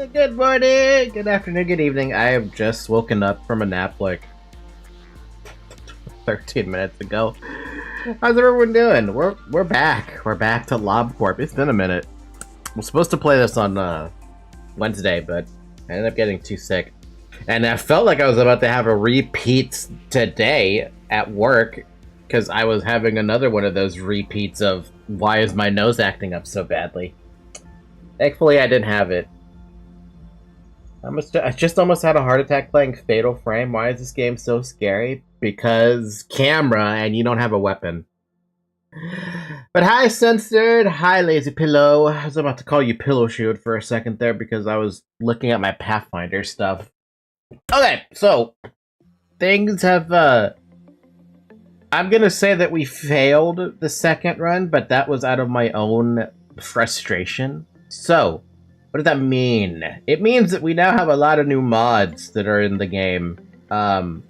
Good morning, good afternoon, good evening. I have just woken up from a nap like 13 minutes ago. How's everyone doing? We're back. We're back to Lob Corp. It's been a minute. We're supposed to play this on Wednesday, but I ended up getting too sick. And I felt like I was about to have a repeat today at work because I was having another one of those repeats of why is my nose acting up so badly. Thankfully, I didn't have it. I just almost had a heart attack playing Fatal Frame. Why is this game so scary? Because camera and you don't have a weapon. But hi, Censored. Hi, Lazy Pillow. I was about to call you Pillow Shoot for a second there because I was looking at my Pathfinder stuff. Okay, so things have, I'm gonna say that we failed the second run, but that was out of my own frustration. So, what does that mean? It means that we now have a lot of new mods that are in the game. Not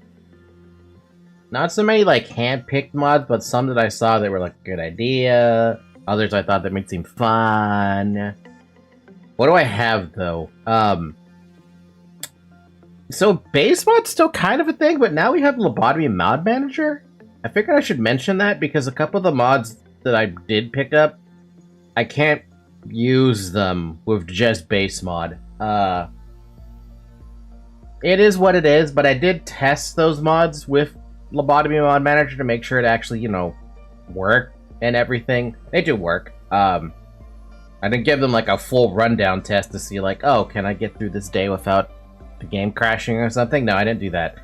so many, like, hand-picked mods, but some that I saw that were, like, a good idea. Others I thought that made seem fun. What do I have, though? So base mod's still kind of a thing, but now we have Lobotomy Mod Manager? I figured I should mention that because a couple of the mods that I did pick up, I can't use them with just base mod. It is what it is, but I did test those mods with Lobotomy Mod Manager to make sure it actually, you know, work and everything. They do work. I didn't give them like a full rundown test to see like, oh, can I get through this day without the game crashing or something? No, I didn't do that.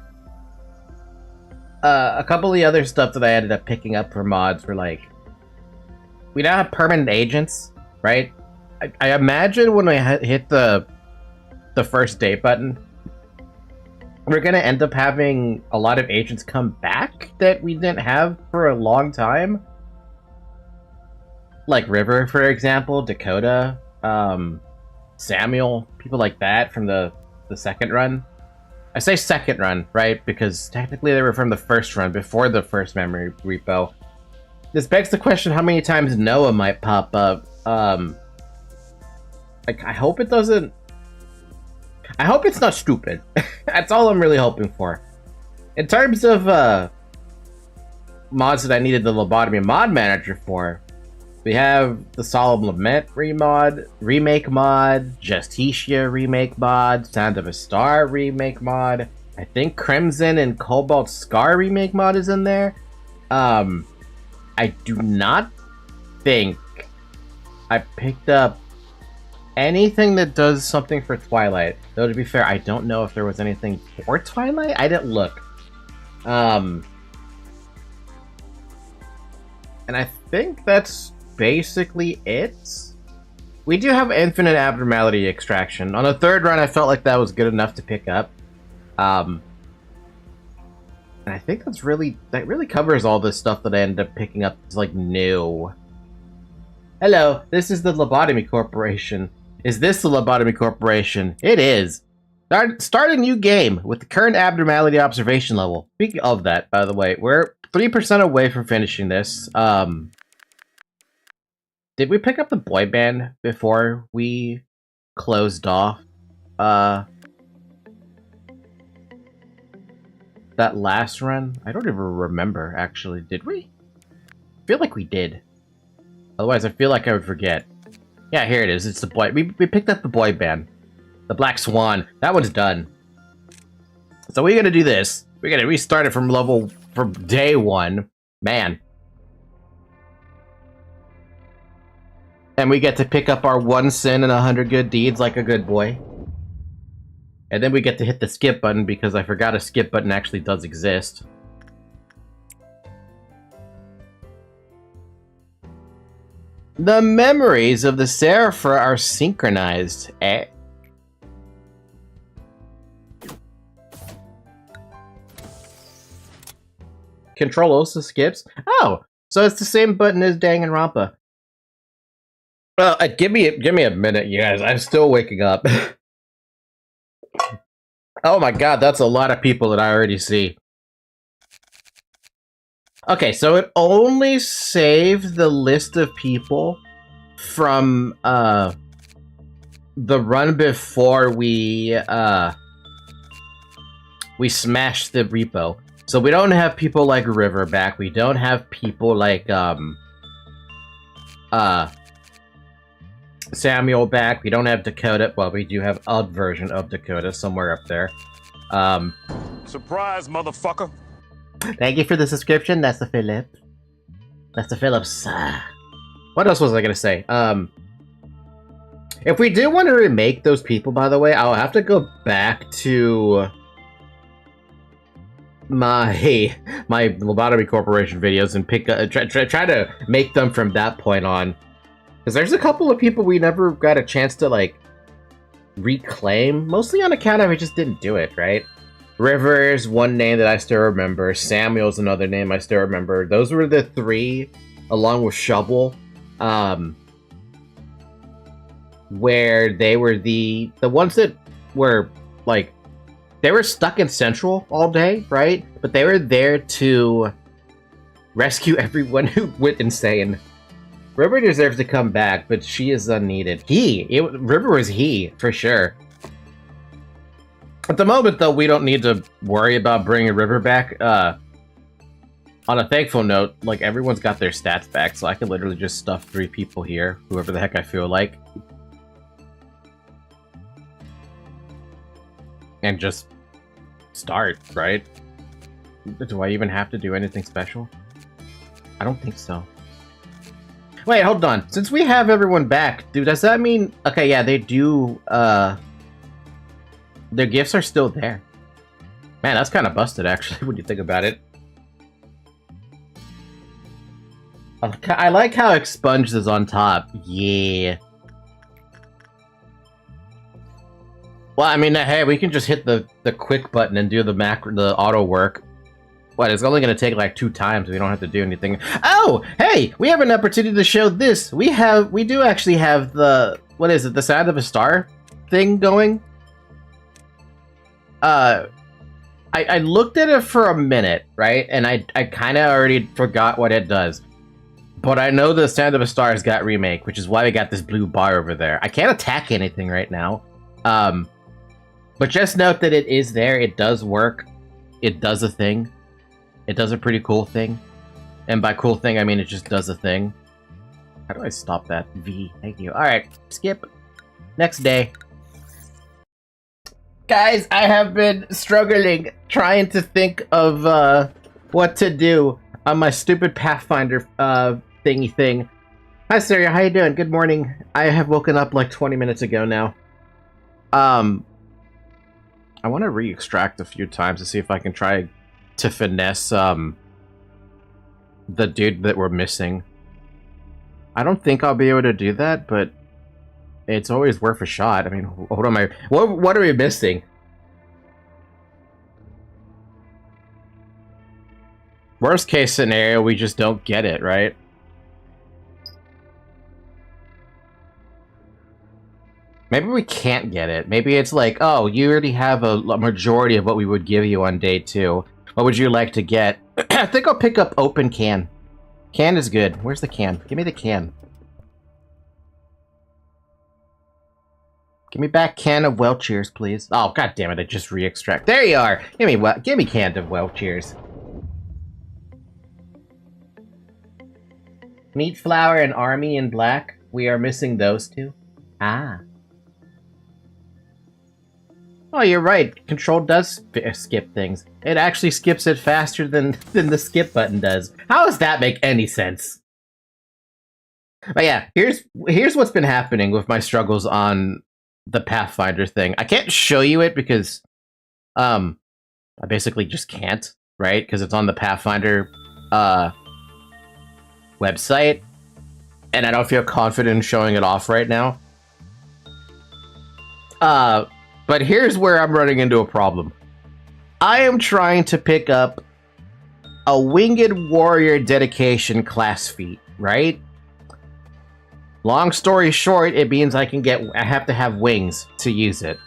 A couple of the other stuff that I ended up picking up for mods were like, we now have permanent agents, right? I imagine when we hit the first date button, we're gonna end up having a lot of agents come back that we didn't have for a long time. Like River, for example, Dakota, Samuel, people like that from the second run. I say second run, right? Because technically they were from the first run, before the first memory repo. This begs the question how many times Noah might pop up. Like, I hope it doesn't... I hope it's not stupid. That's all I'm really hoping for. In terms of mods that I needed the Lobotomy Mod Manager for, we have the Solemn Lament remake mod, Justicia remake mod, Sound of a Star remake mod. I think Crimson and Cobalt Scar remake mod is in there. I do not think I picked up anything that does something for Twilight. Though to be fair, I don't know if there was anything for Twilight. I didn't look. And I think that's basically it. We do have Infinite Abnormality Extraction. On the third run, I felt like that was good enough to pick up. And I think that really covers all this stuff that I ended up picking up as like new. Hello, this is the Lobotomy Corporation. Is this the Lobotomy Corporation? It is. Start a new game with the current abnormality observation level. Speaking of that, by the way, we're 3% away from finishing this. Did we pick up the boy band before we closed off that last run? I don't even remember, actually. Did we? I feel like we did. Otherwise, I feel like I would forget. Yeah, here it is. It's the boy. We picked up the boy band. The Black Swan. That one's done. So we're gonna do this. We're gonna restart it from day one. Man. And we get to pick up our 1 sin and 100 good deeds like a good boy. And then we get to hit the skip button because I forgot a skip button actually does exist. The memories of the Seraphra are synchronized. Control also skips? Oh, so it's the same button as Danganronpa. Well, give me a minute, you guys. I'm still waking up. Oh my god, that's a lot of people that I already see. Okay, so it only saved the list of people from the run before we smashed the repo. So we don't have people like River back. We don't have people like Samuel back. We don't have Dakota. Well, we do have a version of Dakota somewhere up there. Surprise, motherfucker. Thank you for the subscription. That's the Philip. That's the Phillips. What else was I gonna say? If we do want to remake those people, by the way, I'll have to go back to my Lobotomy Corporation videos and try to make them from that point on. Because there's a couple of people we never got a chance to, like, reclaim. Mostly on account of I just didn't do it, right? River's one name that I still remember. Samuel's another name I still remember. Those were the three, along with Shovel, where they were the ones that were, like, they were stuck in Central all day, right? But they were there to rescue everyone who went insane. River deserves to come back, but she is unneeded. River was he, for sure. At the moment, though, we don't need to worry about bringing River back. On a thankful note, like, everyone's got their stats back, so I can literally just stuff 3 people here, whoever the heck I feel like. And just start, right? Do I even have to do anything special? I don't think so. Wait, hold on. Since we have everyone back, dude, does that mean... Okay, yeah, they do, their gifts are still there. Man, that's kind of busted, actually, when you think about it. I like how Expunged is on top. Yeah. Well, I mean, hey, we can just hit the quick button and do the auto work. What, it's only going to take like 2 times. We don't have to do anything. Oh, hey, we have an opportunity to show this. We do actually have the, what is it, the Sound of a Star thing going. I looked at it for a minute, right? And I kind of already forgot what it does. But I know the Sound of a Star has got remake, which is why we got this blue bar over there. I can't attack anything right now. But just note that it is there. It does work. It does a thing. It does a pretty cool thing. And by cool thing, I mean it just does a thing. How do I stop that? V. Thank you. Alright, skip. Next day. Guys, I have been struggling trying to think of what to do on my stupid Pathfinder thingy thing. Hi, Sarah. How you doing? Good morning. I have woken up like 20 minutes ago now. I want to re-extract a few times to see if I can try to finesse the dude that we're missing. I don't think I'll be able to do that, but it's always worth a shot. I mean, what are we missing? Worst case scenario, we just don't get it, right? Maybe we can't get it. Maybe it's like, oh, you already have a majority of what we would give you on day 2. What would you like to get? I think I'll pick up open can. Can is good. Where's the can? Give me the can. Give me back can of well cheers, please. Oh, god damn it! I just re-extract. There you are. Give me can of well cheers. Meat flour and army in black. We are missing those 2. Ah. Oh, you're right. Control does skip things. It actually skips it faster than the skip button does. How does that make any sense? But yeah, here's what's been happening with my struggles on the Pathfinder thing. I can't show you it because I basically just can't, right? Because it's on the Pathfinder website, and I don't feel confident in showing it off right now. But here's where I'm running into a problem. I am trying to pick up a Winged Warrior Dedication class feat, right? Long story short, it means I have to have wings to use it.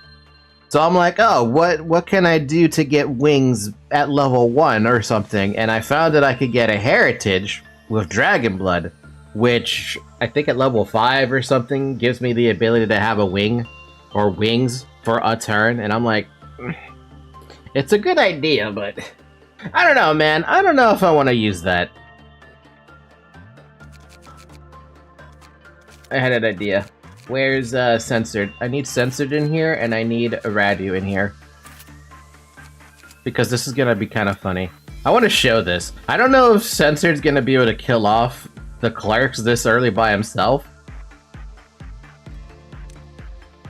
So I'm like, oh, what can I do to get wings at level 1 or something? And I found that I could get a heritage with Dragon Blood, which I think at level 5 or something gives me the ability to have a wing or wings for a turn, and I'm like, it's a good idea, but I don't know, man. I don't know if I want to use that. I had an idea. Where's censored? I need censored in here, and I need a Radu in here. Because this is gonna be kind of funny. I want to show this. I don't know if censored's gonna be able to kill off the clerks this early by himself.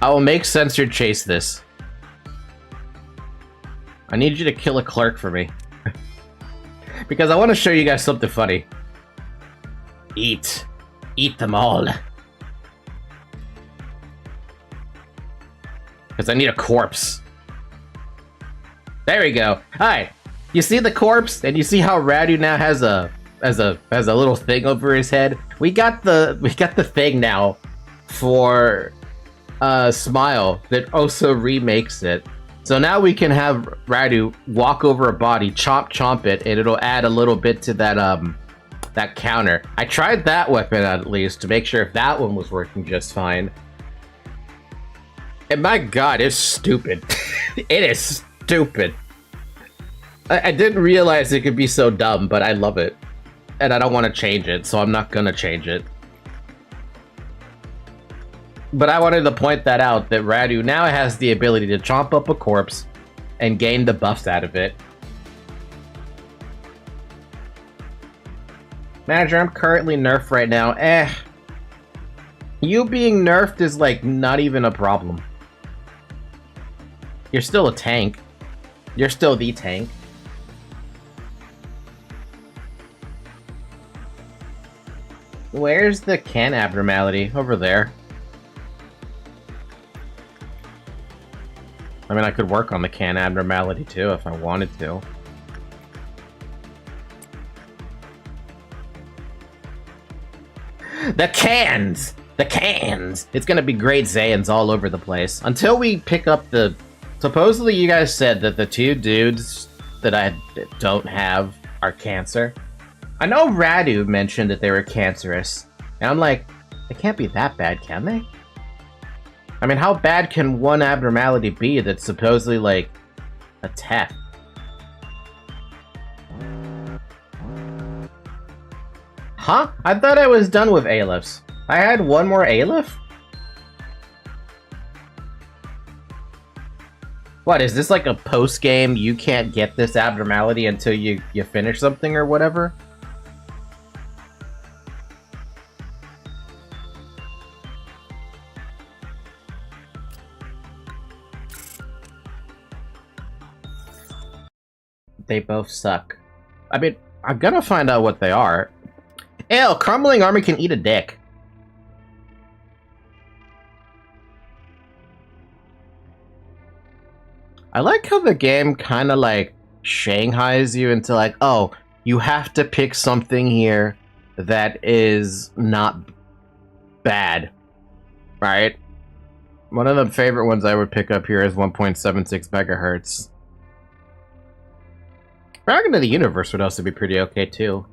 I will make censored chase this. I need you to kill a clerk for me. Because I want to show you guys something funny. Eat. Eat them all. Because I need a corpse. There we go. Alright. You see the corpse? And you see how Radu now has a little thing over his head? We got the thing now for Smile that also remakes it. So now we can have Radu walk over a body, chomp it, and it'll add a little bit to that counter. I tried that weapon at least to make sure if that one was working just fine. And my god, it's stupid. It is stupid. I didn't realize it could be so dumb, but I love it. And I don't want to change it, so I'm not gonna change it. But I wanted to point that out, that Radu now has the ability to chomp up a corpse and gain the buffs out of it. Manager, I'm currently nerfed right now. You being nerfed is like not even a problem. You're still a tank. You're still the tank. Where's the can abnormality? Over there. I mean, I could work on the can abnormality too if I wanted to. The cans! The cans! It's gonna be great Zayn's all over the place. Until we pick up the... Supposedly you guys said that the two dudes that I don't have are cancer. I know Radu mentioned that they were cancerous. And I'm like, they can't be that bad, can they? I mean, how bad can one abnormality be that's supposedly, like, a tech? Huh? I thought I was done with Aleph. I had one more Aleph? What, is this like a post-game, you can't get this abnormality until you finish something or whatever? They both suck. I mean, I'm gonna find out what they are. Ew, crumbling army can eat a dick. I like how the game kind of like shanghais you into like, oh, you have to pick something here that is not bad, right? One of the favorite ones I would pick up here is 1.76 megahertz. Dragon of the Universe would also be pretty okay too.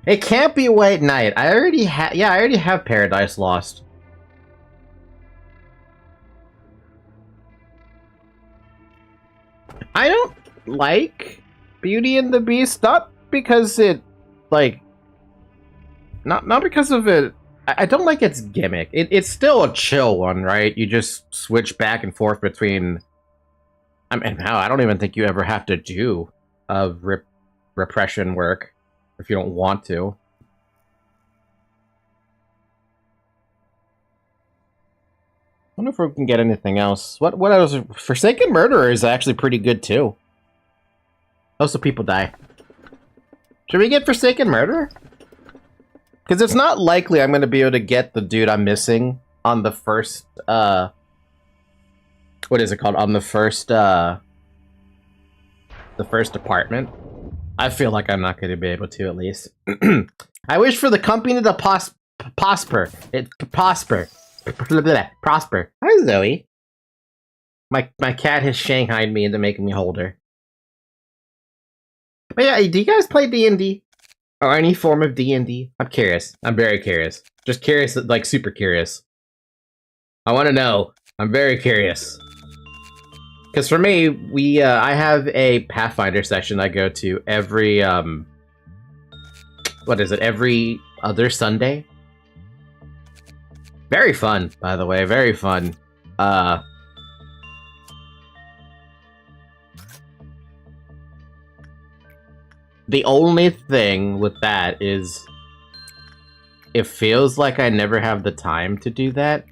It can't be White Knight. I already have Paradise Lost. I don't like Beauty and the Beast, not because it, like, not because of it. I don't like its gimmick. It's still a chill one, right? You just switch back and forth between. I mean, I don't even think you ever have to do repression work if you don't want to. I wonder if we can get anything else. What else? Forsaken Murderer is actually pretty good too. Also, people die. Should we get Forsaken Murderer? Because it's not likely I'm going to be able to get the dude I'm missing on the first, what is it called? On the first apartment. I feel like I'm not going to be able to, at least. I wish for the company to prosper. Prosper. Hi, Zoe. My cat has shanghaied me into making me hold her. But yeah, do you guys play D&D? Or any form of D&D? I'm curious. I'm very curious. Just curious, like super curious. I want to know. I'm very curious. Because for me, I have a Pathfinder session I go to every, what is it, every other Sunday? Very fun, by the way, very fun. The only thing with that is it feels like I never have the time to do that.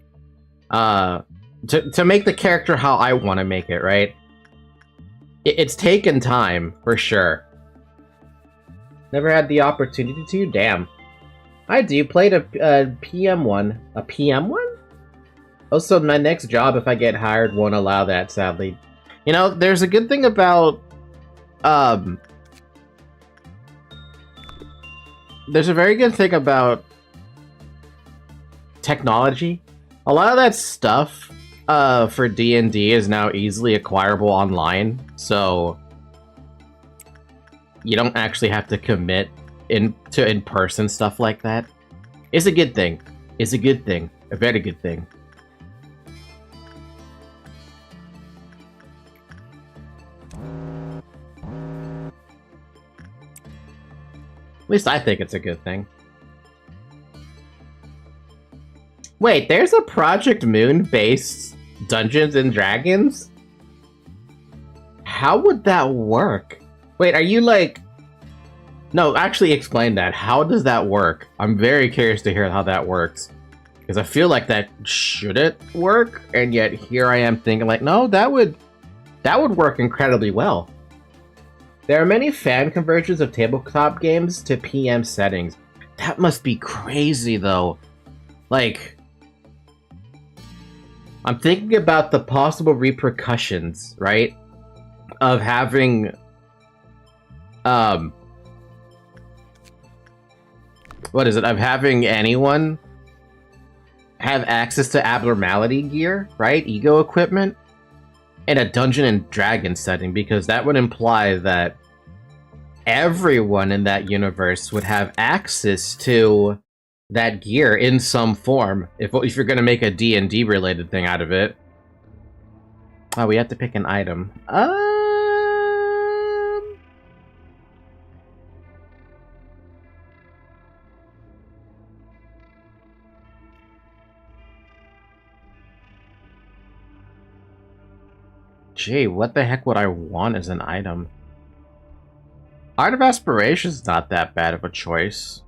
To make the character how I want to make it, right? It's taken time, for sure. Never had the opportunity to? Damn. I do. Played a PM one. A PM one? Also, my next job, if I get hired, won't allow that, sadly. You know, there's a good thing about... There's a very good thing about technology. A lot of that stuff for D&D is now easily acquirable online, so you don't actually have to commit to in-person stuff like that. It's a good thing. It's a good thing. A very good thing. At least I think it's a good thing. Wait, there's a Project Moon-based Dungeons and Dragons? How would that work? Wait, are you like... No, actually explain that. How does that work? I'm very curious to hear how that works. Because I feel like that shouldn't work, and yet here I am thinking like, no, that would work incredibly well. There are many fan conversions of tabletop games to PM settings. That must be crazy, though. Like, I'm thinking about the possible repercussions, right? Of having, what is it? Of having anyone have access to abnormality gear, right? Ego equipment, in a Dungeon and Dragon setting, because that would imply that everyone in that universe would have access to that gear in some form, if you're going to make a D&D related thing out of it. Oh, we have to pick an item. Gee, what the heck would I want as an item? Art of Aspiration is not that bad of a choice.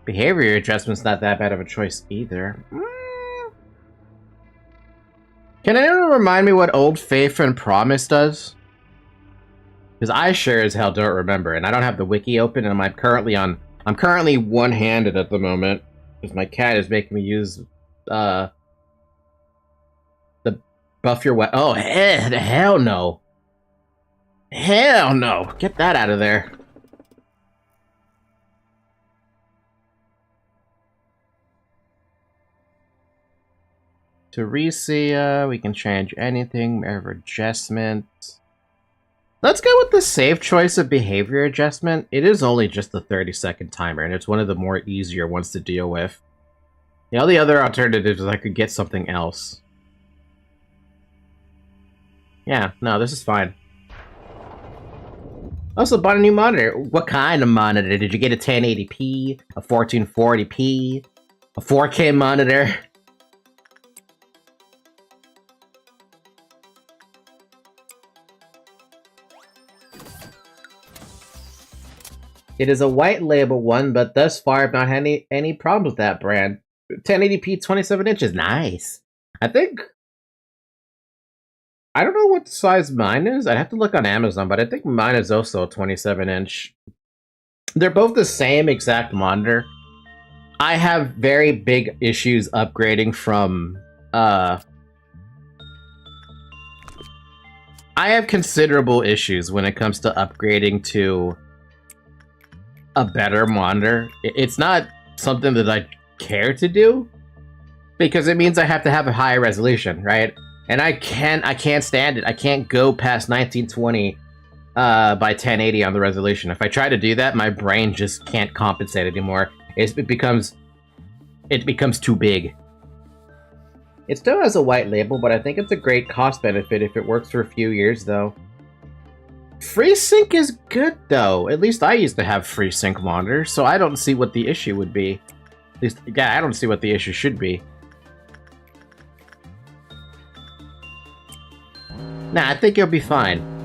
Behavior adjustment's not that bad of a choice either. Can anyone remind me what Old Faith and Promise does? Because I sure as hell don't remember, and I don't have the wiki open, and I'm currently one-handed at the moment, because my cat is making me use, the buff your weapon. Oh, hell no. Hell no. Get that out of there. To Recia, we can change anything, ever adjustment. Let's go with the safe choice of behavior adjustment. It is only just the 30-second timer, and it's one of the more easier ones to deal with. The only other alternative is I could get something else. Yeah, no, this is fine. Also bought a new monitor. What kind of monitor? Did you get a 1080p, a 1440p, a 4K monitor? It is a white label one, but thus far I've not had any problems with that brand. 1080p 27 inches, nice. I don't know what size mine is. I'd have to look on Amazon, but I think mine is also a 27 inch. They're both the same exact monitor. I have very big issues upgrading from, I have considerable issues when it comes to upgrading to a better monitor. It's not something that I care to do, because it means I have to have a higher resolution, right? And I can't stand it. I can't go past 1920 by 1080 on the resolution. If I try to do that, my brain just can't compensate anymore. It becomes too big. It still has a white label, but I think it's a great cost benefit if it works for a few years, though. FreeSync is good, though. At least I used to have FreeSync monitors, so I don't see what the issue would be. At least, yeah, I don't see what the issue should be. Nah, I think you'll be fine.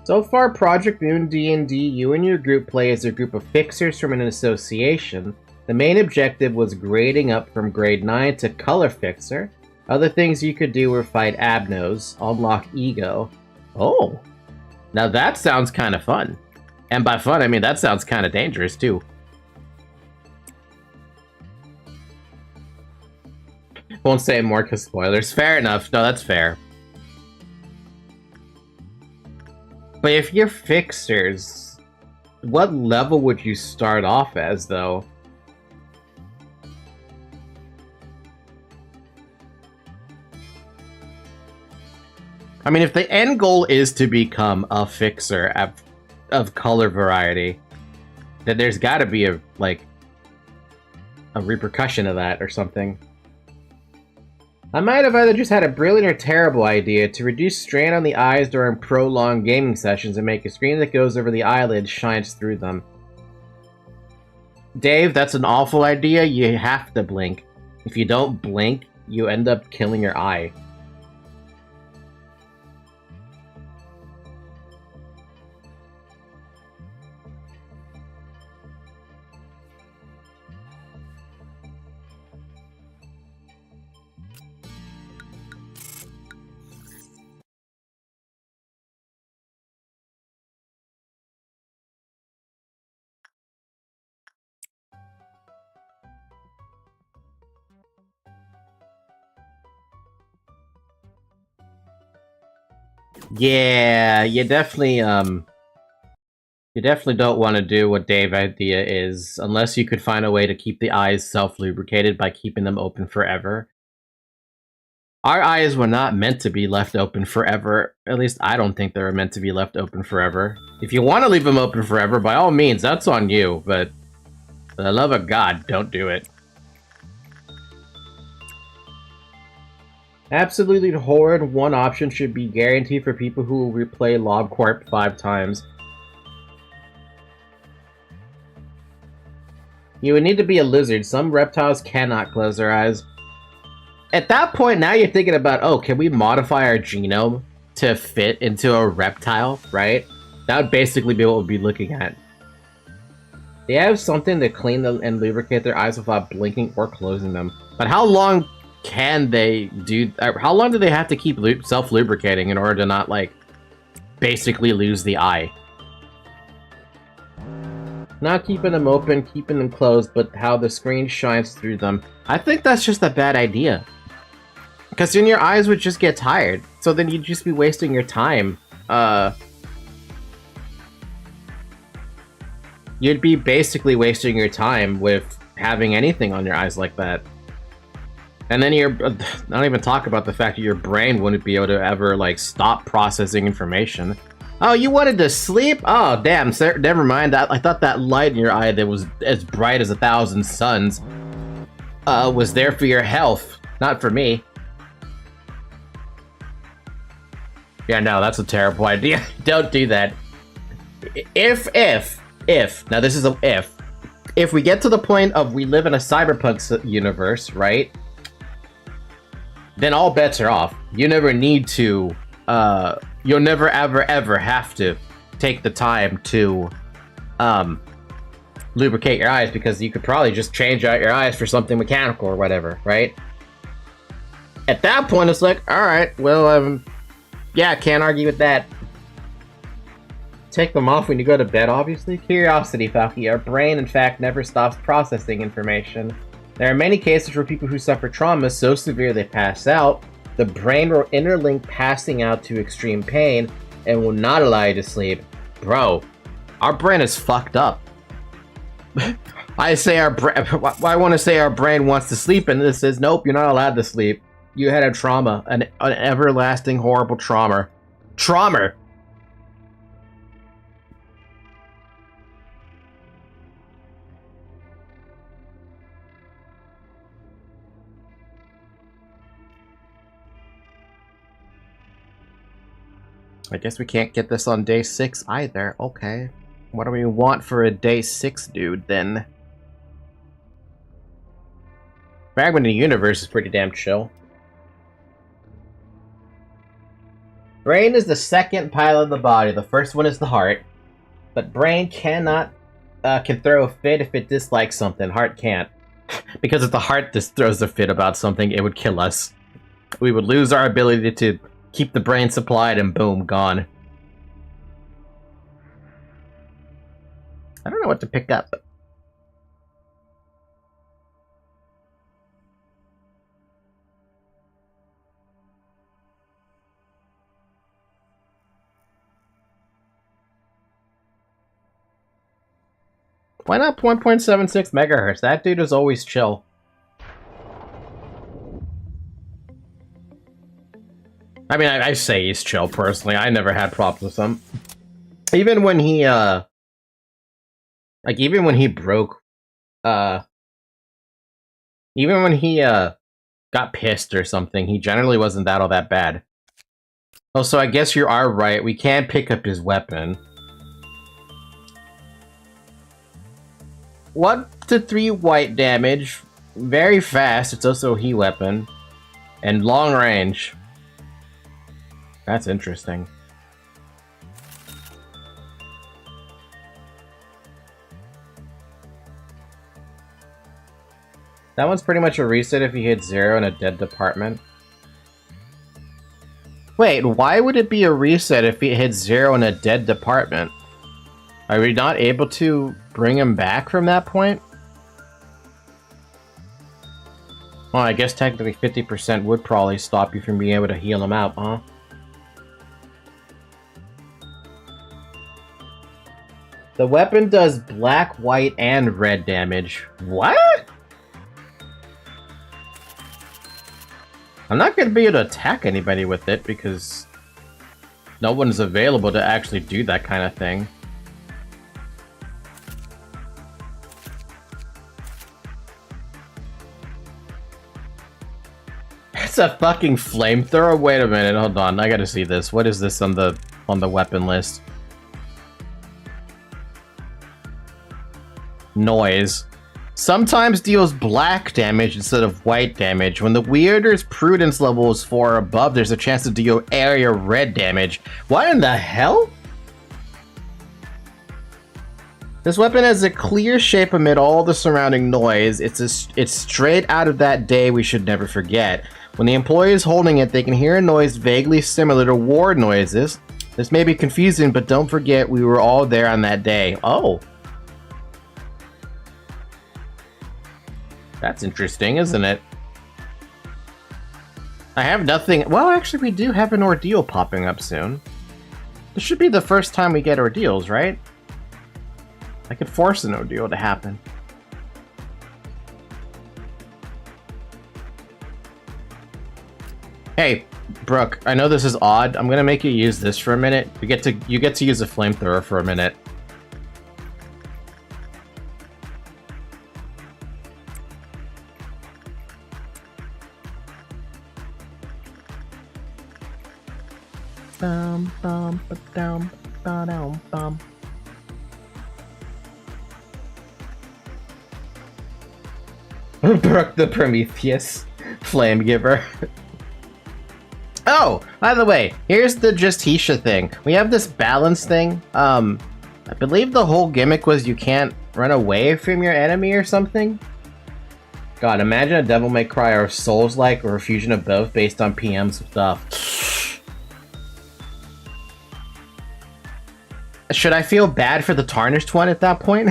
So far, Project Moon D&D, you and your group play as a group of fixers from an association. The main objective was grading up from grade 9 to color fixer. Other things you could do were fight Abnos, unlock ego. Oh, now that sounds kind of fun. And by fun, I mean that sounds kind of dangerous too. Won't say more because spoilers. Fair enough. No, that's fair. But if you're fixers, what level would you start off as, though? I mean, if the end goal is to become a fixer of color variety, then there's gotta be a repercussion of that or something. I might have either just had a brilliant or terrible idea to reduce strain on the eyes during prolonged gaming sessions and make a screen that goes over the eyelids shines through them. Dave, that's an awful idea. You have to blink. If you don't blink, you end up killing your eye. Yeah, you definitely don't want to do what Dave's idea is, unless you could find a way to keep the eyes self-lubricated by keeping them open forever. Our eyes were not meant to be left open forever. At least I don't think they were meant to be left open forever. If you want to leave them open forever, by all means, that's on you, but for the love of God, don't do it. Absolutely horrid. One option should be guaranteed for people who will replay LobCorp 5 times. You would need to be a lizard. Some reptiles cannot close their eyes. At that point, now you're thinking about, oh, can we modify our genome to fit into a reptile, right? That would basically be what we'd be looking at. They have something to clean and lubricate their eyes without blinking or closing them. But how long can they do? How long do they have to keep self-lubricating in order to not, like, basically lose the eye? Not keeping them open, keeping them closed, but how the screen shines through them. I think that's just a bad idea. Because then your eyes would just get tired. So then you'd just be wasting your time. You'd be basically wasting your time with having anything on your eyes like that. And then I don't even talk about the fact that your brain wouldn't be able to ever, like, stop processing information. Oh, you wanted to sleep? Oh, damn, sir, never mind. I thought that light in your eye that was as bright as 1,000 suns was there for your health, not for me. Yeah, no, that's a terrible idea. Don't do that. If, now this is a if we get to the point of we live in a cyberpunk universe, right? Then all bets are off. You never need to, you'll never ever have to take the time to, lubricate your eyes because you could probably just change out your eyes for something mechanical or whatever, right? At that point, it's like, alright, well, yeah, can't argue with that. Take them off when you go to bed, obviously. Curiosity, Falky. Our brain, in fact, never stops processing information. There are many cases for people who suffer trauma so severe they pass out. The brain will interlink passing out to extreme pain and will not allow you to sleep. Bro, our brain is fucked up. I say our I want to say our brain wants to sleep, and this says nope, you're not allowed to sleep. You had a trauma, an everlasting horrible trauma. Trauma. I guess we can't get this on day 6 either. Okay. What do we want for a day 6 dude then? Fragment of the Universe is pretty damn chill. Brain is the second pile of the body. The first one is the heart. But brain can throw a fit if it dislikes something. Heart can't. Because if the heart just throws a fit about something, it would kill us. We would lose our ability to keep the brain supplied, and boom, gone. I don't know what to pick up. Why not 1.76 megahertz? That dude is always chill. I mean, I say he's chill, personally. I never had problems with him. Even when he, even when he broke, even when he, got pissed or something, he generally wasn't all that bad. Oh, so I guess you are right. We can pick up his weapon. 1 to 3 white damage. Very fast. It's also a heat weapon. And long range. That's interesting. That one's pretty much a reset if you hit 0 in a dead department. Wait, why would it be a reset if it hit 0 in a dead department? Are we not able to bring him back from that point? Well, I guess technically 50% would probably stop you from being able to heal him out, huh? The weapon does black, white, and red damage. What? I'm not going to be able to attack anybody with it because no one's available to actually do that kind of thing. It's a fucking flamethrower? Wait a minute, hold on. I gotta see this. What is this on the weapon list? Noise. Sometimes deals black damage instead of white damage. When the wielder's prudence level is 4 or above, there's a chance to deal area red damage. What in the hell? This weapon has a clear shape amid all the surrounding noise. It's straight out of that day we should never forget. When the employee is holding it, they can hear a noise vaguely similar to war noises. This may be confusing, but don't forget we were all there on that day. Oh. That's interesting, isn't it? I have nothing... Well, actually, we do have an ordeal popping up soon. This should be the first time we get ordeals, right? I could force an ordeal to happen. Hey, Brooke, I know this is odd. I'm gonna make you use this for a minute. You get to use a flamethrower for a minute. Bum bum ba dum ba dum bum. Brooke the Prometheus flame giver. Oh, by the way, here's the Justitia thing. We have this balance thing. I believe the whole gimmick was you can't run away from your enemy or something. God, imagine a Devil May Cry or Souls-like or a fusion of both based on PM stuff. Should I feel bad for the Tarnished one at that point?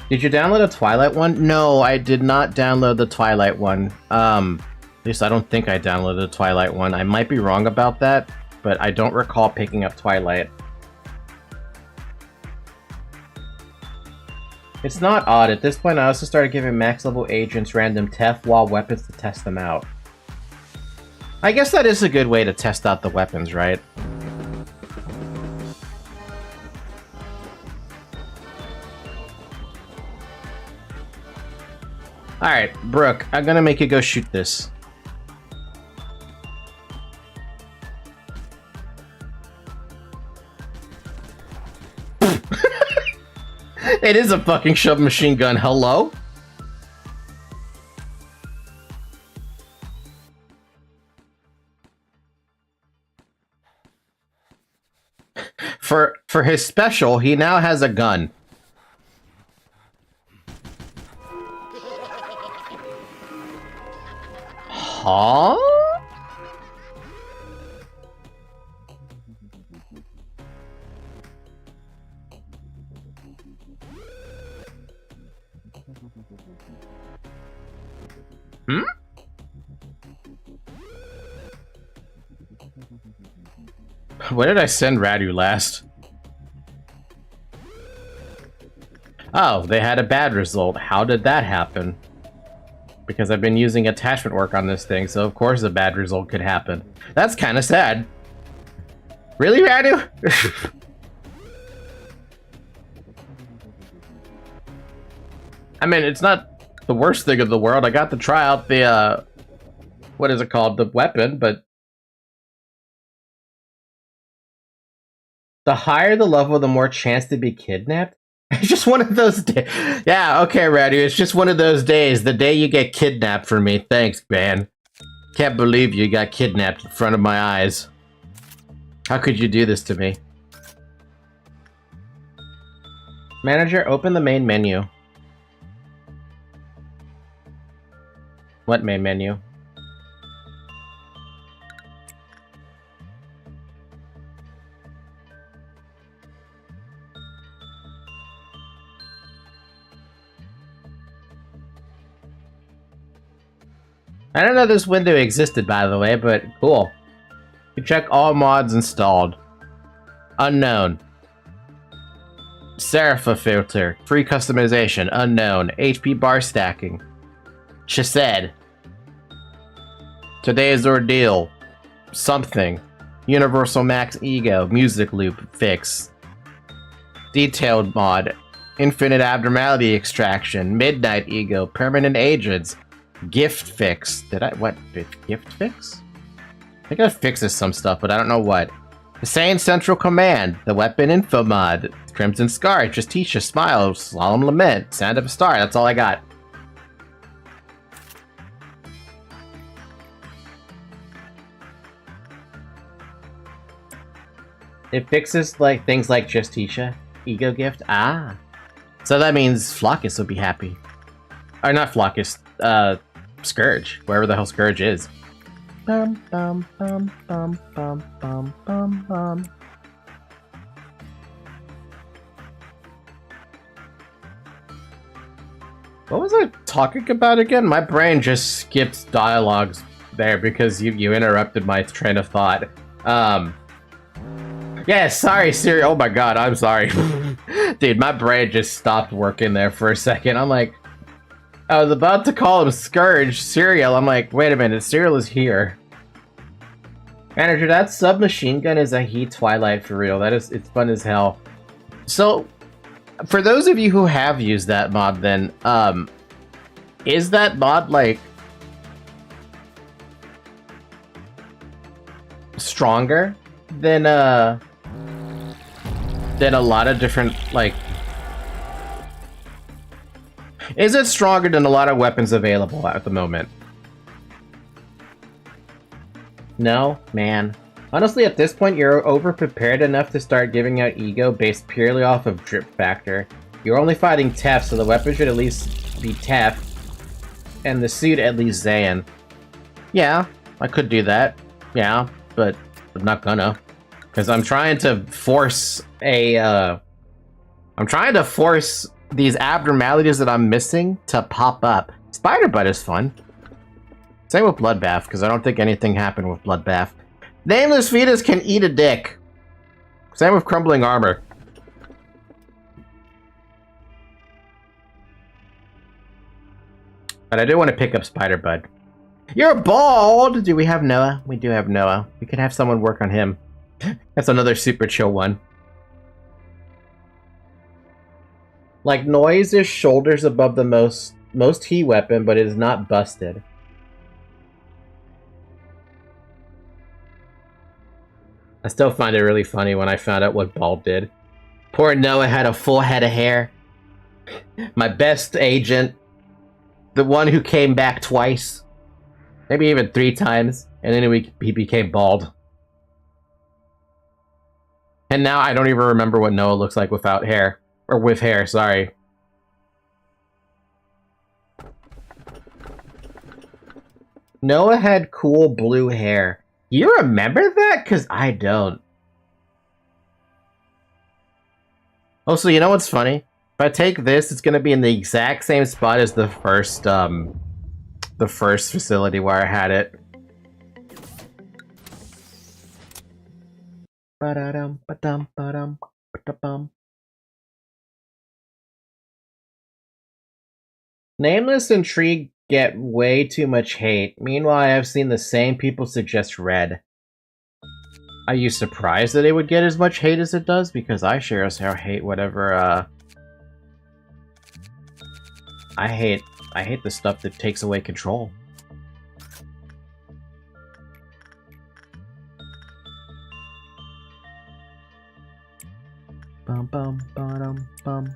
Did you download a Twilight one? No, I did not download the Twilight one. At least I don't think I downloaded the Twilight one. I might be wrong about that, but I don't recall picking up Twilight. It's not odd. At this point, I also started giving max-level agents random Tef-wall weapons to test them out. I guess that is a good way to test out the weapons, right? Alright, Brooke, I'm gonna make you go shoot this. It is a fucking submachine gun, hello? For his special, he now has a gun. Huh? Hmm? When did I send Radu last? Oh, they had a bad result. How did that happen? Because I've been using attachment work on this thing, so of course a bad result could happen. That's kind of sad. Really, Radu? I mean, it's not the worst thing in the world. I got to try out the, what is it called? The weapon, but the higher the level, the more chance to be kidnapped? It's just one of those days. Yeah, okay, Radu, it's just one of those days. The day you get kidnapped for me. Thanks, man. Can't believe you got kidnapped in front of my eyes. How could you do this to me? Manager, open the main menu. What main menu? I don't know this window existed, by the way, but cool. You check all mods installed. Unknown. Serapha filter. Free customization. Unknown. HP bar stacking. Chesed. Today's ordeal. Something. Universal max ego. Music loop. Fix. Detailed mod. Infinite abnormality extraction. Midnight ego. Permanent agents. Gift fix. Did I? What? Gift fix? I think I fixes some stuff, but I don't know what. Insane Central Command. The weapon info mod. Crimson Scar. Justitia. Smile. Solemn Lament. Sound of a Star. That's all I got. It fixes like things like Justitia. Ego gift. Ah. So that means Flockus will be happy. Or not Flockus. Scourge, wherever the hell Scourge is. Bum, bum, bum, bum, bum, bum, bum, bum. What was I talking about again? My brain just skipped dialogues there because you interrupted my train of thought. Yeah, sorry, Siri. Oh my god, I'm sorry. Dude, my brain just stopped working there for a second. I'm like, I was about to call him Scourge, Serial. I'm like, wait a minute, Serial is here. Manager, that submachine gun is a Heat Twilight for real. It's fun as hell. So, for those of you who have used that mod then, is that mod, like, stronger than a lot of different, like, is it stronger than a lot of weapons available at the moment? No? Man. Honestly, at this point, you're over-prepared enough to start giving out ego based purely off of drip factor. You're only fighting Tef, so the weapon should at least be Tef, and the suit at least Zayn. Yeah, I could do that. Yeah, but I'm not gonna. Because I'm trying to force these abnormalities that I'm missing to pop up. Spider Butt is fun. Same with Bloodbath, because I don't think anything happened with Bloodbath. Nameless Fetus can eat a dick. Same with Crumbling Armor. But I do want to pick up Spider Bud. You're bald! Do we have Noah? We do have Noah. We could have someone work on him. That's another super chill one. Like, Noise is shoulders above the most heat weapon, but it is not busted. I still find it really funny when I found out what Bald did. Poor Noah had a full head of hair. My best agent. The one who came back twice. Maybe even 3 times. And then he became bald. And now I don't even remember what Noah looks like without hair. Or with hair, sorry. Noah had cool blue hair. You remember that? Because I don't. Also, you know what's funny? If I take this, it's going to be in the exact same spot as the first facility where I had it. Ba-da-dum, ba-dum, ba-dum, ba-da-bum. Nameless and Tree get way too much hate. Meanwhile, I have seen the same people suggest Red. Are you surprised that it would get as much hate as it does? Because I sure as hell hate whatever, I hate the stuff that takes away control. Bum bum bum bum.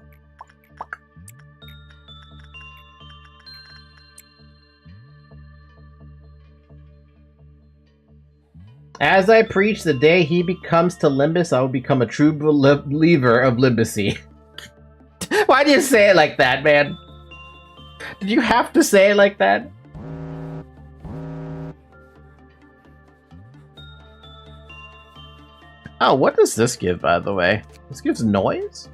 As I preach, the day he becomes to Limbus, I will become a true believer of Limbussy. Why do you say it like that, man? Did you have to say it like that? Oh, what does this give, by the way? This gives noise?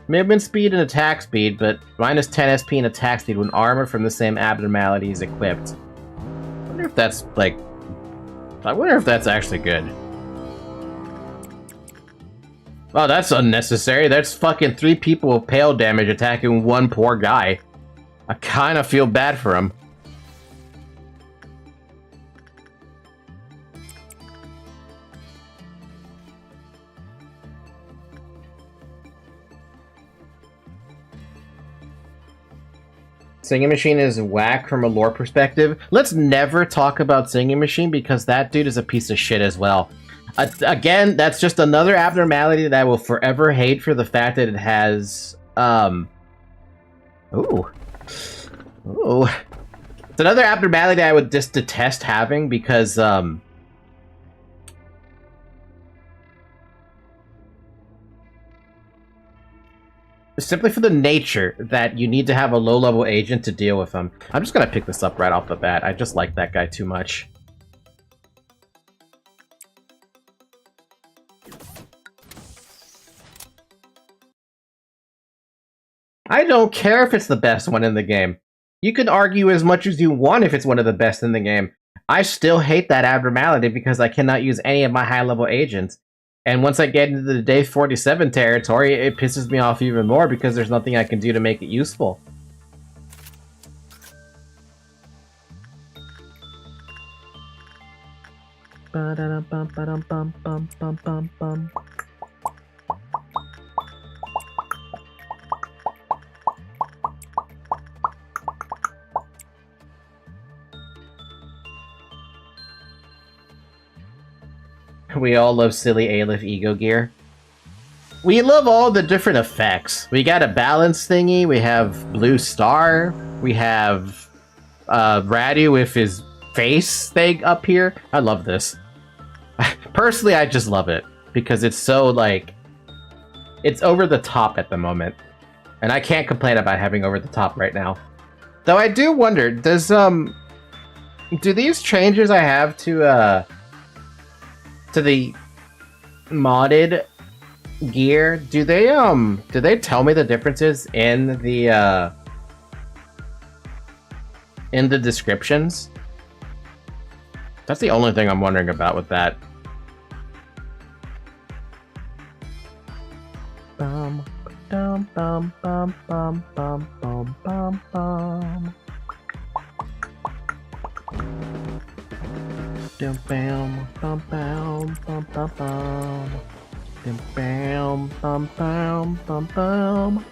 Movement speed and attack speed, but minus 10 SP and attack speed when armor from the same abnormality is equipped. I wonder if that's, like... I wonder if that's actually good. Oh, that's unnecessary. That's fucking 3 people with pale damage attacking one poor guy. I kind of feel bad for him. Singing Machine is whack from a lore perspective. Let's never talk about Singing Machine because that dude is a piece of shit as well. Again, that's just another abnormality that I will forever hate for the fact that it has, Ooh. It's another abnormality I would just detest having because, simply for the nature that you need to have a low-level agent to deal with them. I'm just gonna pick this up right off the bat. I just like that guy too much. I don't care if it's the best one in the game. You can argue as much as you want if it's one of the best in the game. I still hate that abnormality because I cannot use any of my high-level agents. And once I get into the day 47 territory, it pisses me off even more because there's nothing I can do to make it useful. Ba-da-dum-bum-ba-dum-bum-bum-bum-bum. We all love silly Aleph ego gear. We love all the different effects. We got a balance thingy, we have Blue Star, we have Radu with his face thing up here. I love this. Personally, I just love it because it's so, like, it's over the top at the moment. And I can't complain about having over the top right now. Though I do wonder, do these changes I have to the modded gear, do they tell me the differences in the descriptions? That's the only thing I'm wondering about with that. Bum, bum, bum, bum, bum, bum, bum, bum, bum. Dum bam bum bam bum bum bum. Dum bam bum bam bum bum.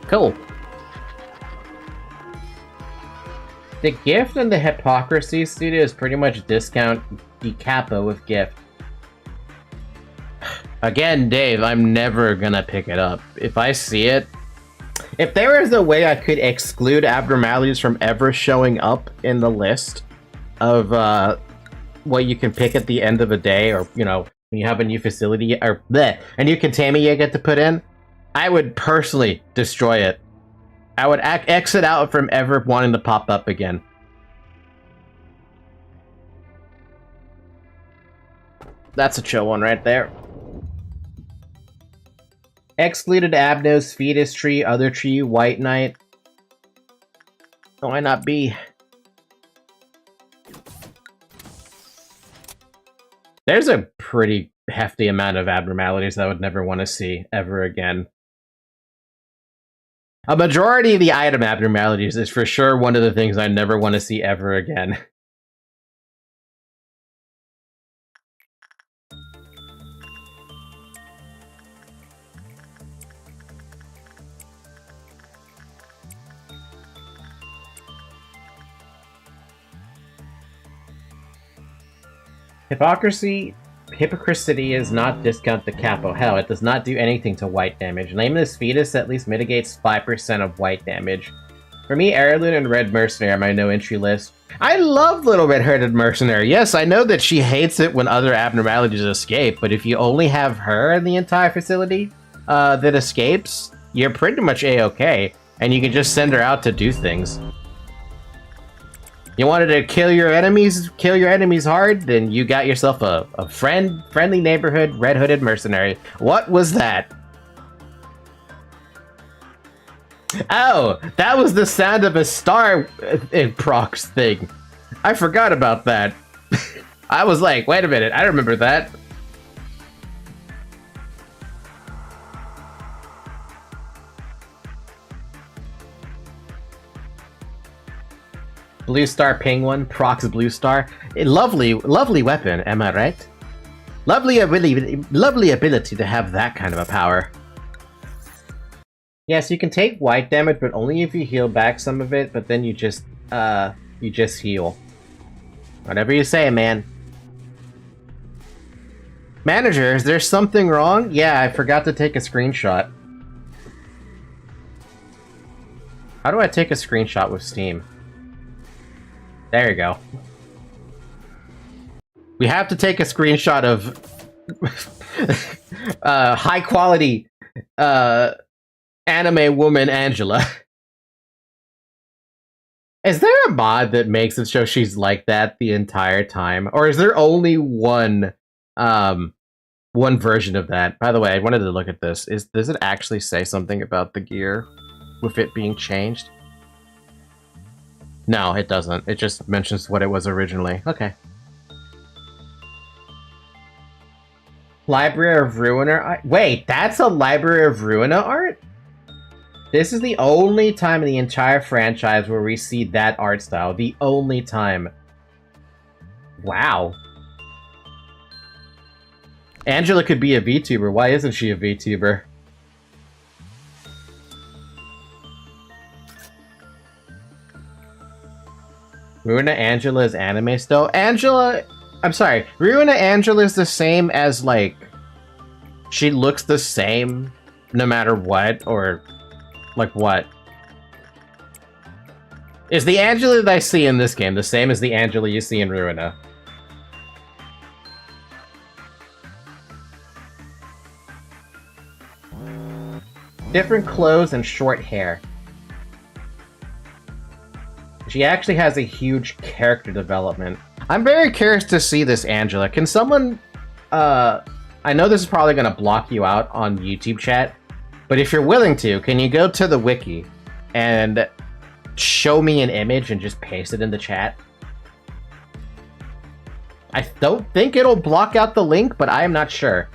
Cool. The gift and the hypocrisy studio is pretty much discount the capo with gift. Again, Dave, I'm never gonna pick it up. If I see it, if there is a way I could exclude abnormalities from ever showing up in the list of what you can pick at the end of a day, or you know, when you have a new facility or bleh, a new containment you get to put in, I would personally destroy it. I would exit out from ever wanting to pop up again. That's a chill one right there. Excluded Abnos, Fetus Tree, Other Tree, White Knight. Why not be? There's a pretty hefty amount of abnormalities I would never want to see ever again. A majority of the item abnormalities is for sure one of the things I never want to see ever again. Hypocrisy is not discount the capo. Hell, it does not do anything to white damage. Nameless Fetus at least mitigates 5% of white damage. For me, Heirloom and Red Mercenary are my no-entry list. I love Little Red-Hooded Mercenary. Yes, I know that she hates it when other abnormalities escape, but if you only have her in the entire facility that escapes, you're pretty much a-okay, and you can just send her out to do things. You wanted to kill your enemies hard? Then you got yourself a friendly neighborhood red-hooded mercenary. What was that? Oh, that was the sound of a star in procs thing. I forgot about that. I was like, wait a minute, I remember that. Blue Star Penguin, procs Blue Star. A lovely weapon, am I right? Lovely ability to have that kind of a power. Yes, you can take white damage, but only if you heal back some of it, but then you just heal. Whatever you say, man. Manager, is there something wrong? Yeah, I forgot to take a screenshot. How do I take a screenshot with Steam? There you go. We have to take a screenshot of high quality anime woman Angela. Is there a mod that makes it show she's like that the entire time? Or is there only one version of that? By the way, I wanted to look at this. Does it actually say something about the gear with it being changed? No, it doesn't. It just mentions what it was originally. Okay. Library of Ruiner. Wait, that's a Library of Ruina art? This is the only time in the entire franchise where we see that art style. The only time. Wow. Angela could be a VTuber. Why isn't she a VTuber? Ruina Angela is anime still? Angela... I'm sorry. Ruina Angela is the same as, like... She looks the same no matter what, or... Like, what? Is the Angela that I see in this game the same as the Angela you see in Ruina? Different clothes and short hair. She actually has a huge character development. I'm very curious to see this Angela. Can someone... I know this is probably going to block you out on YouTube chat, but if you're willing to, can you go to the wiki and show me an image and just paste it in the chat? I don't think it'll block out the link, but I am not sure.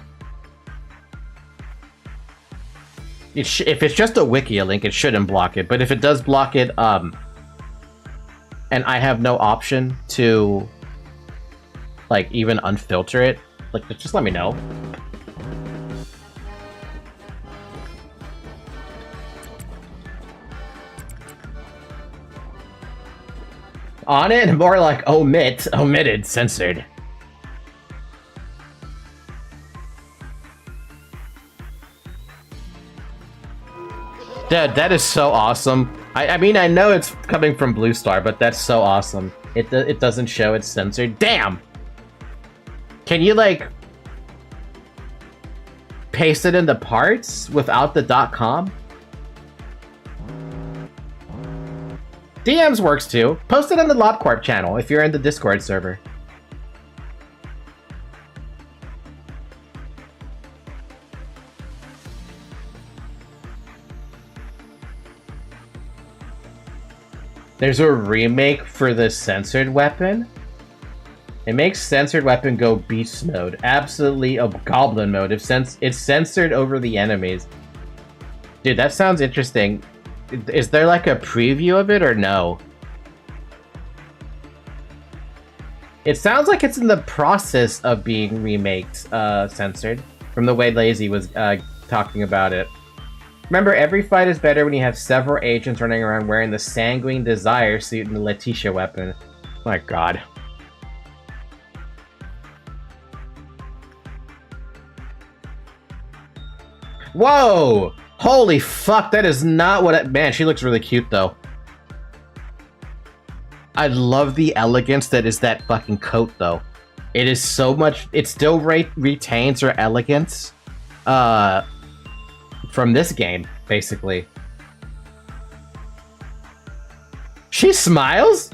If it's just a wiki link, it shouldn't block it. But if it does block it, and I have no option to, like, even unfilter it, like, just let me know. On it, more like omitted, censored. Dude, that is so awesome. I mean, I know it's coming from Blue Star, but that's so awesome. It doesn't show it's censored. Damn! Can you, like, paste it into parts without the .com? DMs works too. Post it on the LobCorp channel if you're in the Discord server. There's a remake for the censored weapon. It makes censored weapon go beast mode. Absolutely a goblin mode. It's censored over the enemies. Dude, that sounds interesting. Is there like a preview of it or no? It sounds like it's in the process of being remaked, censored, from the way Lazy was talking about it. Remember, every fight is better when you have several agents running around wearing the Sanguine Desire suit and the Letitia weapon. My god. Whoa! Holy fuck, that is not what man, she looks really cute though. I love the elegance that is that fucking coat though. It is so much, it still retains her elegance from this game, basically. She smiles?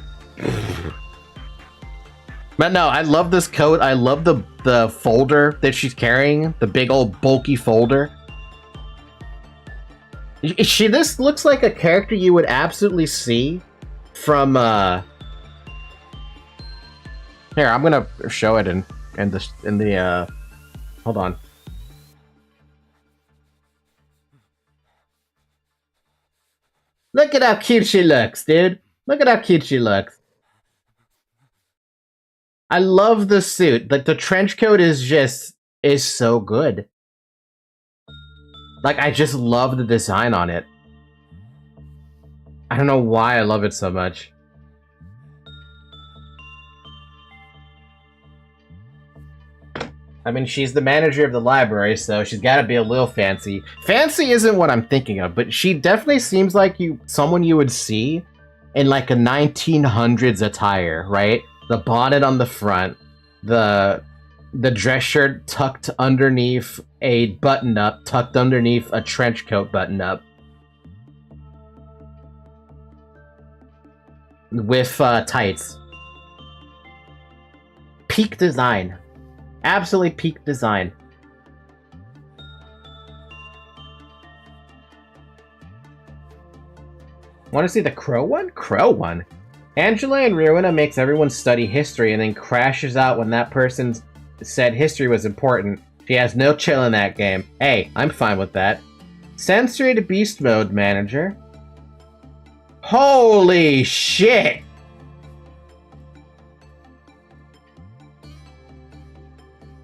But no, I love this coat. I love the folder that she's carrying, the big old bulky folder. This looks like a character you would absolutely see from here, I'm gonna show it in the hold on. Look at how cute she looks, dude. Look at how cute she looks. I love the suit. Like, the trench coat is so good. Like, I just love the design on it. I don't know why I love it so much. I mean, she's the manager of the library, so she's gotta be a little fancy. Fancy isn't what I'm thinking of, but she definitely seems like someone you would see in like a 1900s attire, right? The bonnet on the front, the dress shirt tucked underneath a button-up, tucked underneath a trench coat button-up. With tights. Peak design. Absolutely peak design. Want to see the crow one? Crow one. Angela in Ruina makes everyone study history and then crashes out when that person said history was important. She has no chill in that game. Hey, I'm fine with that. Censored beast mode manager. Holy shit!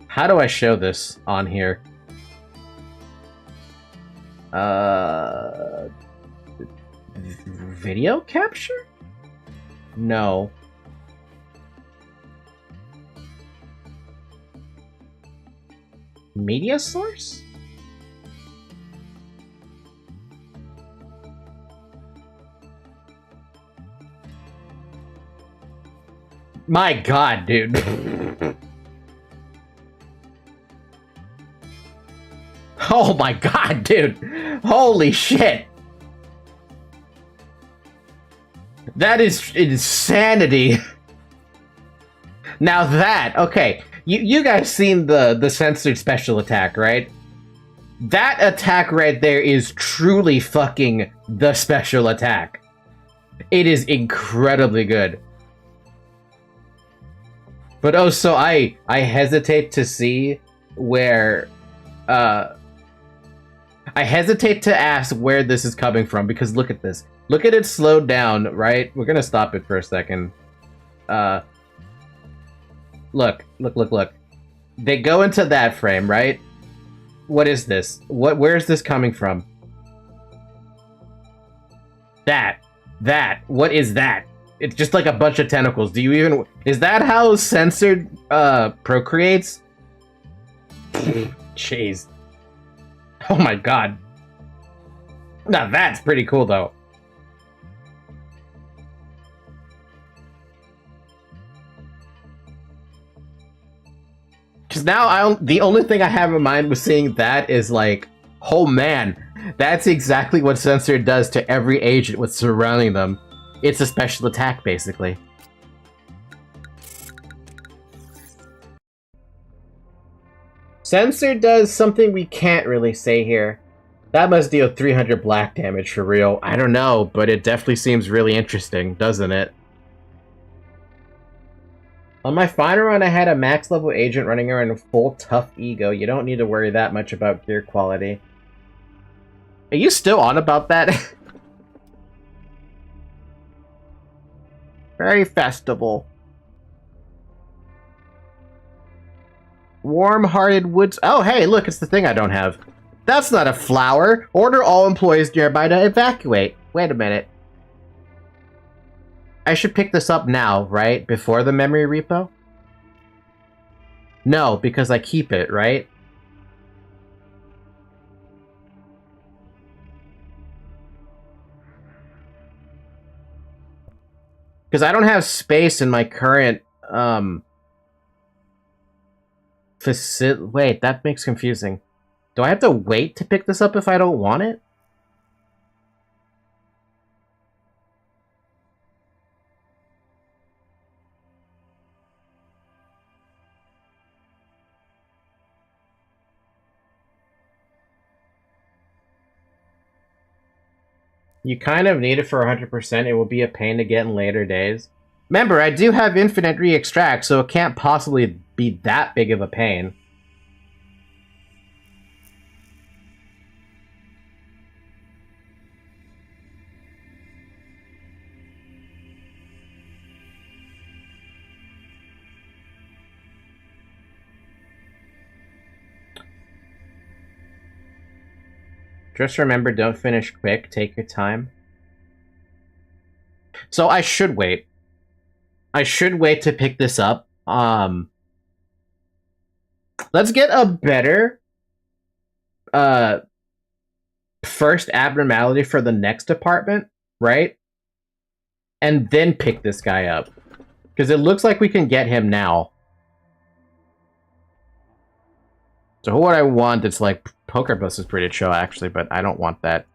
How do I show this on here? Video capture? No. Media source? My god, dude. Oh my god, dude. Holy shit. That is insanity. Now that, okay, you guys seen the censored special attack, right? That attack right there is truly fucking the special attack. It is incredibly good. But oh, so I I hesitate to ask where this is coming from because look at this. Look at it slowed down, right? We're gonna stop it for a second. Look. They go into that frame, right? What is this? Where is this coming from? That. What is that? It's just like a bunch of tentacles. Do you even... Is that how censored procreates? Jeez. Oh my god. Now that's pretty cool though. Because now the only thing I have in mind with seeing that is like, oh man, that's exactly what censored does to every agent with surrounding them. It's a special attack, basically. Censor does something we can't really say here. That must deal 300 black damage for real. I don't know, but it definitely seems really interesting, doesn't it? On my final run, I had a max level agent running around in full tough ego. You don't need to worry that much about gear quality. Are you still on about that? Very festival. Warm-hearted woods. Oh, hey, look, it's the thing I don't have. That's not a flower. Order all employees nearby to evacuate. Wait a minute. I should pick this up now, right? Before the memory repo? No, because I keep it, right? Because I don't have space in my current, Wait, that makes confusing. Do I have to wait to pick this up if I don't want it? You kind of need it for 100%. It will be a pain to get in later days. Remember, I do have infinite re-extract, so it can't possibly be that big of a pain. Just remember, don't finish quick. Take your time. So I should wait. I should wait to pick this up. Let's get a better first abnormality for the next department, right? And then pick this guy up. Because it looks like we can get him now. So what I want, it's like, Poker Bus is pretty chill, actually, but I don't want that.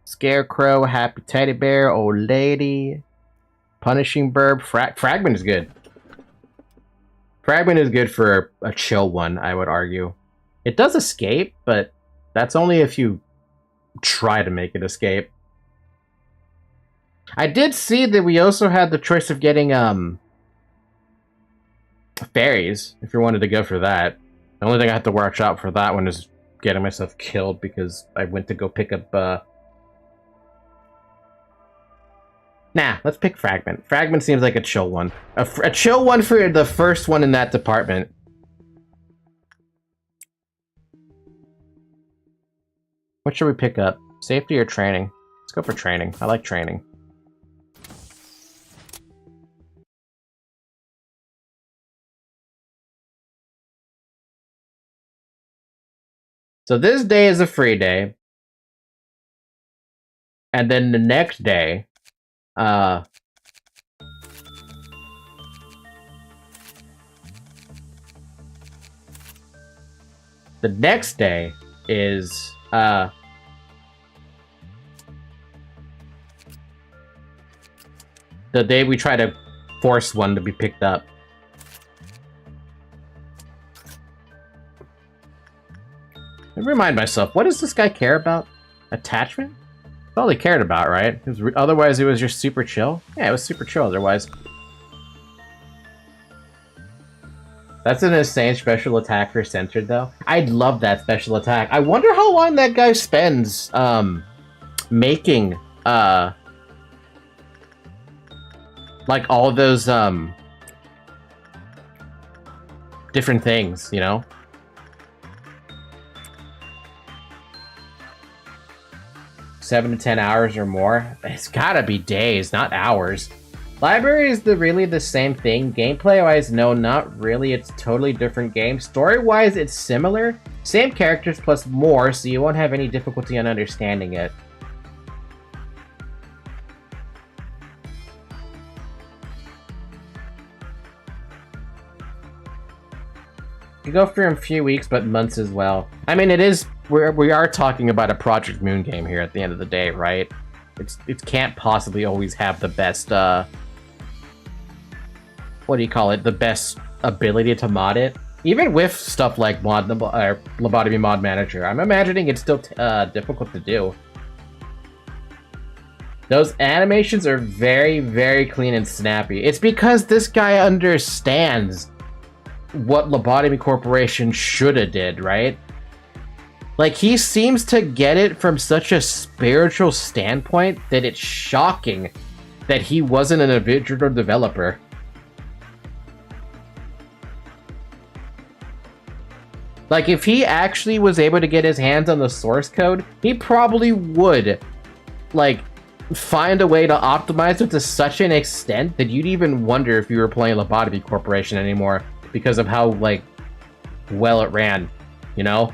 Scarecrow, Happy Teddy Bear, Old Lady, Punishing Burb, Fragment is good. Fragment is good for a chill one, I would argue. It does escape, but that's only if you try to make it escape. I did see that we also had the choice of getting, fairies, if you wanted to go for that. The only thing I have to watch out for that one is getting myself killed because I went to go pick up, Nah, let's pick Fragment. Fragment seems like a chill one. A chill one for the first one in that department. What should we pick up? Safety or training? Let's go for training. I like training. So this day is a free day. And then the next day, the next day is, the day we try to force one to be picked up. Let me remind myself, what does this guy care about? Attachment? That's all he cared about, right? Otherwise, it was just super chill. Yeah, it was super chill otherwise. That's an insane special attack for Centered, though. I'd love that special attack. I wonder how long that guy spends, making, like, all those, different things, you know? $7 to 10 hours or more. It's gotta be days, not hours. Library is really the same thing. Gameplay-wise, no, not really. It's a totally different game. Story-wise, it's similar. Same characters plus more, so you won't have any difficulty on understanding it. You go for a few weeks, but months as well. I mean, it is... We are talking about a Project Moon game here at the end of the day, right? It can't possibly always have the best, what do you call it? The best ability to mod it. Even with stuff like Lobotomy Mod Manager, I'm imagining it's still difficult to do. Those animations are very, very clean and snappy. It's because this guy understands what Lobotomy Corporation shoulda did, right? Like, he seems to get it from such a spiritual standpoint that it's shocking that he wasn't an individual developer. Like, if he actually was able to get his hands on the source code, he probably would, like, find a way to optimize it to such an extent that you'd even wonder if you were playing Lobotomy Corporation anymore because of how, like, well it ran, you know?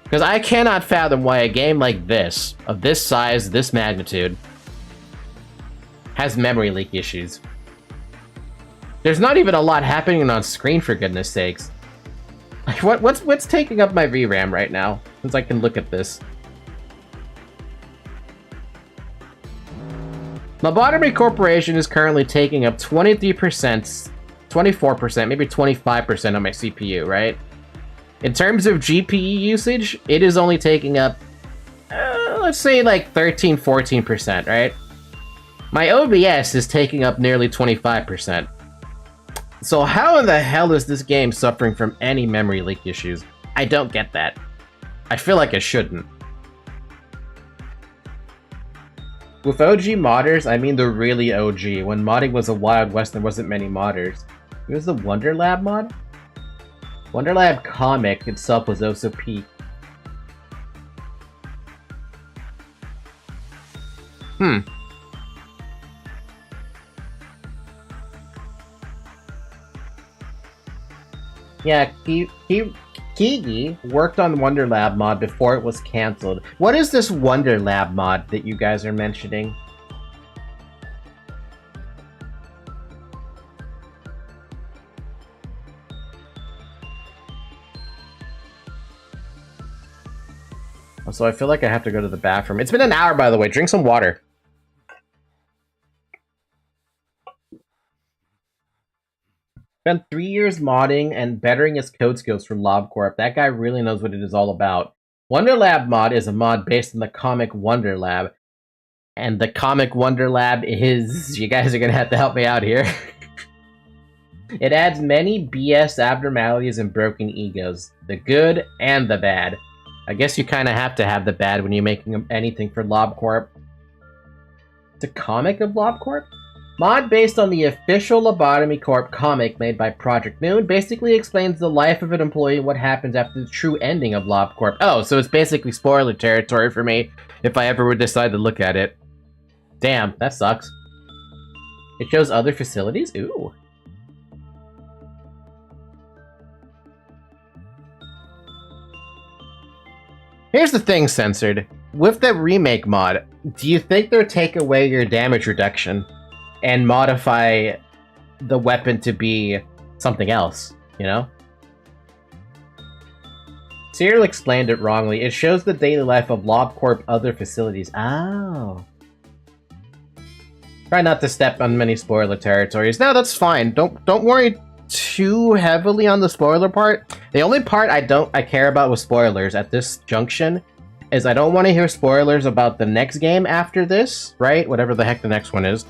Because I cannot fathom why a game like this, of this size, this magnitude, has memory leak issues. There's not even a lot happening on screen, for goodness sakes. Like, what's taking up my VRAM right now? Since I can look at this. Lobotomy Corporation is currently taking up 23%, 24%, maybe 25% of my CPU, right? In terms of GPU usage, it is only taking up, let's say like 13, 14%, right? My OBS is taking up nearly 25%. So how in the hell is this game suffering from any memory leak issues? I don't get that. I feel like it shouldn't. With OG modders, I mean the really OG. When modding was a Wild West, there wasn't many modders. It was the Wonder Lab mod? Wonder Lab comic itself was also peak. Yeah, Kigi worked on Wonder Lab mod before it was cancelled. What is this Wonder Lab mod that you guys are mentioning? So I feel like I have to go to the bathroom. It's been an hour, by the way. Drink some water. Spent 3 years modding and bettering his code skills for LobCorp. That guy really knows what it is all about. Wonder Lab mod is a mod based on the comic Wonder Lab. And the comic Wonder Lab is... You guys are gonna have to help me out here. It adds many BS abnormalities and broken egos. The good and the bad. I guess you kind of have to have the bad when you're making anything for LobCorp. It's a comic of LobCorp? Mod based on the official Lobotomy Corp comic made by Project Moon basically explains the life of an employee and what happens after the true ending of LobCorp. Oh, so it's basically spoiler territory for me if I ever would decide to look at it. Damn, that sucks. It shows other facilities? Ooh. Here's the thing, Censored. With the remake mod, do you think they'll take away your damage reduction and modify the weapon to be something else, you know? Cyril explained it wrongly. It shows the daily life of LobCorp other facilities. Oh. Try not to step on many spoiler territories. No, that's fine. Don't worry too heavily on the spoiler part. The only part I care about with spoilers at this junction is I don't want to hear spoilers about the next game after this, right? Whatever the heck the next one is.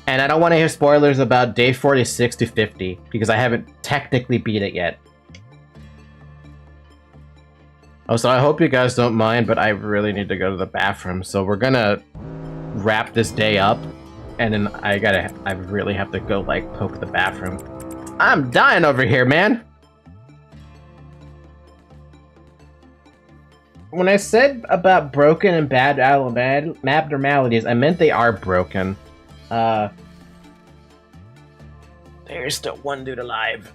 And I don't want to hear spoilers about day 46 to 50, because I haven't technically beat it yet. Oh, so I hope you guys don't mind, but I really need to go to the bathroom, so we're gonna wrap this day up, and then I really have to go, like, poke the bathroom. I'm dying over here, man! When I said about broken and bad abnormalities, I meant they are broken. There's still one dude alive.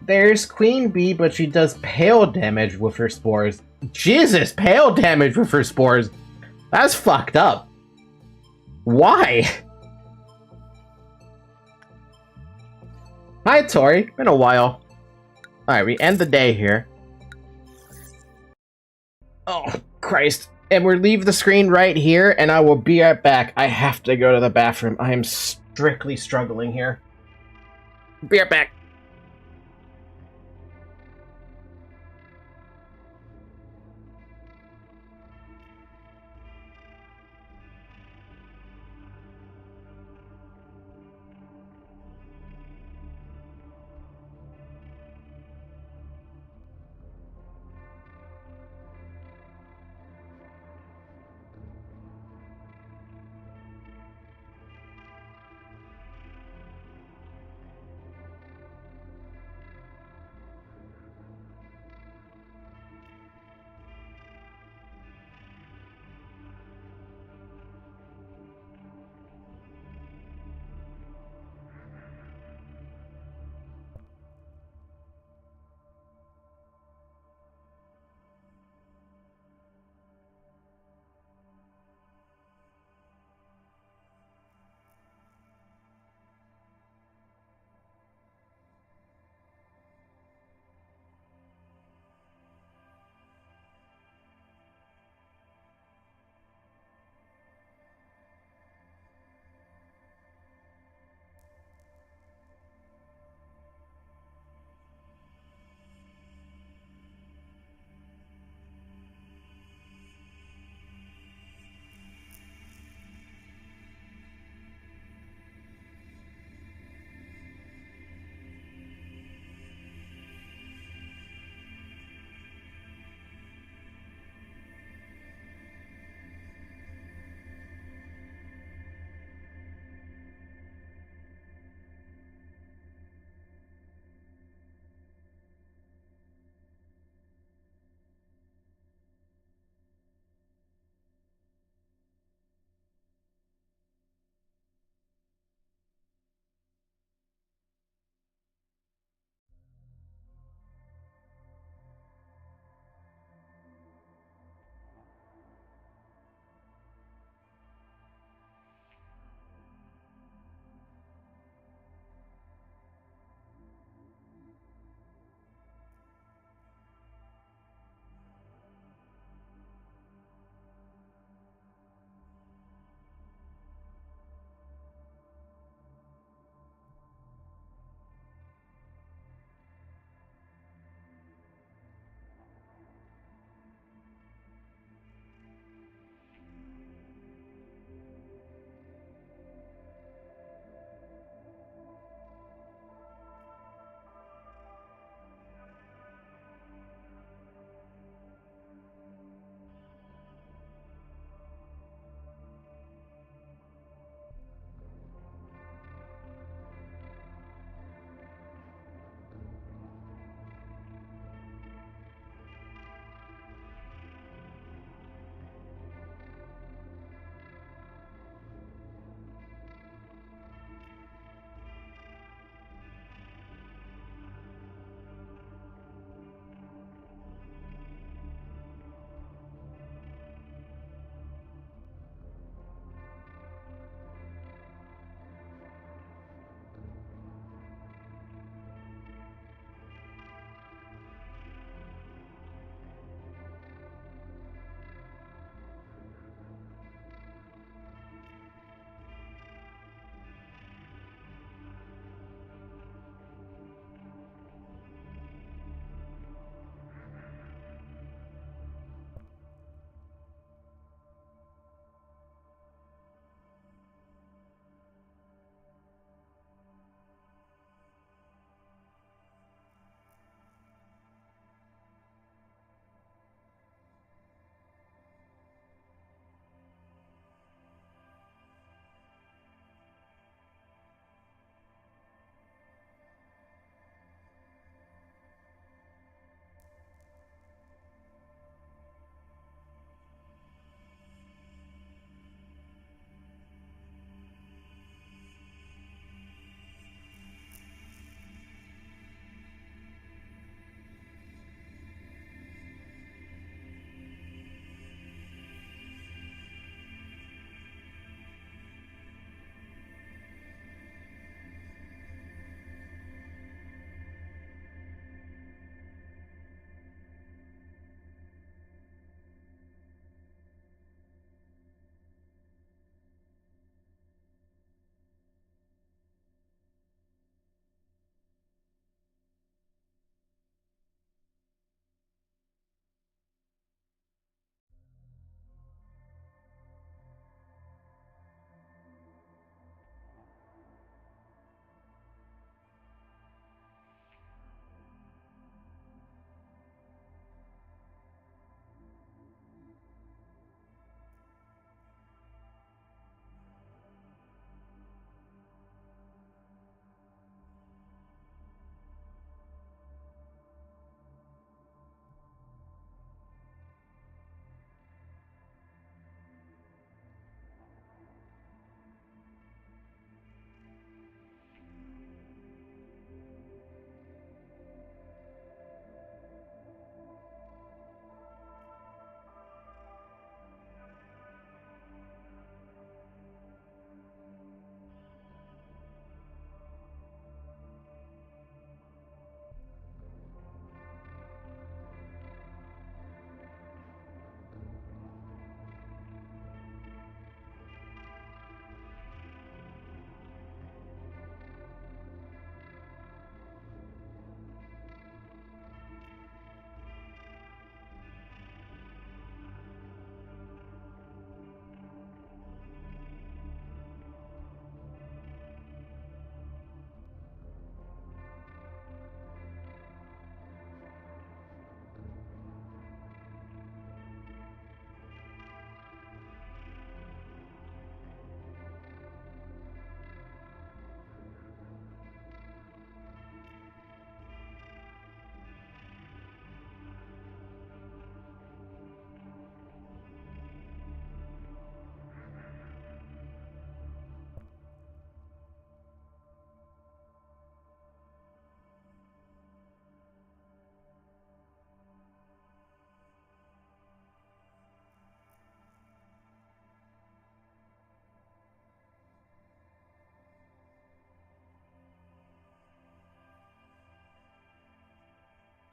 There's Queen Bee, but she does pale damage with her spores. Jesus, pale damage with her spores! That's fucked up. Why? Hi, Tori. Been a while. Alright, we end the day here. Oh, Christ. And we'll leave the screen right here, and I will be right back. I have to go to the bathroom. I am strictly struggling here. Be right back.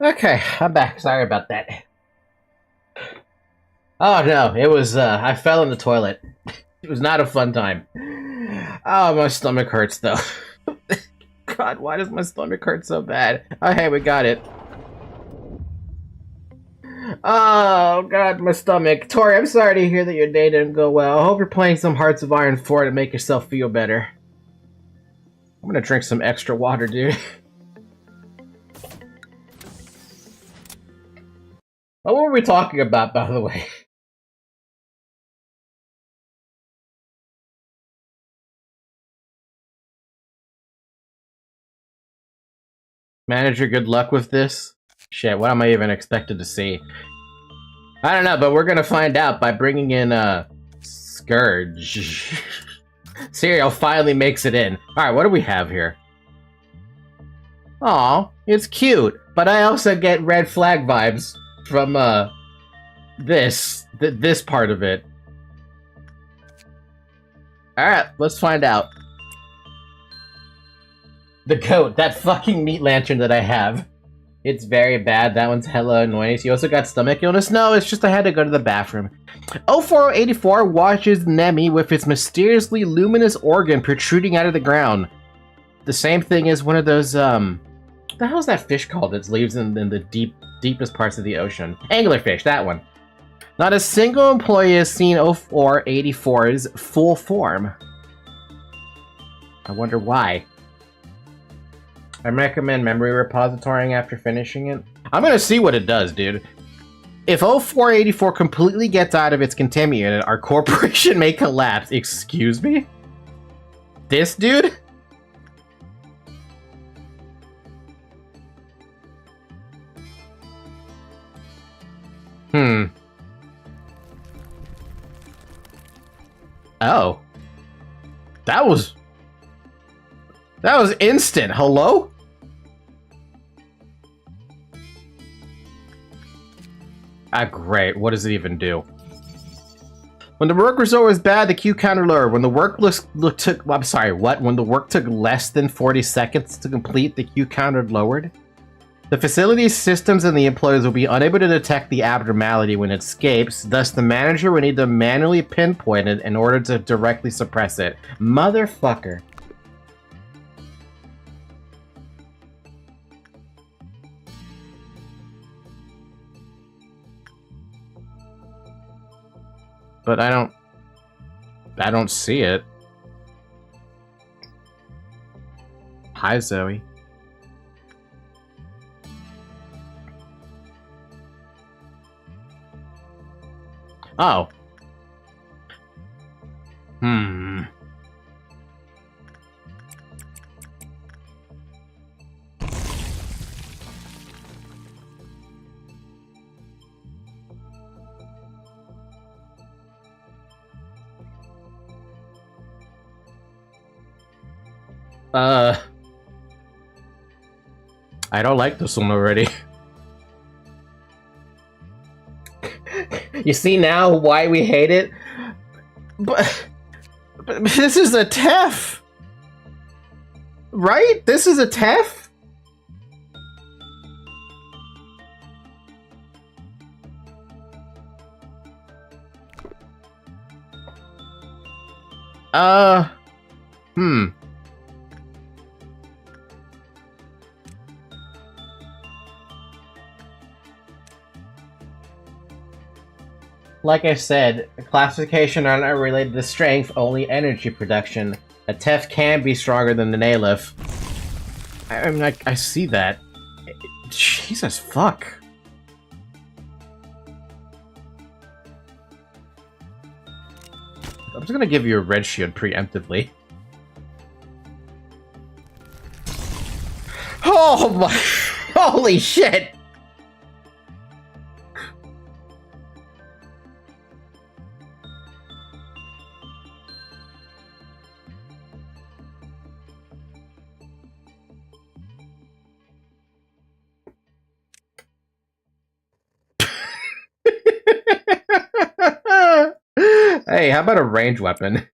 Okay, I'm back. Sorry about that. Oh no, it was, I fell in the toilet. It was not a fun time. Oh, my stomach hurts though. God, why does my stomach hurt so bad? Oh, hey, we got it. Oh, God, my stomach. Tori, I'm sorry to hear that your day didn't go well. I hope you're playing some Hearts of Iron 4 to make yourself feel better. I'm gonna drink some extra water, dude. Oh, what were we talking about, by the way? Manager, good luck with this? Shit, what am I even expected to see? I don't know, but we're gonna find out by bringing in, Scourge. Cereal finally makes it in. Alright, what do we have here? Aw, it's cute, but I also get red flag vibes from, this part of it. Alright, let's find out. The goat, that fucking meat lantern that I have. It's very bad. That one's hella annoying. You also got stomach illness? No, it's just I had to go to the bathroom. 04084 watches Nemi with its mysteriously luminous organ protruding out of the ground. The same thing as one of those, what the hell's that fish called that lives in the deepest parts of the ocean? Anglerfish, that one. Not a single employee has seen 0484's full form. I wonder why. I recommend memory repositorying after finishing it. I'm gonna see what it does, dude. If 0484 completely gets out of its containment unit, our corporation may collapse. Excuse me? This dude? Oh. That was instant. Hello? Ah, great. What does it even do? When the work result was bad, the queue counter lowered. When the work I'm sorry, what? When the work took less than 40 seconds to complete, the queue counter lowered? The facility's systems and the employees will be unable to detect the abnormality when it escapes, thus the manager will need to manually pinpoint it in order to directly suppress it. Motherfucker. But I don't see it. Hi, Zoe. Oh. I don't like this one already. You see now why we hate it? But this is a TEF! Right? This is a TEF? Like I said, classification are not related to strength, only energy production. A TEF can be stronger than an Aleph. I mean, I see that. Jesus fuck. I'm just gonna give you a red shield preemptively. Oh my... Holy shit! Hey, how about a ranged weapon?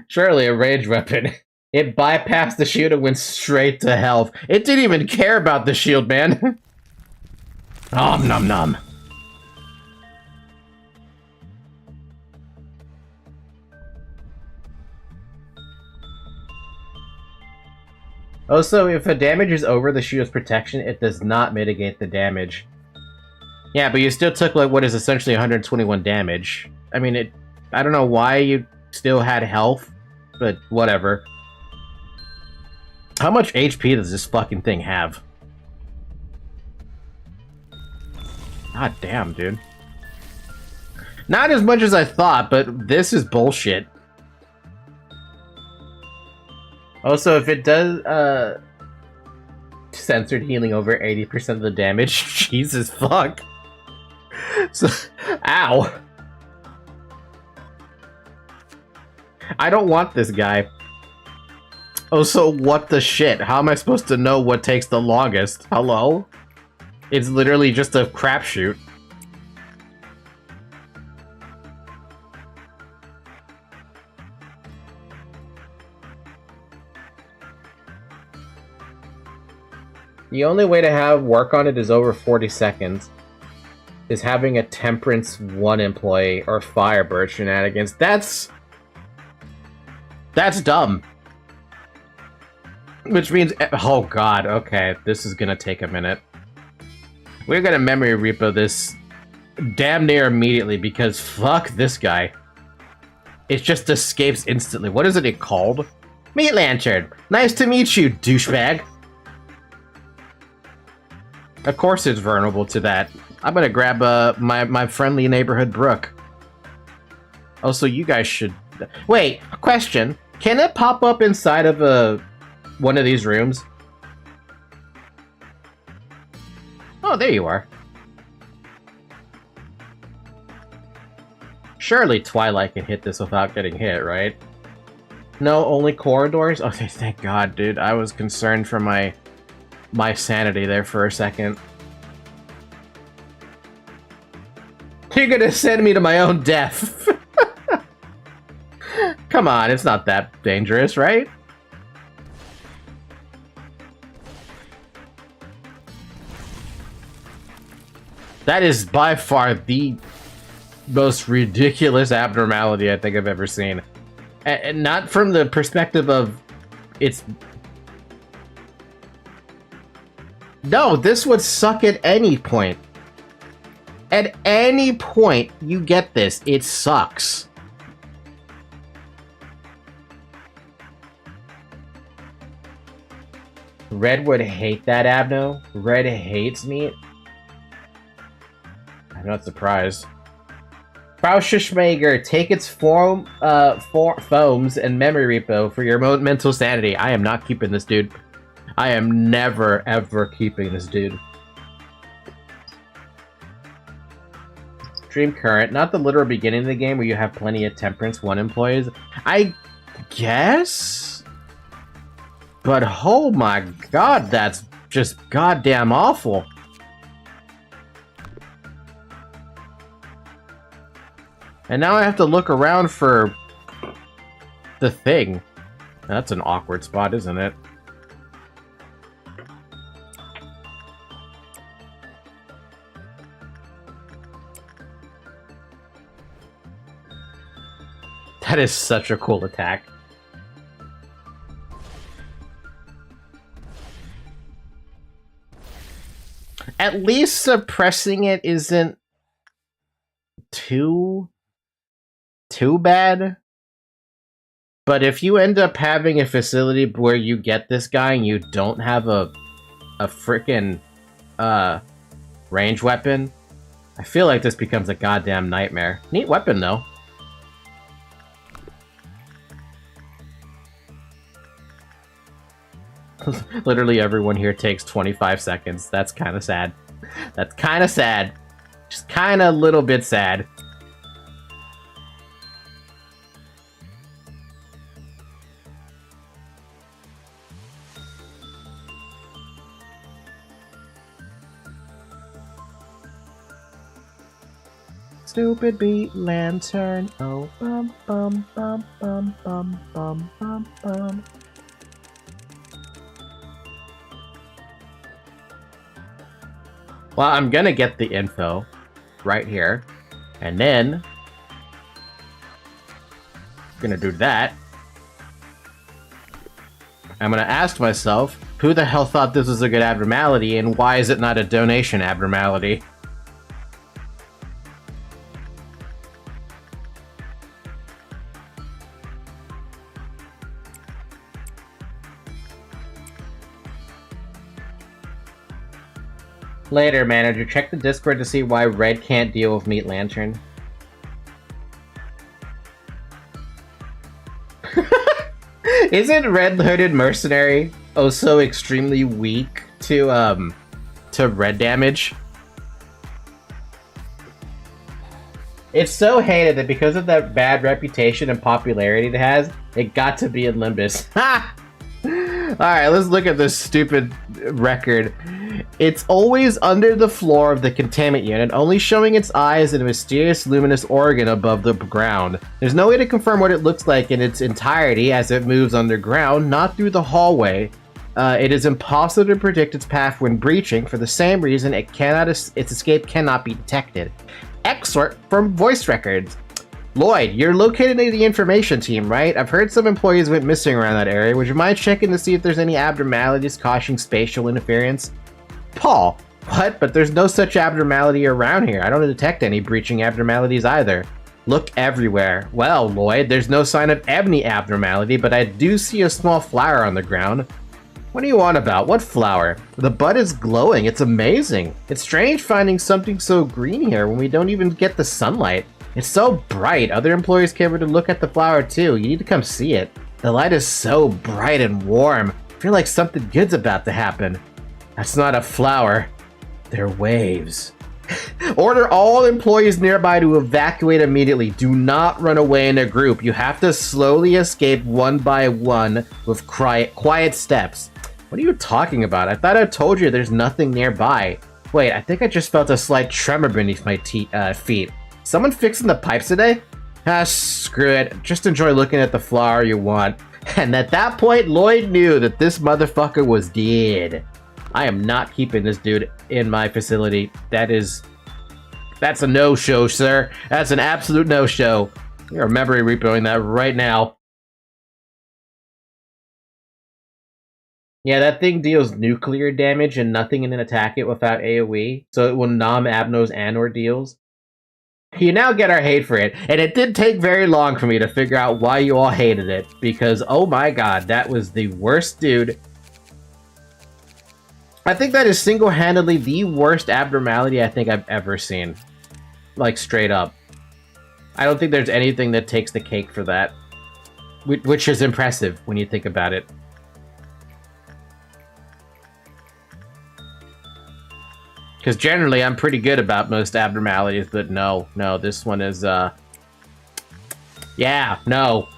Surely a ranged weapon. It bypassed the shield and went straight to health. It didn't even care about the shield, man. Nom nom nom. Also, if a damage is over the shield's protection, it does not mitigate the damage. Yeah, but you still took like what is essentially 121 damage. I mean, I don't know why you still had health, but whatever. How much HP does this fucking thing have? God damn, dude. Not as much as I thought, but this is bullshit. Also, if it does, censored healing over 80% of the damage, Jesus fuck. So, ow. I don't want this guy. Also, what the shit? How am I supposed to know what takes the longest? Hello? It's literally just a crapshoot. The only way to have work on it is over 40 seconds. Is having a Temperance 1 employee or Firebird shenanigans. That's dumb. Which means, oh god, okay, this is gonna take a minute. We're gonna memory repo this damn near immediately because fuck this guy. It just escapes instantly. What is it called? Meat Lantern! Nice to meet you, douchebag! Of course it's vulnerable to that. I'm gonna grab my friendly neighborhood brook. Also, you guys should... Wait, question. Can it pop up inside of one of these rooms? Oh, there you are. Surely Twilight can hit this without getting hit, right? No, only corridors? Okay, thank God, dude. I was concerned for my sanity there for a second. You're gonna send me to my own death. Come on, it's not that dangerous, right? That is by far the most ridiculous abnormality I think I've ever seen. And not from the perspective of it's... No, this would suck at any point. At any point you get this, it sucks. Red would hate that, Abno. Red hates me. I'm not surprised. Frau Schischmager, take its foams and memory repo for your mental sanity. I am not keeping this dude. I am never, ever keeping this dude. Dream Current, not the literal beginning of the game where you have plenty of Temperance 1 employees. I guess? But oh my god, that's just goddamn awful. And now I have to look around for the thing. That's an awkward spot, isn't it? That is such a cool attack. At least suppressing it isn't too bad. But if you end up having a facility where you get this guy and you don't have a frickin' range weapon, I feel like this becomes a goddamn nightmare. Neat weapon, though. Literally everyone here takes 25 seconds. That's kind of sad. That's kind of sad. Just kind of a little bit sad. Stupid beat lantern. Oh, bum bum bum bum bum bum bum bum. Well, I'm gonna get the info right here. And then I'm gonna do that. I'm gonna ask myself, who the hell thought this was a good abnormality, and why is it not a donation abnormality? Later, manager, check the Discord to see why Red can't deal with Meat Lantern. Isn't Red Hooded Mercenary also extremely weak to red damage? It's so hated that because of that bad reputation and popularity it has, it got to be in Limbus. Ha! Alright, let's look at this stupid record. It's always under the floor of the containment unit, only showing its eyes in a mysterious luminous organ above the ground. There's no way to confirm what it looks like in its entirety as it moves underground, not through the hallway. It is impossible to predict its path when breaching. For the same reason, its escape cannot be detected. Excerpt from voice records. Lloyd, you're located in the information team, right? I've heard some employees went missing around that area. Would you mind checking to see if there's any abnormalities causing spatial interference? Paul, what? But there's no such abnormality around here. I don't detect any breaching abnormalities either. Look everywhere. Well, Lloyd, there's no sign of any abnormality, but I do see a small flower on the ground. What are you on about? What flower? The bud is glowing. It's amazing. It's strange finding something so green here when we don't even get the sunlight. It's so bright. Other employees came over to look at the flower too. You need to come see it. The light is so bright and warm. I feel like something good's about to happen. That's not a flower. They're waves. Order all employees nearby to evacuate immediately. Do not run away in a group. You have to slowly escape one by one with quiet steps. What are you talking about? I thought I told you there's nothing nearby. Wait, I think I just felt a slight tremor beneath my feet. Someone fixing the pipes today? Ah, screw it. Just enjoy looking at the flower you want. And at that point, Lloyd knew that this motherfucker was dead. I am not keeping this dude in my facility. That's a no-show, sir. That's an absolute no-show. You're memory repoing that right now. Yeah, that thing deals nuclear damage and nothing in an attack it without AoE, so it will numb Abno's and/or deals. You now get our hate for it, and it did take very long for me to figure out why you all hated it, because oh my god, that was the worst dude. I think that is single-handedly the worst abnormality I think I've ever seen. Like, straight up. I don't think there's anything that takes the cake for that. Which is impressive when you think about it. Because generally, I'm pretty good about most abnormalities, but no, this one is, yeah, no.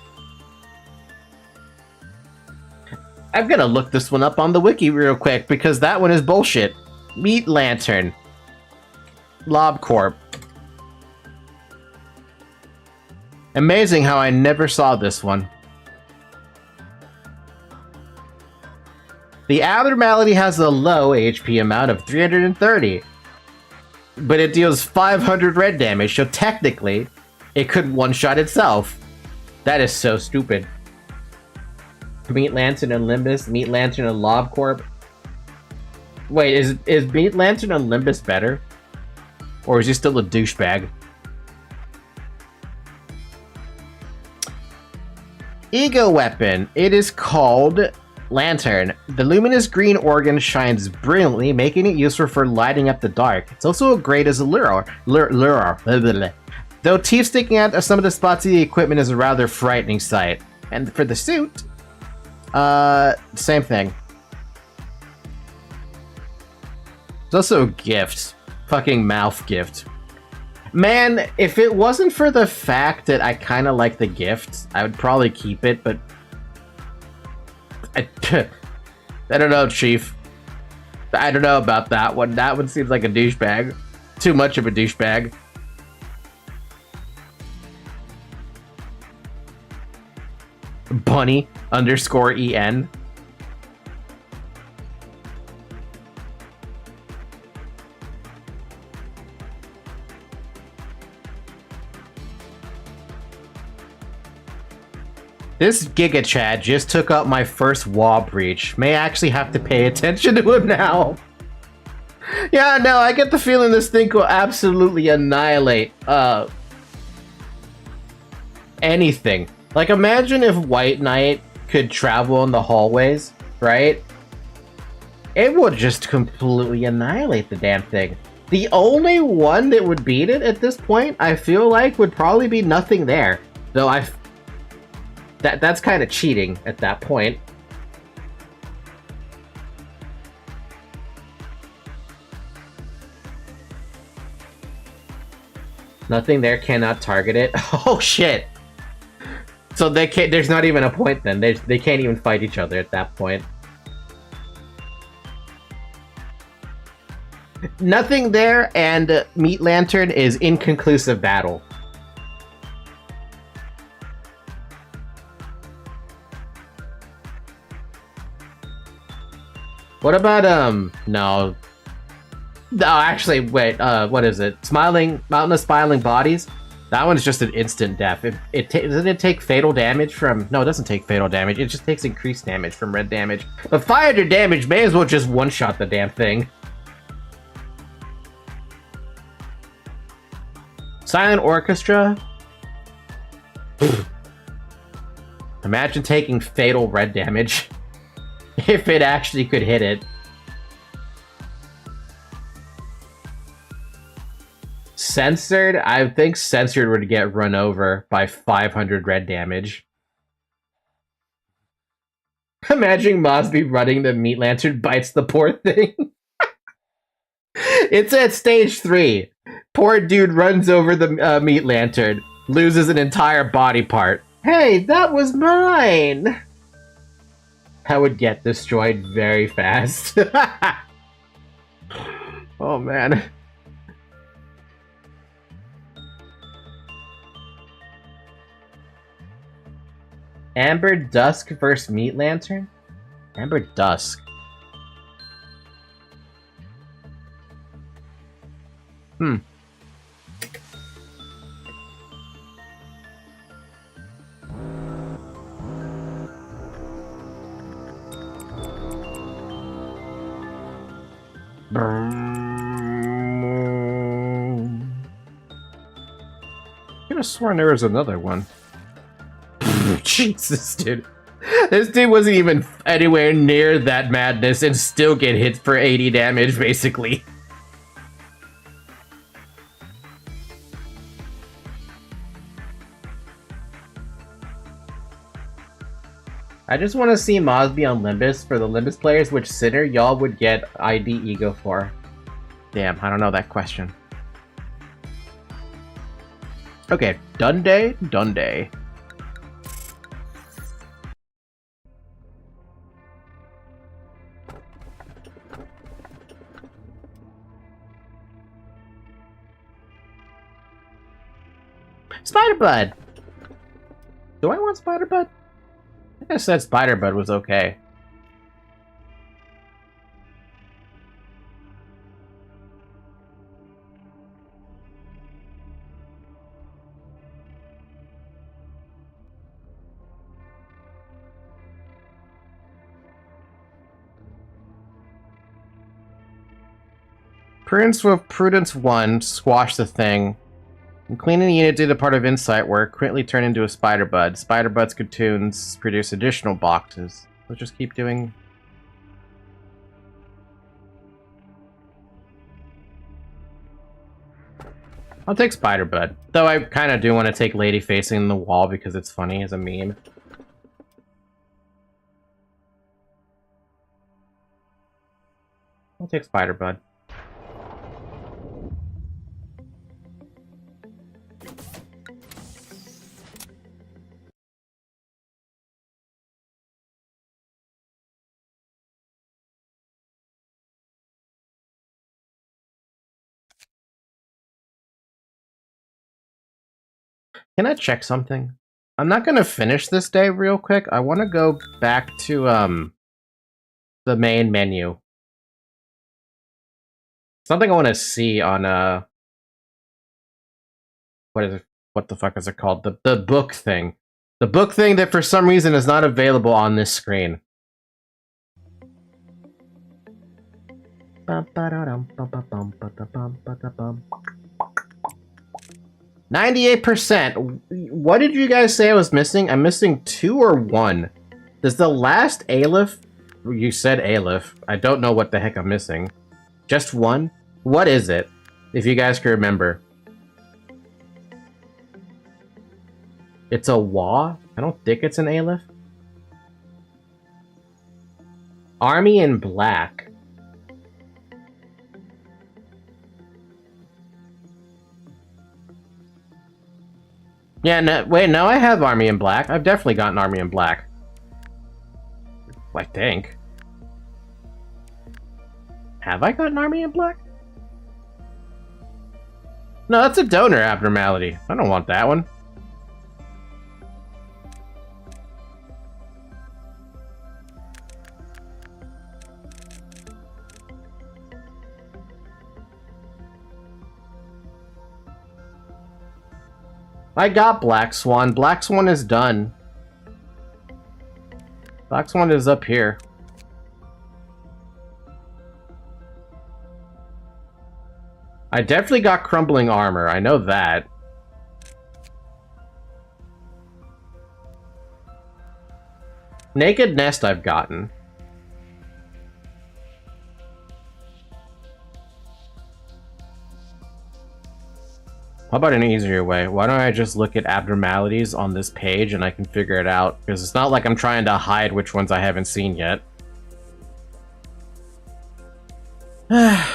I'm gonna look this one up on the wiki real quick, because that one is bullshit. Meat Lantern. LobCorp. Amazing how I never saw this one. The abnormality has a low HP amount of 330, but it deals 500 red damage, so technically, it could one-shot itself. That is so stupid. Meat Lantern and Limbus, Meat Lantern and LobCorp. Wait, is Meat Lantern and Limbus better? Or is he still a douchebag? Ego Weapon. It is called Lantern. The luminous green organ shines brilliantly, making it useful for lighting up the dark. It's also great as a lure. Though teeth sticking out of some of the spots of the equipment is a rather frightening sight. And for the suit, same thing. It's also a gift. Fucking mouth gift. Man, if it wasn't for the fact that I kind of like the gift, I would probably keep it, but I don't know, Chief. I don't know about that one. That one seems like a douchebag. Too much of a douchebag. Bunny _EN. This Giga Chad just took up my first wall breach. May actually have to pay attention to him now. Yeah, no, I get the feeling this thing will absolutely annihilate anything. Like, imagine if White Knight could travel in the hallways, right? It would just completely annihilate the damn thing. The only one that would beat it at this point, I feel like, would probably be Nothing There. Though that's kind of cheating at that point. Nothing There cannot target it. Oh shit! So they can't. There's not even a point then. They can't even fight each other at that point. Nothing There and Meat Lantern is inconclusive battle. What about no. No, actually, wait, what is it? Mountain of Smiling Bodies? That one's just an instant death. Doesn't it take fatal damage from... No, it doesn't take fatal damage. It just takes increased damage from red damage. But 500 damage may as well just one-shot the damn thing. Silent Orchestra? Imagine taking fatal red damage. If it actually could hit it. Censored? I think Censored would get run over by 500 red damage. Imagine Mosby running the Meat Lantern bites the poor thing. It's at stage 3. Poor dude runs over the Meat Lantern, loses an entire body part. Hey, that was mine! That would get destroyed very fast. Oh man. Amber Dusk versus Meat Lantern? Amber Dusk. I could have sworn there was another one. Jesus, dude. This dude wasn't even anywhere near that madness and still get hit for 80 damage, basically. I just want to see Mosby on Limbus. For the Limbus players, which Sinner y'all would get ID Ego for? Damn, I don't know that question. Okay, Dundee. Spider-Bud! Do I want Spider-Bud? I think I said Spider-Bud was okay. Prudence with Prudence 1, squash the thing. And cleaning the unit did a part of Insight work, quickly turn into a Spider-Bud. Spider-Bud's cartoons produce additional boxes. Let's just keep doing... I'll take Spider-Bud. Though I kind of do want to take Lady Facing the Wall because it's funny as a meme. I'll take Spider-Bud. Can I check something? I'm not gonna finish this day real quick. I want to go back to the main menu. Something I want to see on what is it? What the fuck is it called? The book thing. The book thing that for some reason is not available on this screen. 98%. What did you guys say I was missing? I'm missing 2 or 1. Does the last Aleph... You said Aleph. I don't know what the heck I'm missing. Just 1? What is it? If you guys can remember. It's a Wa? I don't think it's an Aleph. Army in Black. Yeah, no, wait, no, I have Army in Black. I've definitely gotten Army in Black. I think. Have I gotten Army in Black? No, that's a donor abnormality. I don't want that one. I got Black Swan. Black Swan is done. Black Swan is up here. I definitely got Crumbling Armor. I know that. Naked Nest I've gotten. How about an easier way? Why don't I just look at abnormalities on this page and I can figure it out? Because it's not like I'm trying to hide which ones I haven't seen yet. I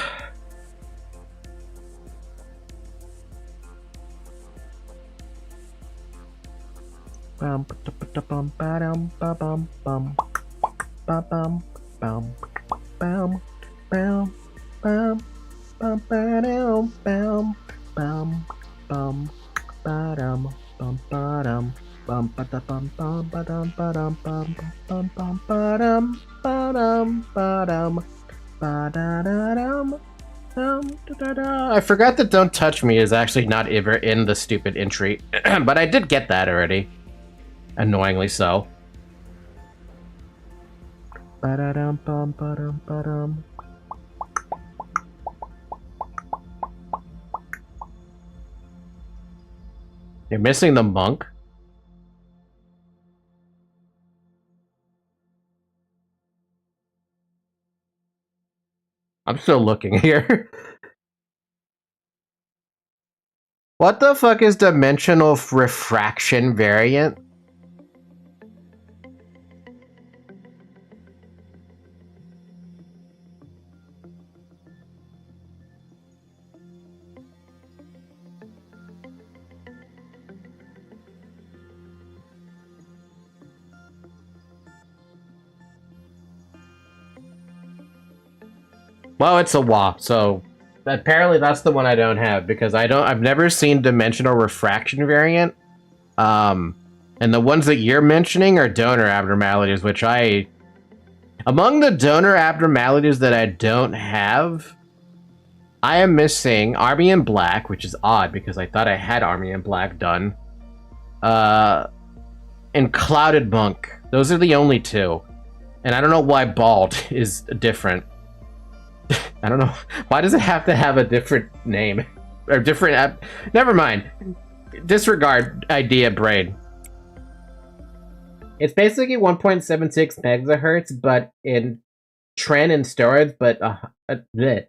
forgot that Don't Touch Me is actually not ever in the stupid entry, but I did get that already. Annoyingly so. You're missing the monk? I'm still looking here. What the fuck is dimensional refraction variant? Well, it's a WA, so apparently that's the one I don't have because I've never seen dimensional refraction variant. And the ones that you're mentioning are donor abnormalities, which among the donor abnormalities that I don't have, I am missing Army in Black, which is odd because I thought I had Army in Black done. And Clouded Monk. Those are the only 2. And I don't know why Bald is different. I don't know. Why does it have to have a different name? Or different... Never mind. Disregard idea, brain. It's basically 1.76 megahertz, but in trend and storage, but times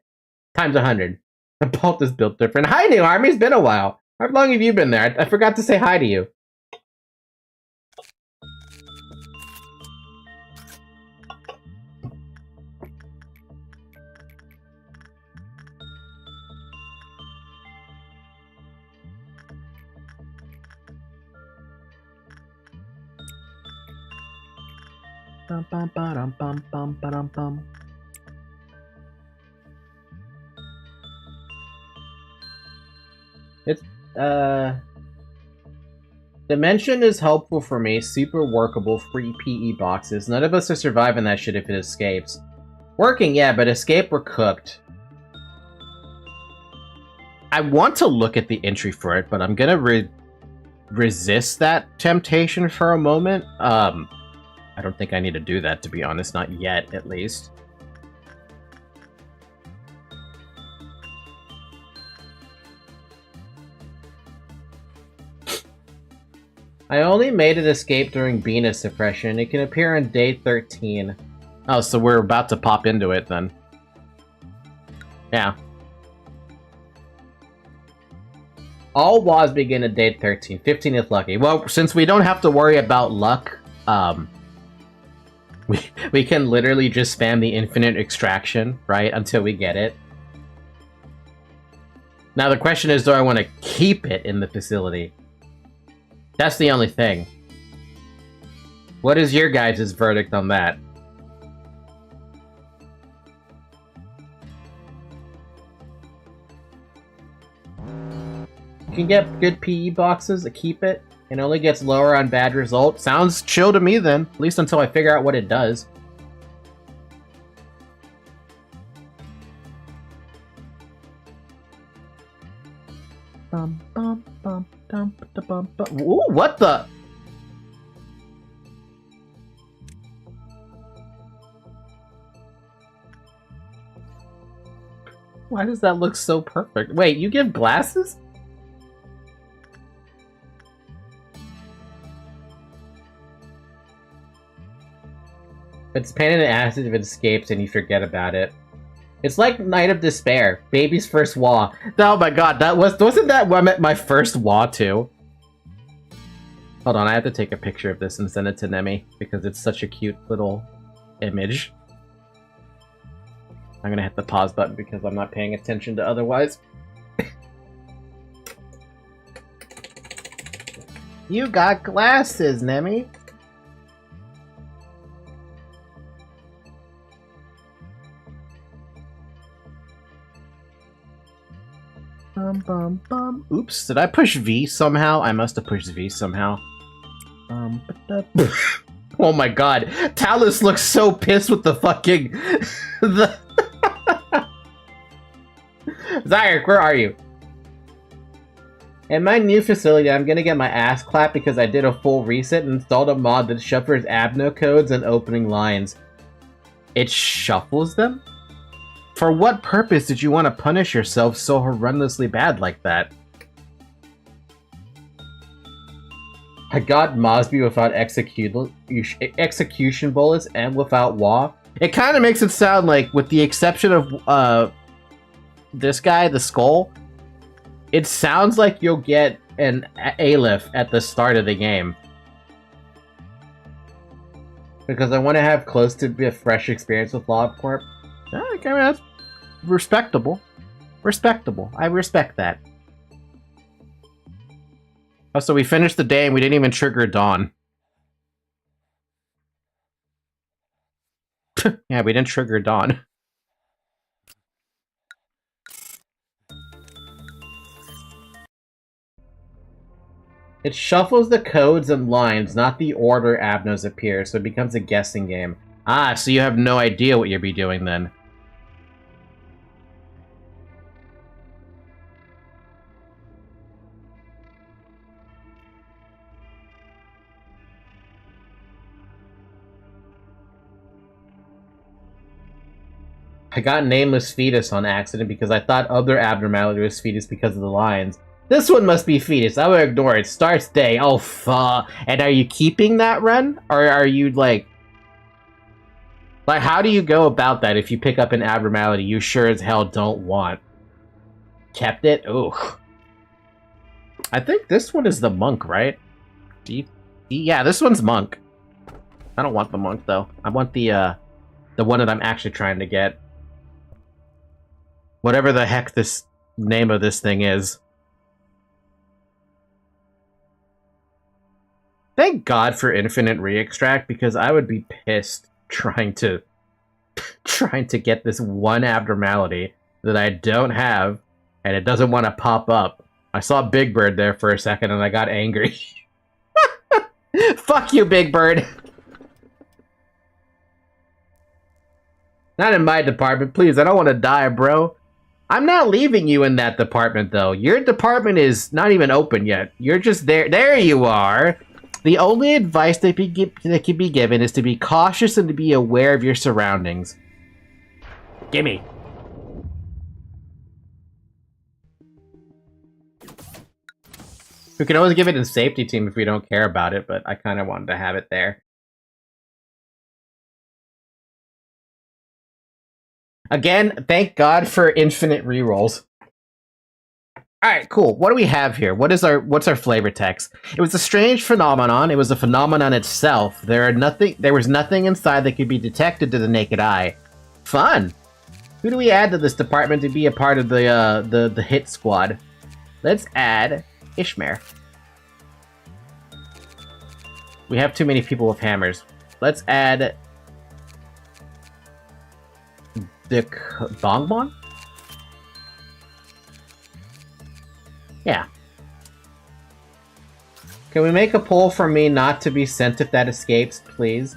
100. The Bolt is built different. Hi, New Army. It's been a while. How long have you been there? I forgot to say hi to you. It's Dimension is helpful for me, super workable, free PE boxes. None of us are surviving that shit if it escapes. Working, yeah, but escape or cooked. I want to look at the entry for it, but I'm gonna resist that temptation for a moment. I don't think I need to do that, to be honest. Not yet, at least. I only made an escape during Venus suppression. It can appear on day 13. Oh, so we're about to pop into it then. Yeah. All WAs begin at day 13. 15 is lucky. Well, since we don't have to worry about luck, we can literally just spam the infinite extraction, right, until we get it. Now the question is, do I want to keep it in the facility? That's the only thing. What is your guys' verdict on that? You can get good PE boxes to keep it, and only gets lower on bad results. Sounds chill to me then, at least until I figure out what it does. Bum, bum, bum, bum, bum, bum. Ooh, what the? Why does that look so perfect? Wait, you give glasses? It's pain in the ass if it escapes and you forget about it. It's like Night of Despair, baby's first WA. Oh my god, wasn't that my first WA too? Hold on, I have to take a picture of this and send it to Nemi because it's such a cute little image. I'm gonna hit the pause button because I'm not paying attention to otherwise. You got glasses, Nemi. Bum, bum, bum. Oops, did I push V somehow? I must have pushed V somehow. Oh my god, Talus looks so pissed with the fucking... Zyric, where are you? In my new facility, I'm gonna get my ass clapped because I did a full reset and installed a mod that shuffles abno codes and opening lines. It shuffles them? For what purpose did you want to punish yourself so horrendously bad like that? I got Mosby without execution bullets and without WA. It kind of makes it sound like, with the exception of this guy, the skull, it sounds like you'll get an Aleph at the start of the game. Because I want to have close to a fresh experience with LobCorp. Okay, that's respectable. Respectable. I respect that. Oh, so we finished the day and we didn't even trigger Dawn. Yeah, we didn't trigger Dawn. It shuffles the codes and lines, not the order abnos appear, so it becomes a guessing game. Ah, so you have no idea what you'll be doing then. I got Nameless Fetus on accident because I thought other abnormality was Fetus because of the lines. This one must be Fetus. I will ignore it. Starts day. Oh, fuck. And are you keeping that run? Or are you, like, how do you go about that if you pick up an abnormality you sure as hell don't want? Kept it? Ooh. I think this one is the monk, right? Yeah, this one's monk. I don't want the monk, though. I want the one that I'm actually trying to get. Whatever the heck this name of this thing is. Thank God for infinite re-extract, because I would be pissed trying to get this one abnormality that I don't have, and it doesn't want to pop up. I saw Big Bird there for a second, and I got angry. Fuck you, Big Bird! Not in my department, please. I don't want to die, bro. I'm not leaving you in that department, though. Your department is not even open yet. You're just there. There you are. The only advice that can be given is to be cautious and to be aware of your surroundings. Gimme. We can always give it in safety team if we don't care about it, but I kind of wanted to have it there. Again, thank God for infinite rerolls. Alright, cool. What do we have here? What's our flavor text? It was a strange phenomenon. It was a phenomenon itself. There was nothing inside that could be detected to the naked eye. Fun! Who do we add to this department to be a part of the hit squad? Let's add Ishmael. We have too many people with hammers. Let's add the Bongbong? Yeah. Can we make a poll for me not to be sent if that escapes, please?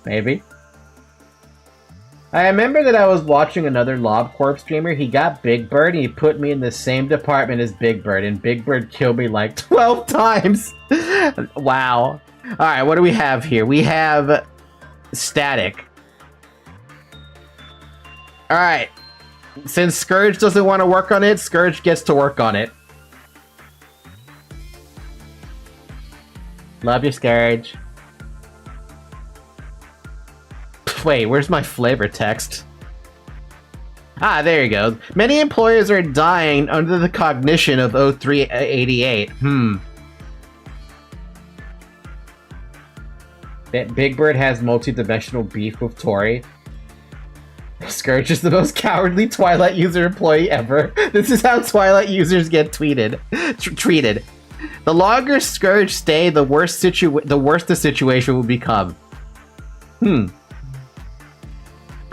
Maybe. I remember that I was watching another LobCorp streamer. He got Big Bird and he put me in the same department as Big Bird, and Big Bird killed me like 12 times. Wow. Alright, what do we have here? We have Static. Alright. Since Scourge doesn't want to work on it, Scourge gets to work on it. Love you, Scourge. Wait, where's my flavor text? Ah, there you go. Many employers are dying under the cognition of 0388. Big Bird has multi-dimensional beef with Tori. Scourge is the most cowardly Twilight user employee ever. This is how Twilight users get treated. The longer Scourge stay, the worse the situation will become. But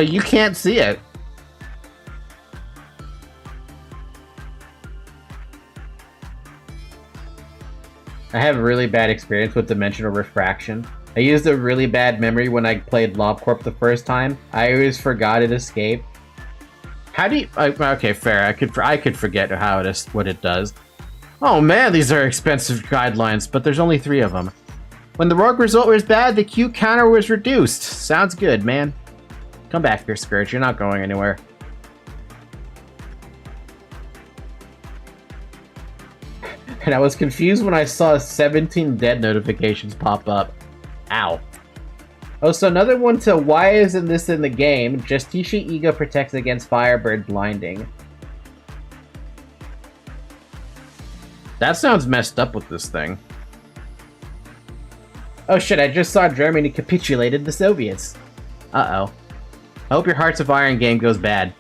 you can't see it. I have a really bad experience with dimensional refraction. I used a really bad memory when I played LobCorp the first time. I always forgot it escaped. How do you... okay, fair. I could forget how it is, what it does. Oh man, these are expensive guidelines, but there's only 3 of them. When the rogue result was bad, the Q counter was reduced. Sounds good, man. Come back here, Scourge. You're not going anywhere. And I was confused when I saw 17 dead notifications pop up. Ow. Oh, so another one to why isn't this in the game? Justicia Ego protects against Firebird blinding. That sounds messed up with this thing. Oh shit, I just saw Germany capitulated the Soviets. Uh-oh. I hope your Hearts of Iron game goes bad.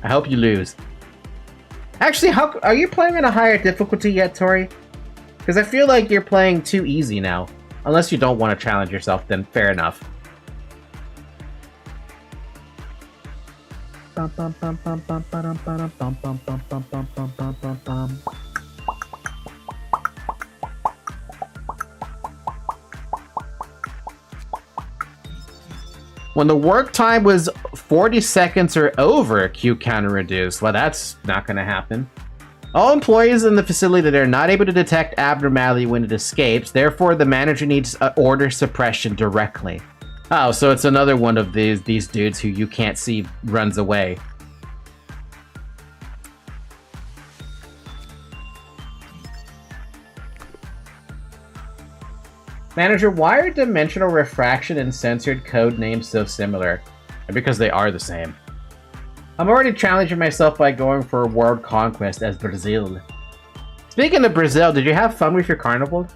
I hope you lose. Actually, are you playing on a higher difficulty yet, Tori? Because I feel like you're playing too easy now. Unless you don't want to challenge yourself, then fair enough. When the work time was 40 seconds or over, Q counter reduced. Well, that's not going to happen. All employees in the facility that are not able to detect abnormality when it escapes, therefore the manager needs order suppression directly. Oh, so it's another one of these dudes who you can't see runs away. Manager, why are dimensional refraction and censored code names so similar? Because they are the same. I'm already challenging myself by going for world conquest as Brazil. Speaking of Brazil, did you have fun with your carnival?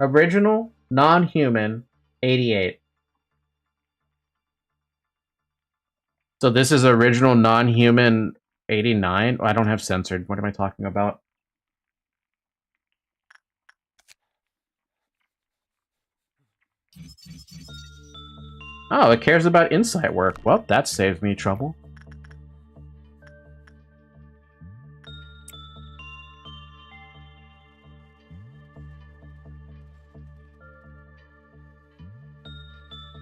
Original, non-human, 88. So this is original, non-human, 89? Oh, I don't have censored. What am I talking about? Oh, it cares about insight work. Well, that saves me trouble.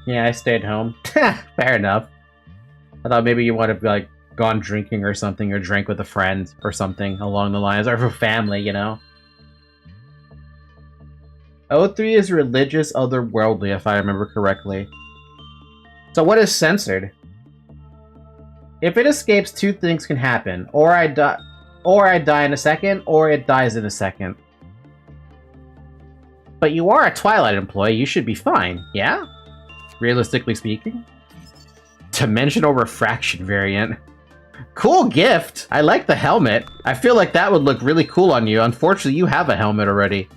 Yeah, I stayed home. Fair enough. I thought maybe you would have, like, gone drinking or something, or drank with a friend or something along the lines, or for family, you know? O3 is religious, otherworldly, if I remember correctly. So what is censored? If it escapes, two things can happen. Or I die in a second, or it dies in a second. But you are a Twilight employee, you should be fine, yeah? Realistically speaking? Dimensional refraction variant. Cool gift! I like the helmet. I feel like that would look really cool on you. Unfortunately, you have a helmet already.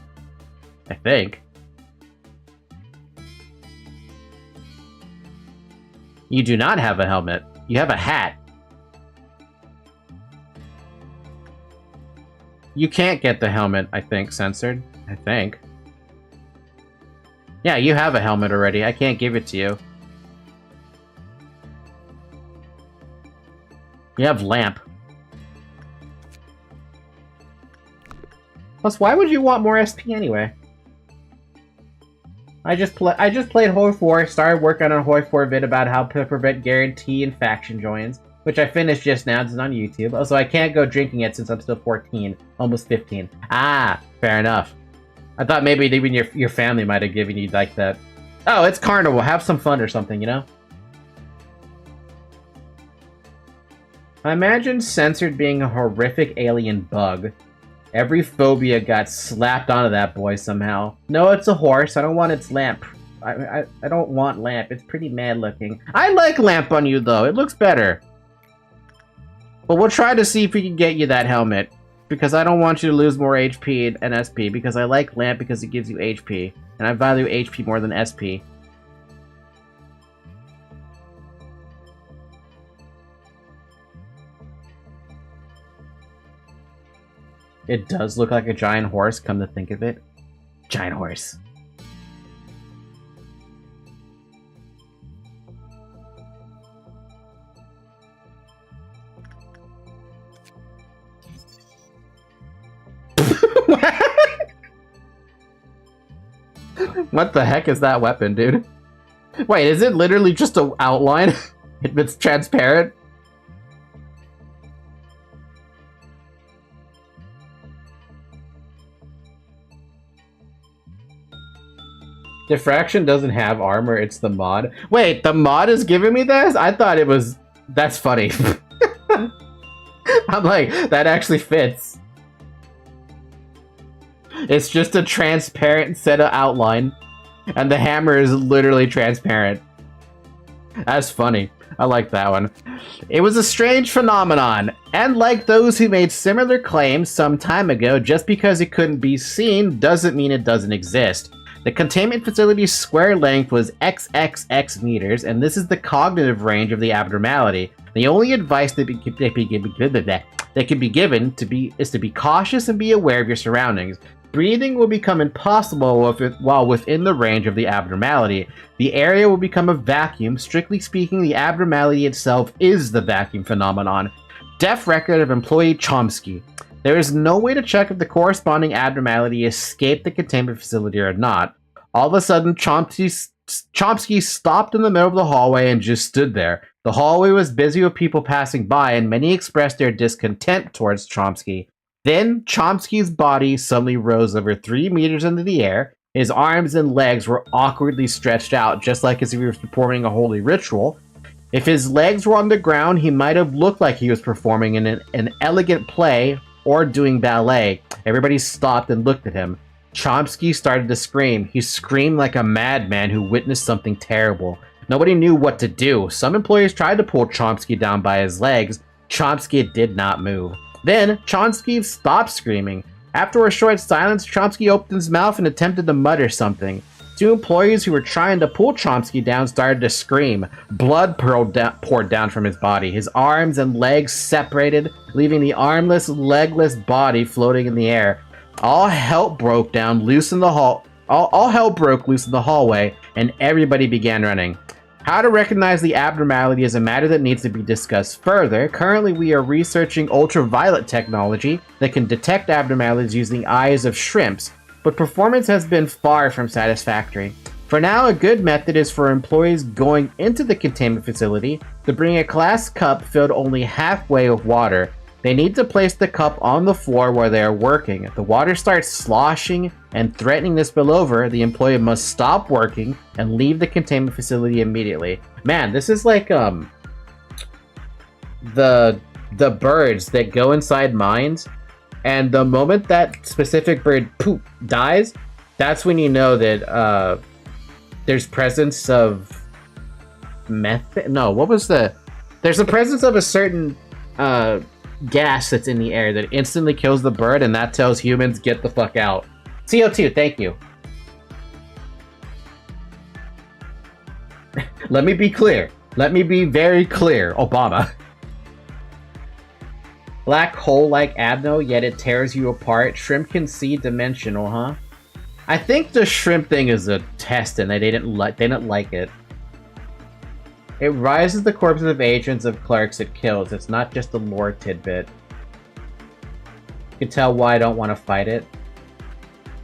I think. You do not have a helmet. You have a hat. You can't get the helmet, I think, censored. I think. Yeah, you have a helmet already. I can't give it to you. You have lamp. Plus, why would you want more SP anyway? I just played Hoi 4, started working on a Hoi 4 vid about how to prevent guarantee and faction joins, which I finished just now, it's on YouTube. Also, I can't go drinking it since I'm still 14, almost 15. Ah, fair enough. I thought maybe even your family might have given you like that. Oh, it's carnival, have some fun or something, you know? I imagine censored being a horrific alien bug. Every phobia got slapped onto that boy somehow. No, it's a horse. I don't want its lamp. I don't want lamp. It's pretty mad looking. I like lamp on you, though. It looks better. But we'll try to see if we can get you that helmet. Because I don't want you to lose more HP and SP. Because I like lamp because it gives you HP. And I value HP more than SP. It does look like a giant horse, come to think of it. Giant horse. What the heck is that weapon, dude? Wait, is it literally just an outline? It's transparent? Diffraction doesn't have armor, it's the mod. Wait, the mod is giving me this? I thought it was... That's funny. I'm like, that actually fits. It's just a transparent set of outline. And the hammer is literally transparent. That's funny. I like that one. It was a strange phenomenon. And like those who made similar claims some time ago, just because it couldn't be seen doesn't mean it doesn't exist. The containment facility's square length was XXX meters, and this is the cognitive range of the abnormality. The only advice that can be given is to be cautious and be aware of your surroundings. Breathing will become impossible while within the range of the abnormality. The area will become a vacuum. Strictly speaking, the abnormality itself is the vacuum phenomenon. Def record of employee Chomsky. There is no way to check if the corresponding abnormality escaped the containment facility or not. All of a sudden, Chomsky stopped in the middle of the hallway and just stood there. The hallway was busy with people passing by, and many expressed their discontent towards Chomsky. Then, Chomsky's body suddenly rose over 3 meters into the air. His arms and legs were awkwardly stretched out, just like as if he was performing a holy ritual. If his legs were on the ground, he might have looked like he was performing in an elegant play or doing ballet. Everybody stopped and looked at him. Chomsky started to scream. He screamed like a madman who witnessed something terrible. Nobody knew what to do. Some employees tried to pull Chomsky down by his legs. Chomsky did not move. Then, Chomsky stopped screaming. After a short silence, Chomsky opened his mouth and attempted to mutter something. 2 employees who were trying to pull Chomsky down started to scream. Blood poured down from his body. His arms and legs separated, leaving the armless, legless body floating in the air. All hell broke loose in the hallway, and everybody began running. How to recognize the abnormality is a matter that needs to be discussed further. Currently, we are researching ultraviolet technology that can detect abnormalities using eyes of shrimps, but performance has been far from satisfactory. For now, a good method is for employees going into the containment facility to bring a glass cup filled only halfway with water. They need to place the cup on the floor where they are working. If the water starts sloshing and threatening to spill over, the employee must stop working and leave the containment facility immediately. Man, this is like the birds that go inside mines, and the moment that specific bird dies, that's when you know that there's presence of methane. No, what was there's a presence of a certain gas that's in the air that instantly kills the bird, and that tells humans get the fuck out. CO2, thank you. Let me be clear. Let me be very clear, Obama. Black hole-like abno, yet it tears you apart. Shrimp can see dimensional, huh? I think the shrimp thing is a test, and they didn't like it. It rises the corpses of agents of clerks it kills. It's not just a lore tidbit. You can tell why I don't want to fight it.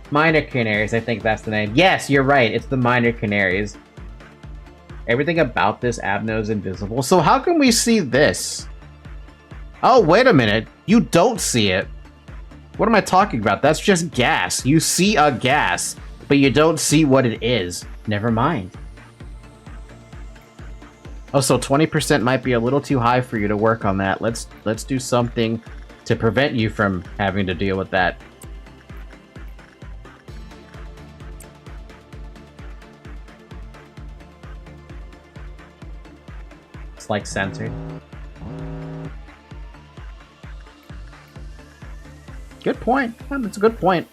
Minor canaries, I think that's the name. Yes, you're right. It's the minor canaries. Everything about this abno is invisible. So how can we see this? Oh, wait a minute. You don't see it. What am I talking about? That's just gas. You see a gas, but you don't see what it is. Never mind. Oh, so 20% might be a little too high for you to work on that. Let's do something to prevent you from having to deal with that. It's like censored. Good point. That's a good point.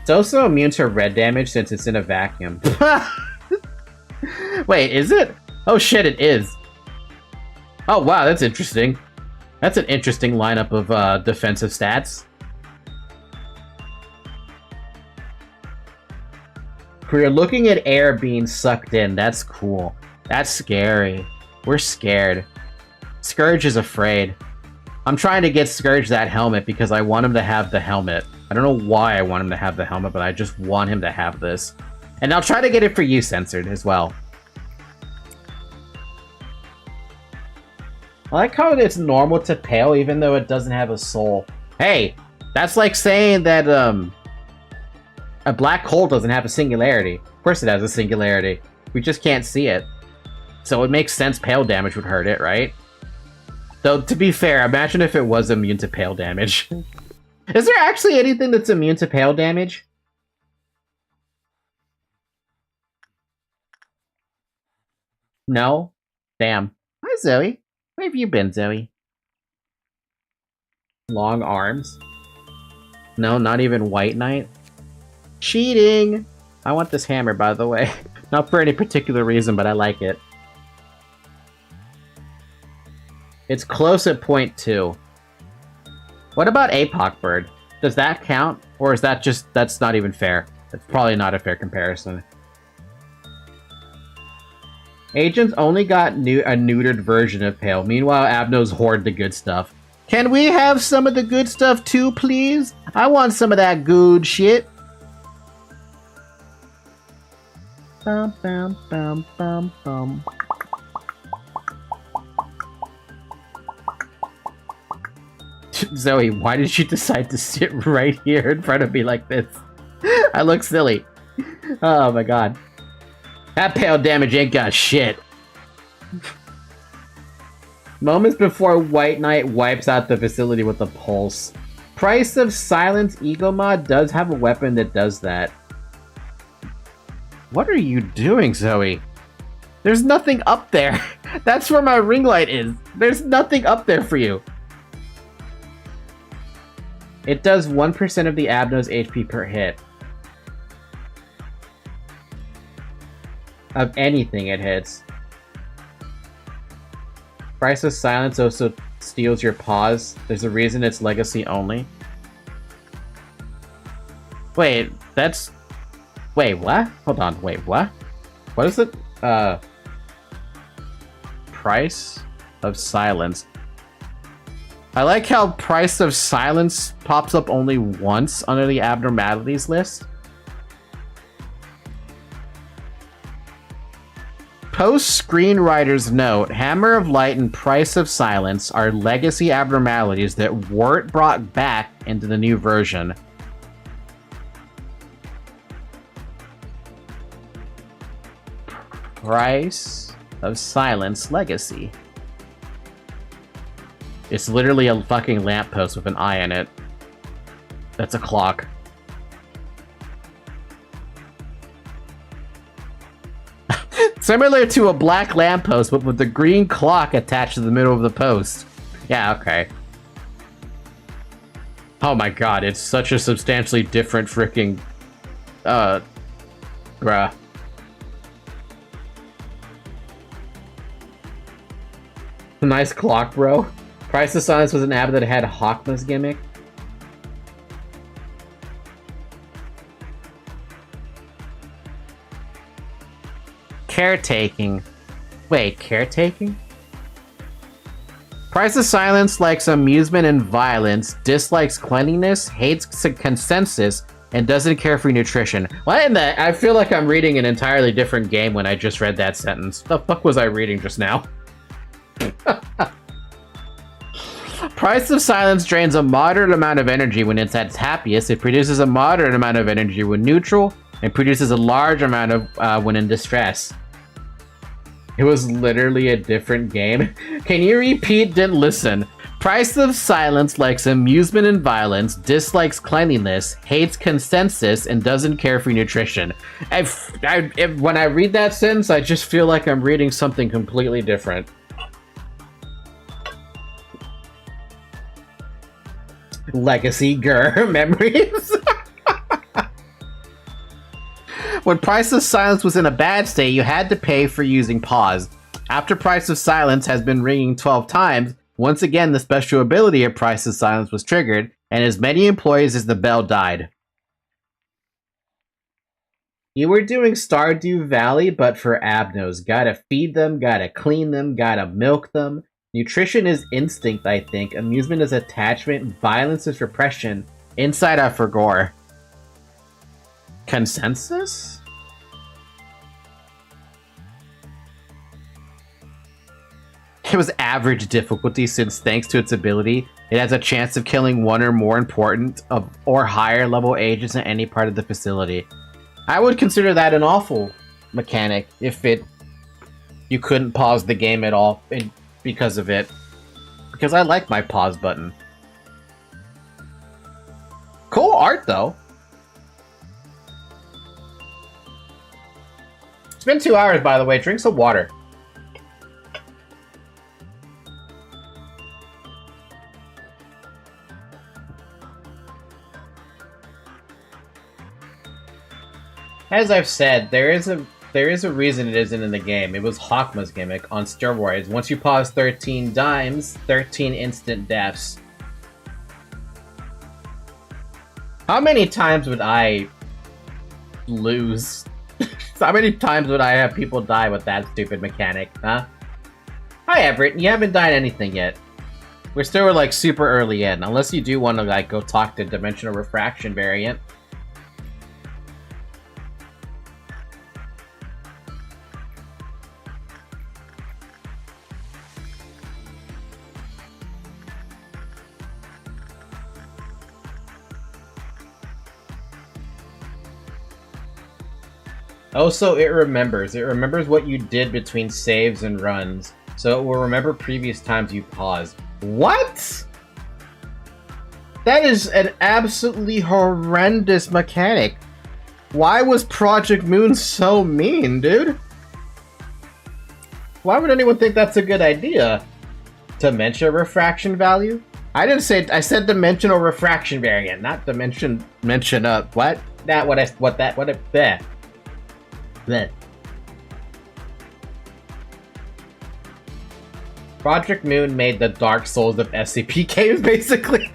It's also immune to red damage since it's in a vacuum. Wait, is it? Oh shit, it is. Oh wow, that's interesting. That's an interesting lineup of defensive stats. We're looking at air being sucked in. That's cool. That's scary. We're scared. Scourge is afraid. I'm trying to get Scourge that helmet because I want him to have the helmet. I don't know why I want him to have the helmet, but I just want him to have this. And I'll try to get it for you censored as well. I like how it's normal to pale even though it doesn't have a soul. Hey, that's like saying that a black hole doesn't have a singularity. Of course it has a singularity. We just can't see it. So it makes sense pale damage would hurt it, right? Though, to be fair, imagine if it was immune to pale damage. Is there actually anything that's immune to pale damage? No? Damn. Hi, Zoe. Where have you been, Zoe? Long arms? No, not even White Knight? Cheating! I want this hammer, by the way. Not for any particular reason, but I like it. It's close at 0.2. What about Apoc Bird? Does that count? Or is that just... that's not even fair. It's probably not a fair comparison. Agents only got a neutered version of Pale. Meanwhile, Abnos hoard the good stuff. Can we have some of the good stuff too, please? I want some of that good shit. Bum, bum, bum, bum, bum. Zoe, why did you decide to sit right here in front of me like this? I look silly. Oh my god. That pale damage ain't got shit. Moments before White Knight wipes out the facility with a pulse. Price of Silence Ego Mod does have a weapon that does that. What are you doing, Zoe? There's nothing up there. That's where my ring light is. There's nothing up there for you. It does 1% of the Abno's HP per hit. Of anything it hits. Price of Silence also steals your pause. There's a reason it's legacy only. Wait, that's... Wait, what? Hold on, wait, what? What is it? Price of Silence. I like how Price of Silence pops up only once under the abnormalities list. Post-screenwriter's note, Hammer of Light and Price of Silence are legacy abnormalities that weren't brought back into the new version. Price of Silence Legacy. It's literally a fucking lamppost with an eye in it. That's a clock. Similar to a black lamppost, but with the green clock attached to the middle of the post. Yeah, okay. Oh my god, it's such a substantially different freaking... bruh. Nice clock, bro. Price of Silence was an app that had Hawkman's gimmick. Caretaking. Wait, caretaking? Price of Silence likes amusement and violence, dislikes cleanliness, hates consensus, and doesn't care for nutrition. What in the... I feel like I'm reading an entirely different game when I just read that sentence. The fuck was I reading just now? Price of Silence drains a moderate amount of energy when it's at its happiest. It produces a moderate amount of energy when neutral, and produces a large amount of when in distress. It was literally a different game. Can you repeat? Didn't listen. Price of Silence likes amusement and violence, dislikes cleanliness, hates consensus, and doesn't care for nutrition. When I read that sentence, I just feel like I'm reading something completely different. Legacy Grr memories. When Price of Silence was in a bad state, you had to pay for using pause. After Price of Silence has been ringing 12 times, once again the special ability of Price of Silence was triggered, and as many employees as the bell died. You were doing Stardew Valley, but for Abnos. Gotta feed them, gotta clean them, gotta milk them. Nutrition is instinct, I think. Amusement is attachment. Violence is repression. Inside out for gore. Consensus? It was average difficulty since, thanks to its ability, it has a chance of killing one or more important or higher level agents in any part of the facility. I would consider that an awful mechanic if you couldn't pause the game at all because of it. Because I like my pause button. Cool art though. It's been 2 hours, by the way. Drink some water. As I've said, there is a reason it isn't in the game. It was Hawkman's gimmick on steroids. Once you pause 13 times, 13 instant deaths. How many times would I lose? How many times would I have people die with that stupid mechanic, huh? Hi Everett, you haven't died anything yet. We're still like super early in, unless you do want to like go talk to Dimensional Refraction variant. Also, it remembers. It remembers what you did between saves and runs. So it will remember previous times you paused. What? That is an absolutely horrendous mechanic. Why was Project Moon so mean, dude? Why would anyone think that's a good idea? Dimensional refraction value? I said dimensional refraction variant, not mention up. What? Bleh. Project Moon made the Dark Souls of SCP games, basically.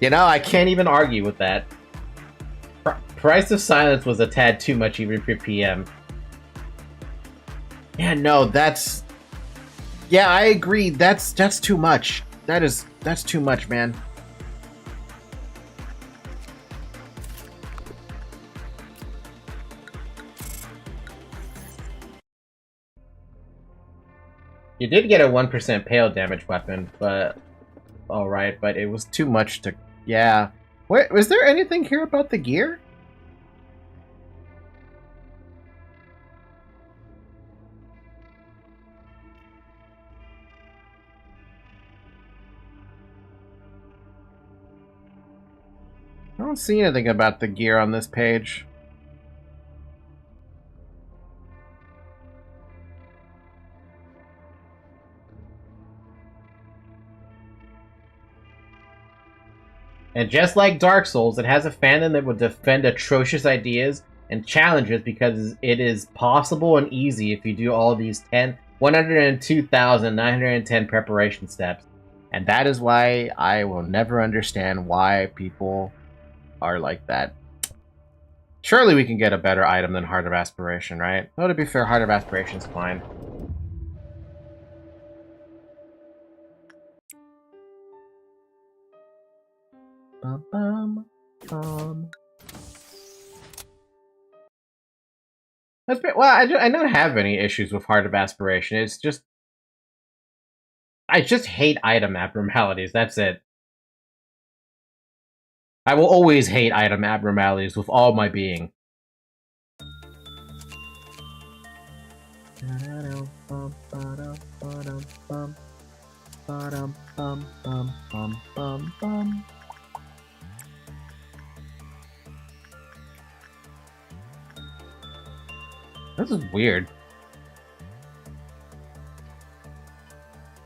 You know, I can't even argue with that. Price of Silence was a tad too much even for PM. Yeah, no, that's... Yeah, I agree. That's too much. That's too much, man. You did get a 1% pale damage weapon, but... Alright, but it was too much to... Yeah. Was there anything here about the gear? I don't see anything about the gear on this page. And just like Dark Souls, it has a fandom that will defend atrocious ideas and challenges because it is possible and easy if you do all these 102,910 preparation steps. And that is why I will never understand why people are like that. Surely we can get a better item than Heart of Aspiration, right? Though to be fair, Heart of Aspiration's fine. Bum, bum, bum. Well, I don't have any issues with Heart of Aspiration. It's just... I just hate item abnormalities, that's it. I will always hate item abnormalities with all my being. This is weird.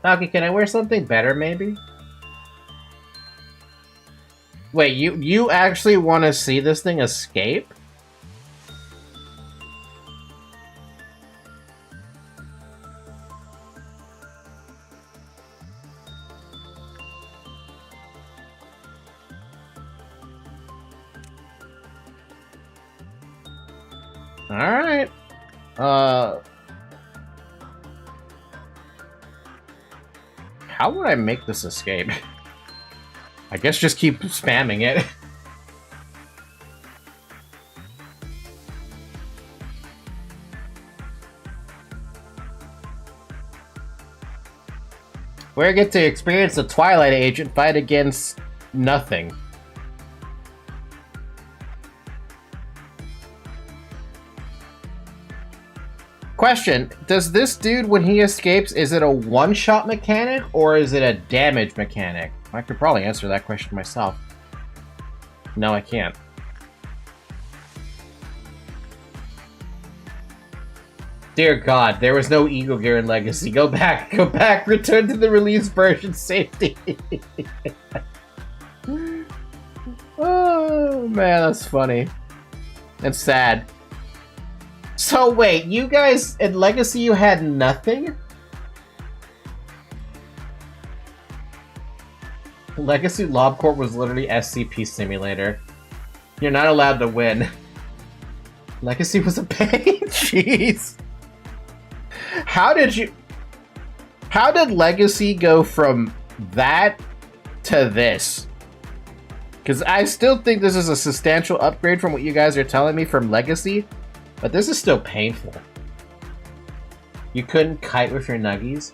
Okay, can I wear something better, maybe? Wait, you actually want to see this thing escape? Alright. How would I make this escape? I guess just keep spamming it. Where I get to experience the Twilight Agent fight against nothing. Question, does this dude, when he escapes, is it a one-shot mechanic, or is it a damage mechanic? I could probably answer that question myself. No, I can't. Dear God, there was no Eagle Gear in Legacy. Go back, return to the release version, safety. Oh, man, that's funny. And sad. So wait, you guys, in Legacy you had nothing? Legacy LobCorp was literally SCP Simulator. You're not allowed to win. Legacy was a pain? Jeez. How did Legacy go from that to this? Because I still think this is a substantial upgrade from what you guys are telling me from Legacy. But this is still painful. You couldn't kite with your nuggies?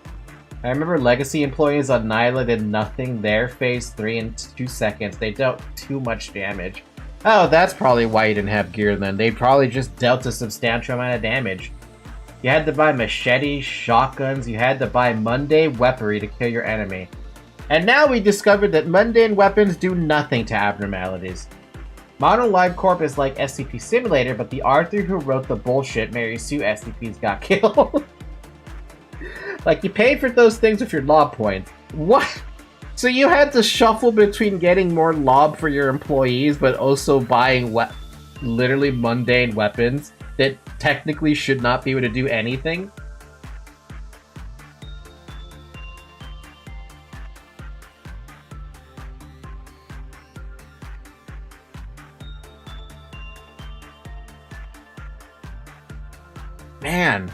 I remember Legacy employees on Nyla did nothing there, phase 3 in 2 seconds. They dealt too much damage. Oh, that's probably why you didn't have gear then. They probably just dealt a substantial amount of damage. You had to buy machetes, shotguns, you had to buy mundane weaponry to kill your enemy. And now we discovered that mundane weapons do nothing to abnormalities. Modern Live Corp is like SCP Simulator, but the Arthur who wrote the bullshit Mary Sue SCPs got killed. Like, you paid for those things with your lob points. What? So you had to shuffle between getting more lob for your employees, but also buying literally mundane weapons that technically should not be able to do anything? Man,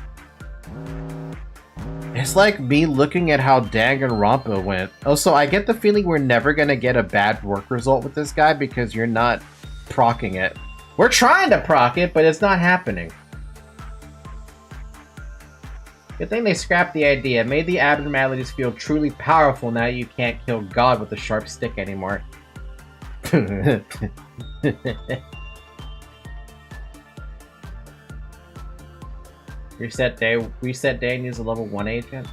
it's like me looking at how Danganronpa went. Also, I get the feeling we're never gonna get a bad work result with this guy because you're not procking it. We're trying to proc it, but it's not happening. Good thing they scrapped the idea. Made the abnormalities feel truly powerful now you can't kill God with a sharp stick anymore. Reset day needs a level 1 agent.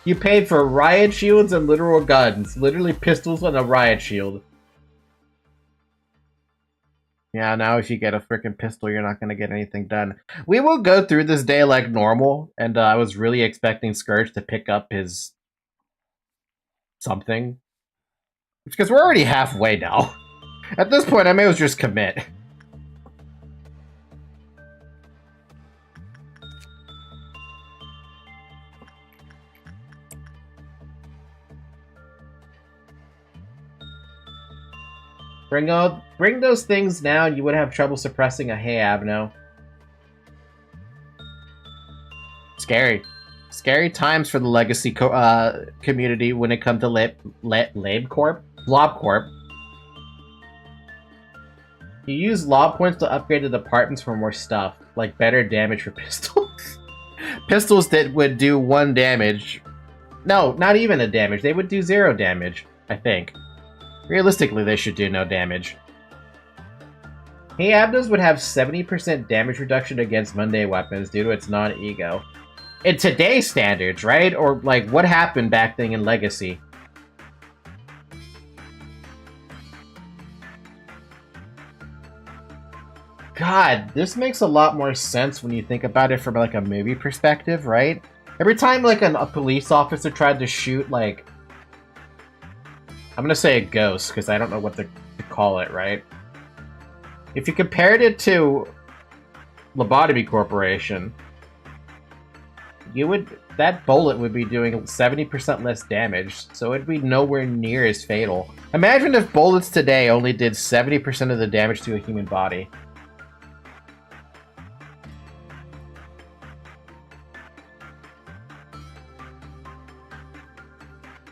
You paid for riot shields and literal guns. Literally pistols and a riot shield. Yeah, now if you get a freaking pistol, you're not gonna get anything done. We will go through this day like normal, and I was really expecting Scourge to pick up his something. Because we're already halfway now. At this point, I may as well just commit. Bring those things now, and you would have trouble suppressing a Hey Abno. Scary. Scary times for the Legacy community when it comes to Blob Corp. You use Lob points to upgrade the departments for more stuff, like better damage for pistols. Pistols that would do 1 damage. No, not even a damage. They would do 0 damage, I think. Realistically, they should do no damage. Hey Abnos would have 70% damage reduction against Monday weapons due to its non-ego. In today's standards, right? Or, like, what happened back then in Legacy? God, this makes a lot more sense when you think about it from, like, a movie perspective, right? Every time, like, a police officer tried to shoot, like... I'm gonna say a ghost, because I don't know what to call it, right? If you compared it to Lobotomy Corporation, that bullet would be doing 70% less damage, so it'd be nowhere near as fatal. Imagine if bullets today only did 70% of the damage to a human body.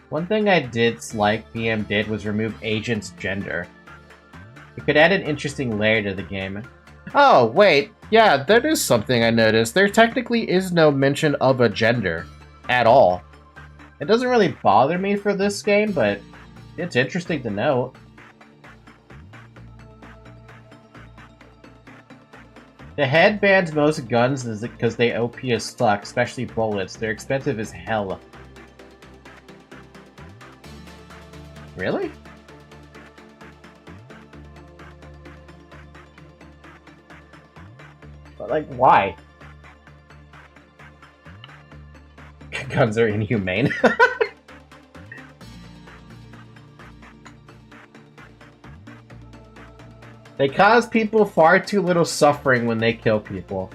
One thing I did like PM did was remove agent's gender. It could add an interesting layer to the game. Oh, wait. Yeah, that is something I noticed. There technically is no mention of a gender at all. It doesn't really bother me for this game, but it's interesting to note. The head bans most guns because they OP as fuck, especially bullets. They're expensive as hell. Really? But, like, why? Guns are inhumane. They cause people far too little suffering when they kill people.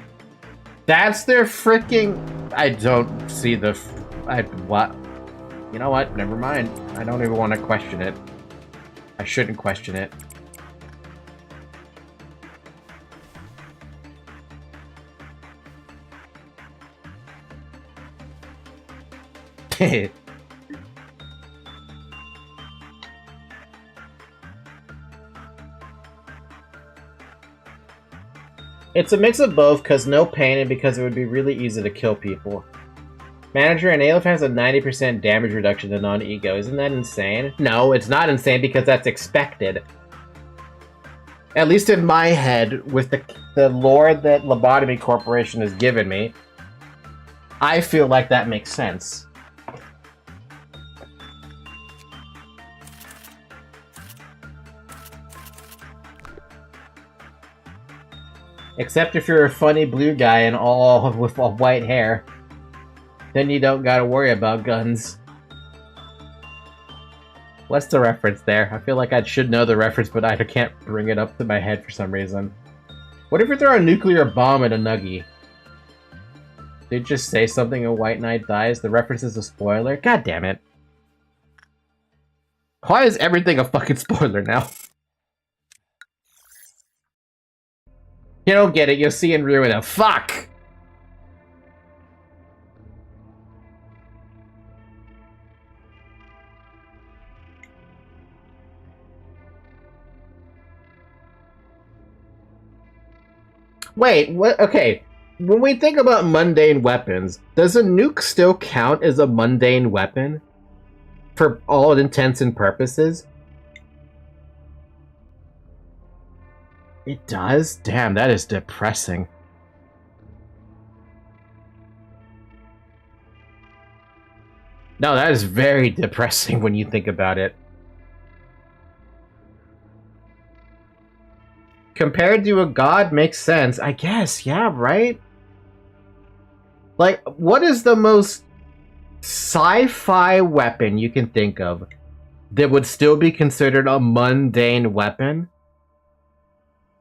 That's their freaking... I don't see the... what? You know what? Never mind. I don't even want to question it. I shouldn't question it. It's a mix of both, because no pain and because it would be really easy to kill people. Manager, an Aleph has a 90% damage reduction to non-ego. Isn't that insane? No, it's not insane because that's expected. At least in my head, with the lore that Lobotomy Corporation has given me, I feel like that makes sense. Except if you're a funny blue guy and all with all white hair. Then you don't gotta worry about guns. What's the reference there? I feel like I should know the reference, but I can't bring it up to my head for some reason. What if you throw a nuclear bomb at a nuggie? Did you just say something a white knight dies? The reference is a spoiler? God damn it. Why is everything a fucking spoiler now? You don't get it, you'll see and ruin it. Fuck! Wait, what? Okay. when we think about mundane weapons, does a nuke still count as a mundane weapon? For all intents and purposes? It does? Damn, that is depressing. No, that is very depressing when you think about it. Compared to a god makes sense, I guess, yeah, right? Like, what is the most sci-fi weapon you can think of that would still be considered a mundane weapon,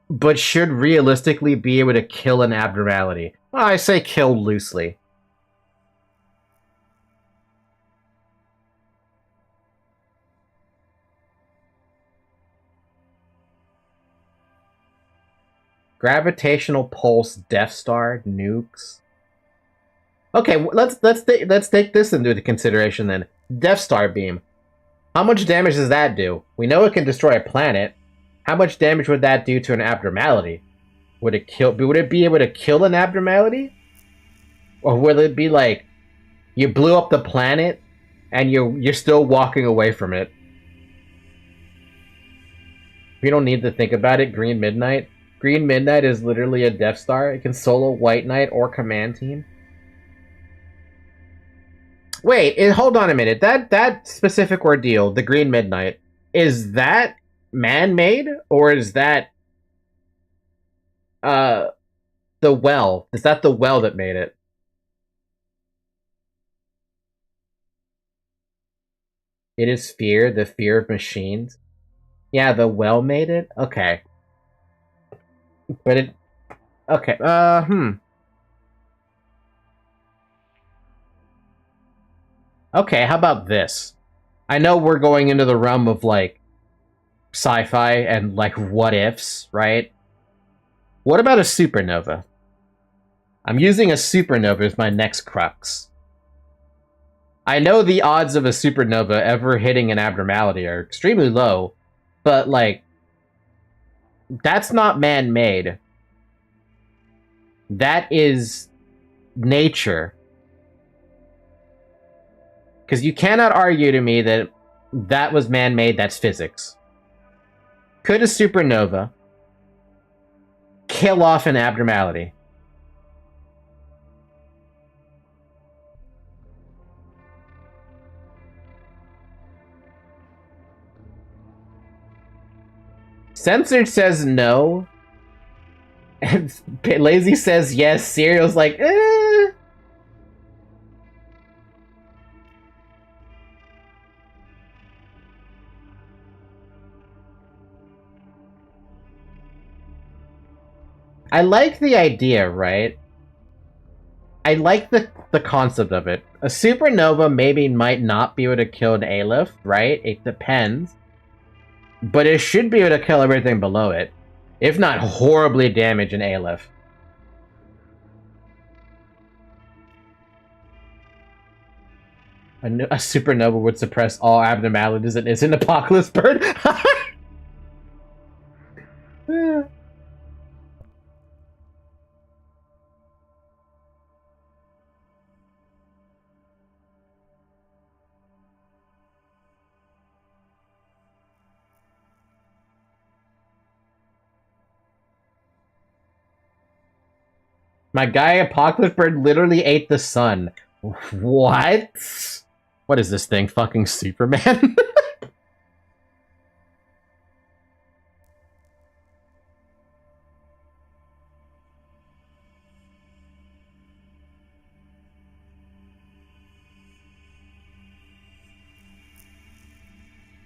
but should realistically be able to kill an abnormality? Well, I say kill loosely. Gravitational pulse, Death Star, nukes. Okay, let's take this into consideration then. Death Star beam. How much damage does that do? We know it can destroy a planet. How much damage would that do to an abnormality? Would it be able to kill an abnormality? Or will it be like you blew up the planet and you're still walking away from it? We don't need to think about it. Green Midnight. Green Midnight is literally a Death Star. It can solo White Knight or Command Team. Wait, hold on a minute. That specific ordeal, the Green Midnight, is that man-made or is that the well? Is that the well that made it? It is fear, the fear of machines. Yeah, the well made it? Okay. But it... Okay, Okay, how about this? I know we're going into the realm of, like, sci-fi and, like, what-ifs, right? What about a supernova? I'm using a supernova as my next crux. I know the odds of a supernova ever hitting an abnormality are extremely low, but, like, that's not man-made. That is nature. Because you cannot argue to me that that was man-made, that's physics. Could a supernova kill off an abnormality? Censored says no. And Lazy says yes. Serial's like, eh. I like the idea, right? I like the concept of it. A supernova maybe might not be able to kill an Aleph, right? It depends. But it should be able to kill everything below it. If not horribly damage an Aleph. A supernova would suppress all abnormalities and is an apocalypse bird? My guy Apocalypse Bird literally ate the sun. What? What is this thing? Fucking Superman?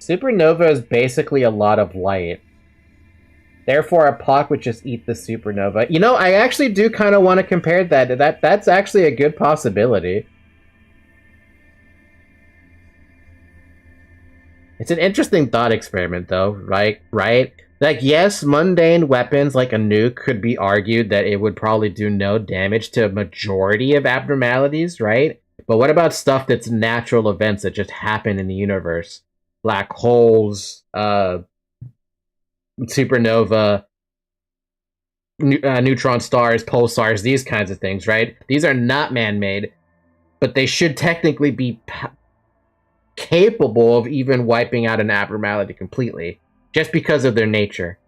Supernova is basically a lot of light. Therefore, Apoc would just eat the supernova. You know, I actually do kind of want to compare that. That's actually a good possibility. It's an interesting thought experiment, though, right? Right? Like, yes, mundane weapons like a nuke could be argued that it would probably do no damage to a majority of abnormalities, right? But what about stuff that's natural events that just happen in the universe? Black holes, supernova. neutron stars, pulsars, these kinds of things, right? These are not man-made, but they should technically be capable of even wiping out an abnormality completely, just because of their nature.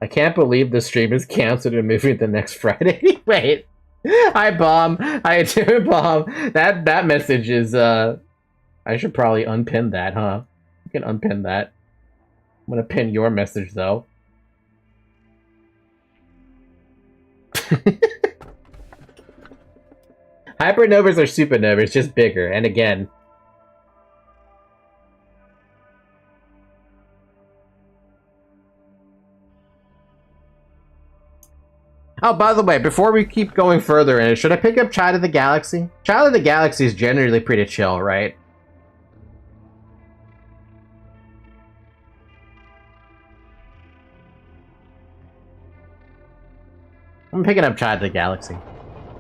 I can't believe the stream is canceled and moving the next Friday. Wait. Hi, Bomb. Hi, Bomb. That message is, I should probably unpin that, huh? You can unpin that. I'm gonna pin your message, though. Hypernovas are supernovas, just bigger. And again, oh, by the way, before we keep going further in it, should I pick up Child of the Galaxy? Child of the Galaxy is generally pretty chill, right? I'm picking up Child of the Galaxy.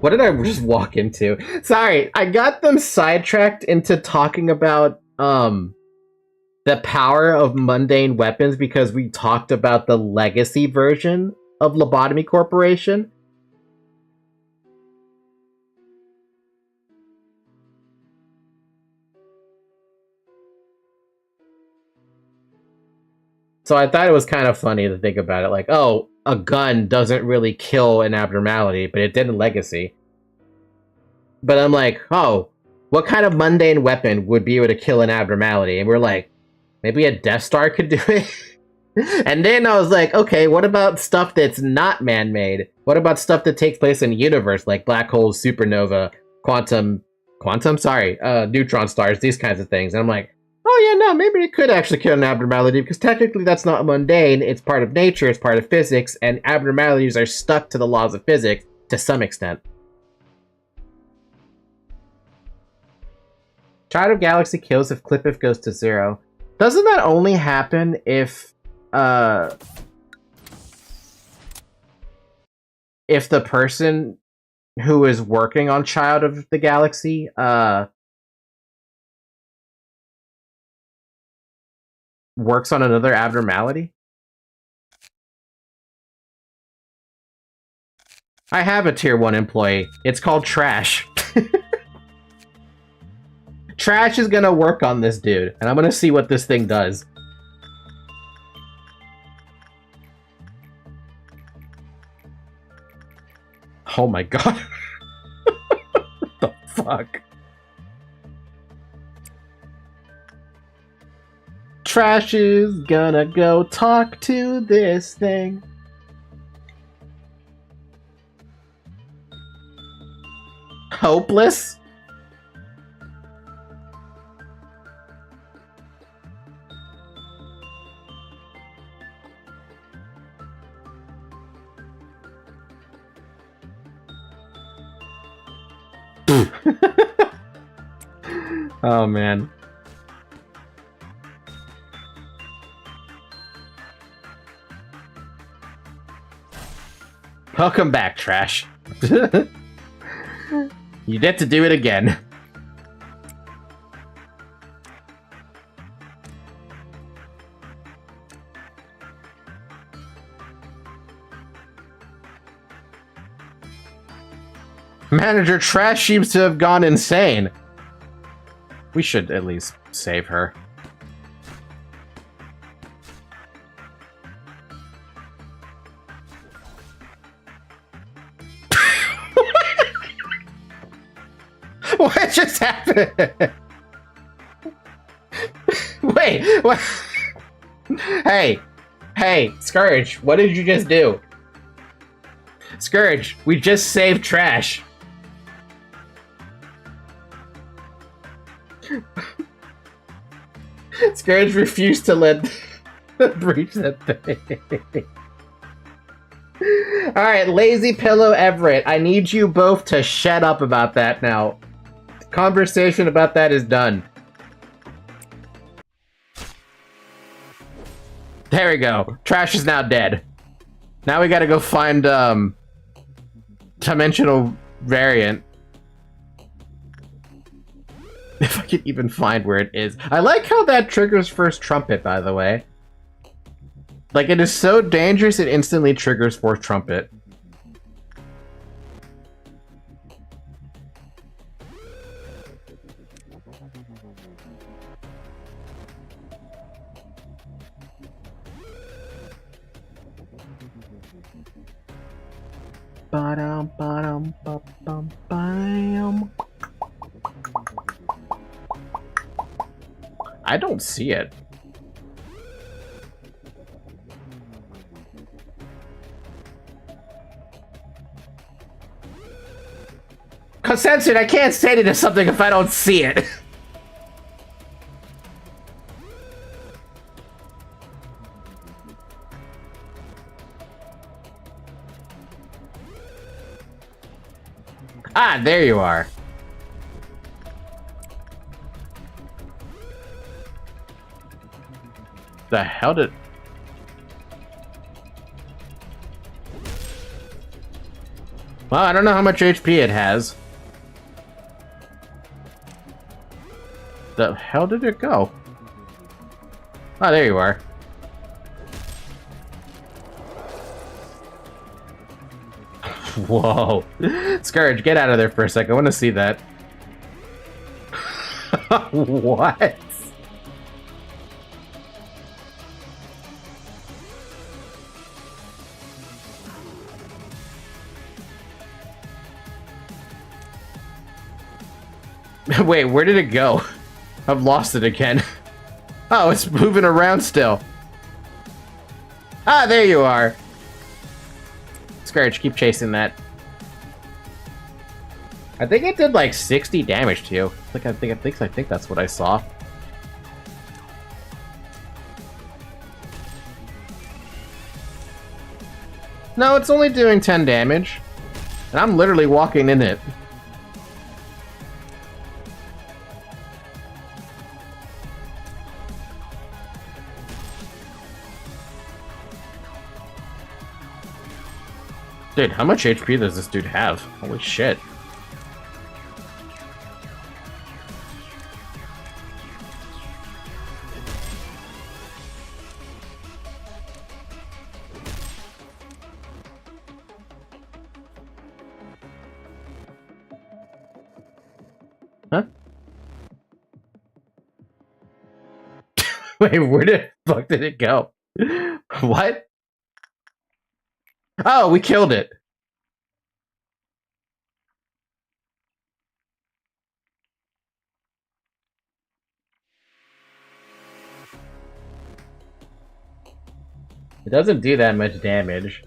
What did I just walk into? Sorry, I got them sidetracked into talking about the power of mundane weapons because we talked about the legacy version of Lobotomy Corporation. So I thought it was kind of funny to think about it, like, oh, a gun doesn't really kill an abnormality, but it did in Legacy. But I'm like, oh, what kind of mundane weapon would be able to kill an abnormality? And we're like, maybe a Death Star could do it? And then I was like, okay, what about stuff that's not man-made? What about stuff that takes place in the universe, like black holes, supernova, neutron stars, these kinds of things? And I'm like, oh yeah, no, maybe it could actually kill an abnormality, because technically that's not mundane, it's part of nature, it's part of physics, and abnormalities are stuck to the laws of physics to some extent. Child of Galaxy kills if Clipif goes to 0. Doesn't that only happen if the person who is working on Child of the Galaxy works on another abnormality? I have a tier 1 employee. It's called Trash. Trash is gonna work on this dude, and I'm gonna see what this thing does. Oh my god. What the fuck? Trash is gonna go talk to this thing. Hopeless? Oh man. Welcome back, Trash. You get to do it again. Manager Trash seems to have gone insane. We should at least save her. What just happened? Wait, what? Hey, Scourge, what did you just do? Scourge, we just saved Trash. Scourge refused to let breach that thing. Alright, Lazy Pillow Everett, I need you both to shut up about that now. The conversation about that is done. There we go. Trash is now dead. Now we gotta go find, dimensional variant. If I can even find where it is. I like how that triggers first trumpet, by the way. Like, it is so dangerous, it instantly triggers fourth trumpet. Ba-dum, ba-dum, ba-bum, bam. I don't see it. Censored, I can't say it to something if I don't see it. Ah, there you are. The hell did... Well, I don't know how much HP it has. The hell did it go? Oh, there you are. Whoa. Scourge, get out of there for a sec. I want to see that. What? Wait, where did it go? I've lost it again. Oh, it's moving around still. Ah, there you are. Scourge, keep chasing that. I think it did like 60 damage to you. I think that's what I saw. No, it's only doing 10 damage. And I'm literally walking in it. Dude, how much HP does this dude have? Holy shit. Huh? Wait, where the fuck did it go? What? Oh, we killed it. It doesn't do that much damage.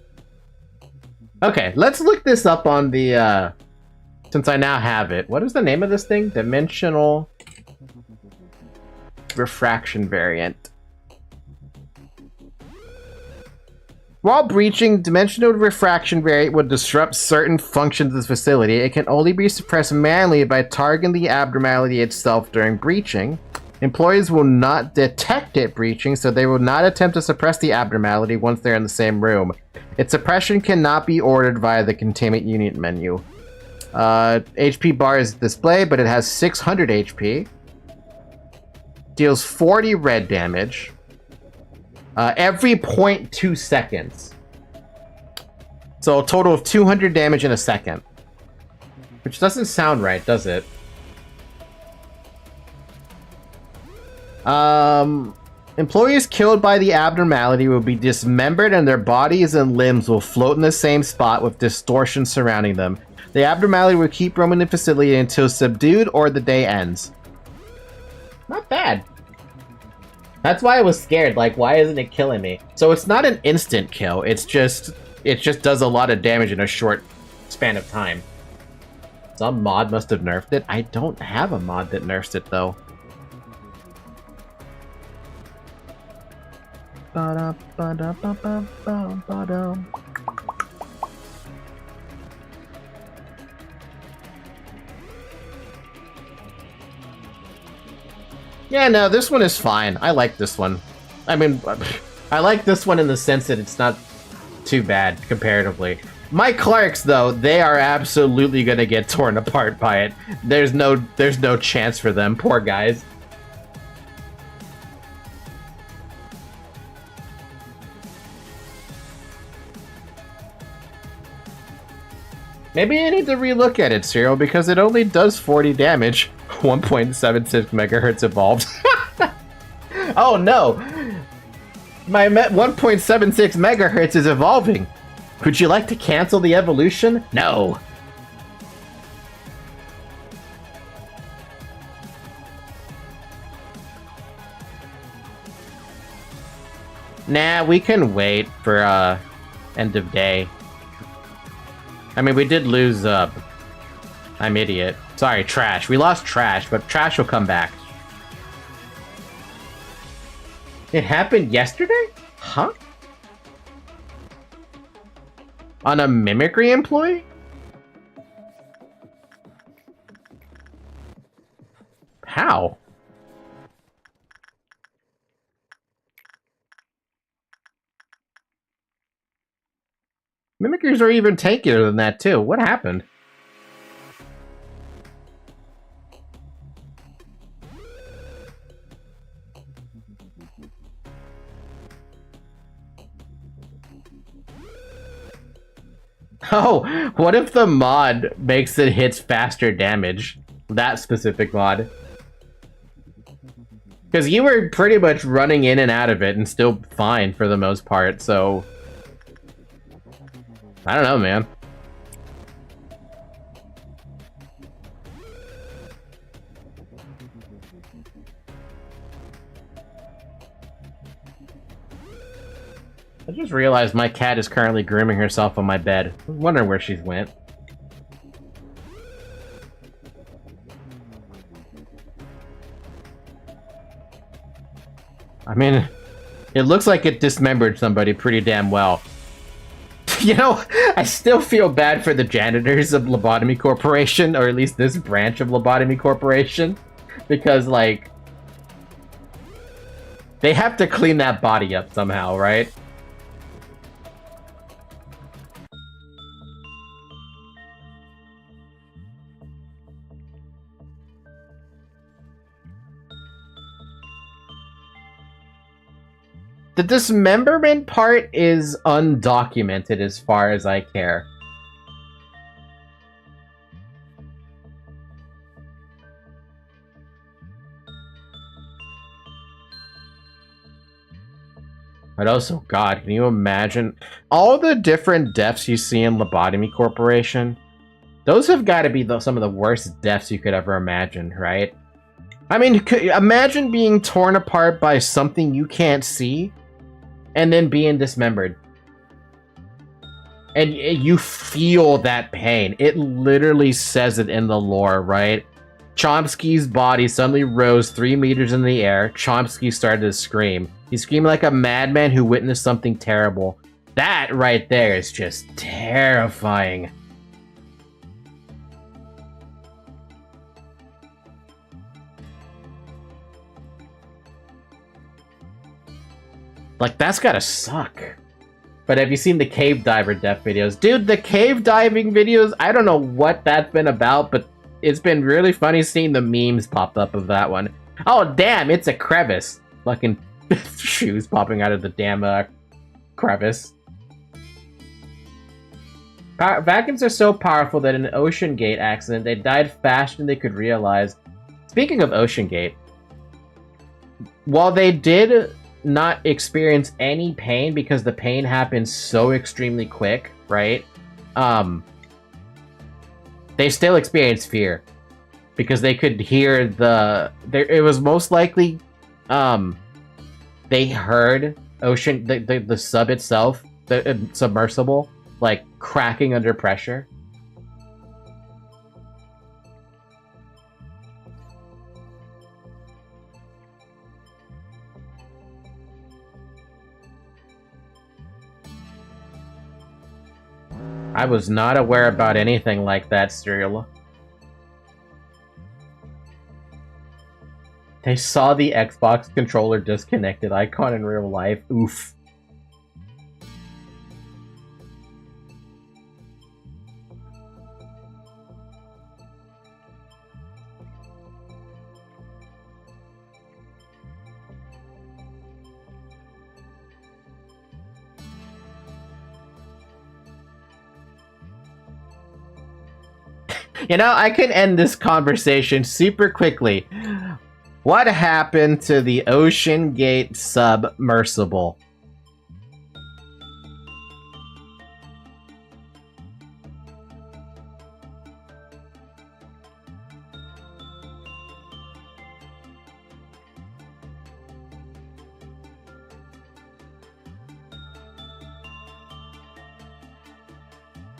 Okay, let's look this up on the, since I now have it. What is the name of this thing? Dimensional refraction variant. While breaching, dimensional refraction variant would disrupt certain functions of the facility. It can only be suppressed manually by targeting the abnormality itself during breaching. Employees will not detect it breaching, so they will not attempt to suppress the abnormality once they're in the same room. Its suppression cannot be ordered via the containment unit menu. HP bar is displayed, but it has 600 HP. Deals 40 red damage. Every 0.2 seconds. So a total of 200 damage in a second. Which doesn't sound right, does it? Employees killed by the abnormality will be dismembered and their bodies and limbs will float in the same spot with distortion surrounding them. The abnormality will keep roaming the facility until subdued or the day ends. Not bad. That's why I was scared, like, why isn't it killing me? So it's not an instant kill, it just does a lot of damage in a short span of time. Some mod must have nerfed it. I don't have a mod that nerfs it, though. Yeah, no, this one is fine. I like this one. I mean, I like this one in the sense that it's not too bad, comparatively. My Clarks, though, they are absolutely gonna get torn apart by it. There's no chance for them, poor guys. Maybe I need to relook at it, Cyril, because it only does 40 damage. 1.76 megahertz evolved. Oh no! My 1.76 megahertz is evolving. Would you like to cancel the evolution? No. Nah, we can wait for end of day. I mean, we did lose I'm idiot. Sorry, Trash. We lost Trash, but Trash will come back. It happened yesterday? Huh? On a mimicry employee? How? Mimickers are even tankier than that, too. What happened? Oh, what if the mod makes it hits faster damage? That specific mod. Because you were pretty much running in and out of it and still fine for the most part, so... I don't know, man. I just realized my cat is currently grooming herself on my bed. I was wondering where she went. I mean, it looks like it dismembered somebody pretty damn well. You know, I still feel bad for the janitors of Lobotomy Corporation, or at least this branch of Lobotomy Corporation, because, like, they have to clean that body up somehow, right? The dismemberment part is undocumented as far as I care. But also, God, can you imagine all the different deaths you see in Lobotomy Corporation? Those have got to be some of the worst deaths you could ever imagine, right? I mean, imagine being torn apart by something you can't see and then being dismembered. And you feel that pain. It literally says it in the lore, right? Chomsky's body suddenly rose 3 meters in the air. Chomsky started to scream. He screamed like a madman who witnessed something terrible. That right there is just terrifying. Like, that's gotta suck. But have you seen the cave diver death videos? Dude, the cave diving videos, I don't know what that's been about, but it's been really funny seeing the memes pop up of that one. Oh, damn, it's a crevice. Fucking shoes popping out of the damn crevice. Vacuums are so powerful that in an Ocean Gate accident, they died faster than they could realize. Speaking of Ocean Gate, while they did not experience any pain because the pain happened so extremely quick, right? They still experienced fear because they could hear it was most likely they heard the sub itself, the submersible, like cracking under pressure. I was not aware about anything like that, Serial. They saw the Xbox controller disconnected icon in real life. Oof. You know, I can end this conversation super quickly. What happened to the Ocean Gate submersible?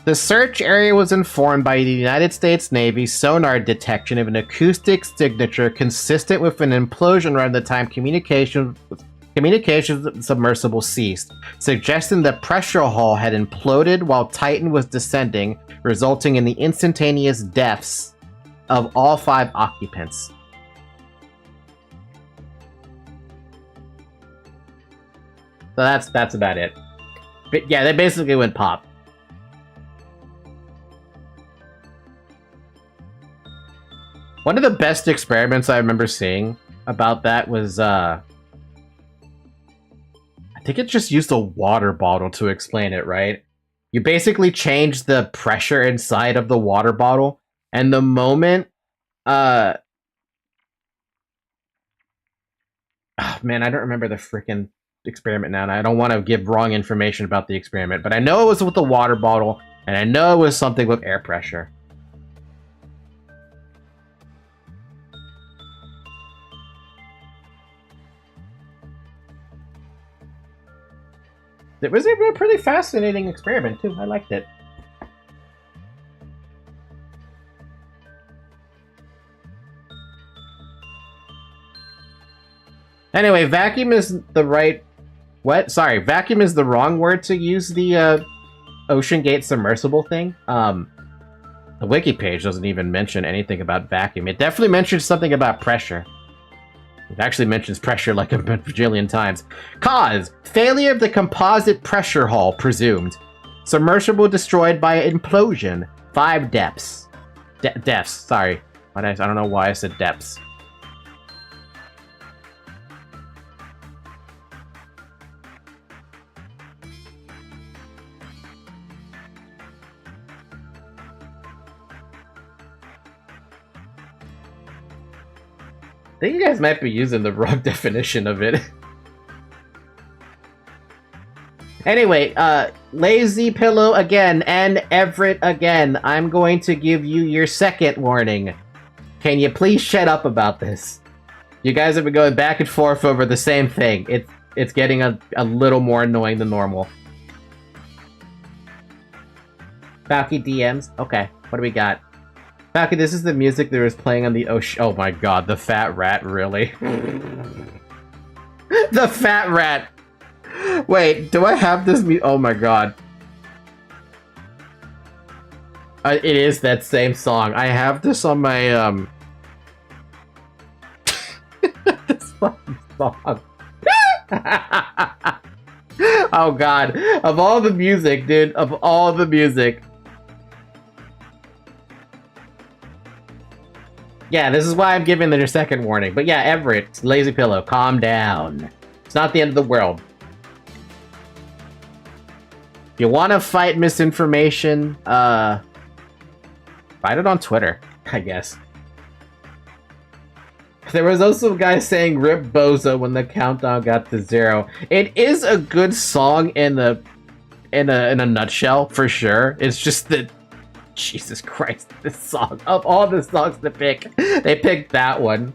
The search area was informed by the United States Navy sonar detection of an acoustic signature consistent with an implosion around the time communications with the submersible ceased, suggesting the pressure hull had imploded while Titan was descending, resulting in the instantaneous deaths of all 5 occupants. So that's about it. But yeah, they basically went pop. One of the best experiments I remember seeing about that was, I think it just used a water bottle to explain it, right? You basically change the pressure inside of the water bottle, and the moment, oh man, I don't remember the freaking experiment now, and I don't want to give wrong information about the experiment, but I know it was with the water bottle, and I know it was something with air pressure. It was a pretty fascinating experiment, too. I liked it. Anyway, vacuum is the right... What? Sorry, vacuum is the wrong word to use the Ocean Gate submersible thing. The wiki page doesn't even mention anything about vacuum. It definitely mentions something about pressure. It actually mentions pressure like a bajillion times. Cause: failure of the composite pressure hull presumed. Submersible destroyed by implosion. 5 depths. Deaths, sorry. I don't know why I said depths. I think you guys might be using the wrong definition of it. Anyway, Lazy Pillow again, and Everett again. I'm going to give you your second warning. Can you please shut up about this? You guys have been going back and forth over the same thing. It's getting a little more annoying than normal. Falky DMs? Okay, what do we got? Falky, this is the music that was playing on the ocean. Oh my god, the fat rat, really? The fat rat! Wait, do I have this oh my god. It is that same song. I have this on my, this fucking song. Oh god. Of all the music, dude, of all the music. Yeah, this is why I'm giving your second warning. But yeah, Everett, Lazy Pillow, calm down. It's not the end of the world. If you want to fight misinformation, fight it on Twitter, I guess. There was also a guy saying "Rip Bozo" when the countdown got to 0. It is a good song in a nutshell, for sure. It's just that, Jesus Christ, this song, of all the songs to pick, they picked that one.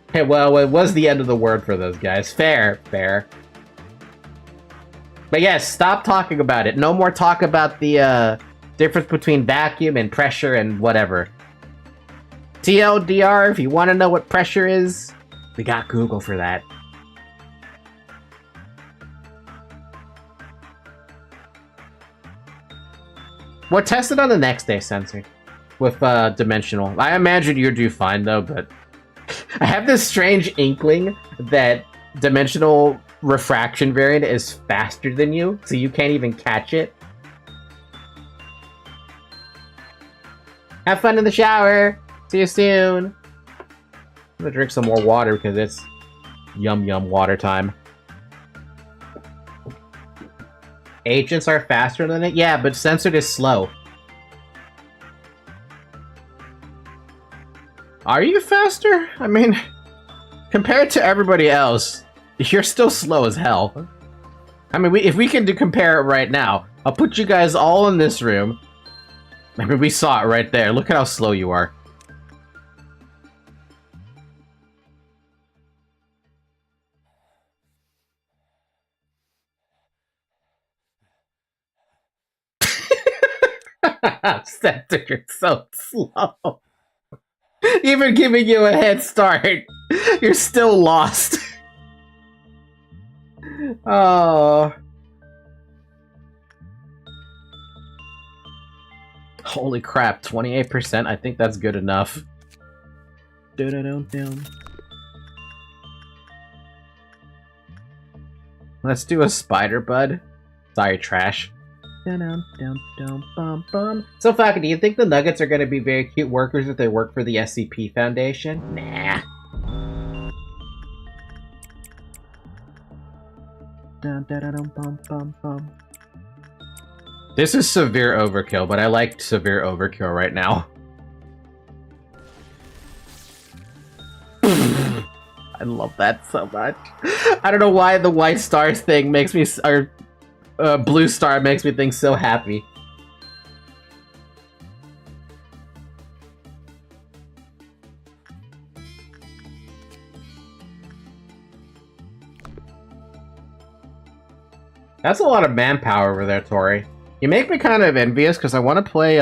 Okay, well, it was the end of the word for those guys. Fair, fair. But yes, stop talking about it. No more talk about the difference between vacuum and pressure and whatever. TLDR, if you want to know what pressure is, we got Google for that. We'll test it on the next day, Censored, with Dimensional. I imagine you'll do fine, though, but I have this strange inkling that Dimensional refraction variant is faster than you, so you can't even catch it. Have fun in the shower! See you soon! I'm gonna drink some more water because it's yum yum water time. Agents are faster than it? Yeah, but censored is slow. Are you faster? I mean, compared to everybody else, you're still slow as hell. I mean, if we can compare it right now, I'll put you guys all in this room. I mean, we saw it right there. Look at how slow you are. Center, you're so slow. Even giving you a head start, you're still lost. Oh. Holy crap, 28%? I think that's good enough. Let's do a spider bud. Sorry, trash. So, Falcon, do you think the Nuggets are going to be very cute workers if they work for the SCP Foundation? Nah. This is severe overkill, but I like severe overkill right now. I love that so much. I don't know why the white stars thing makes me, or blue star makes me think so happy. That's a lot of manpower over there, Tori. You make me kind of envious because I want to play,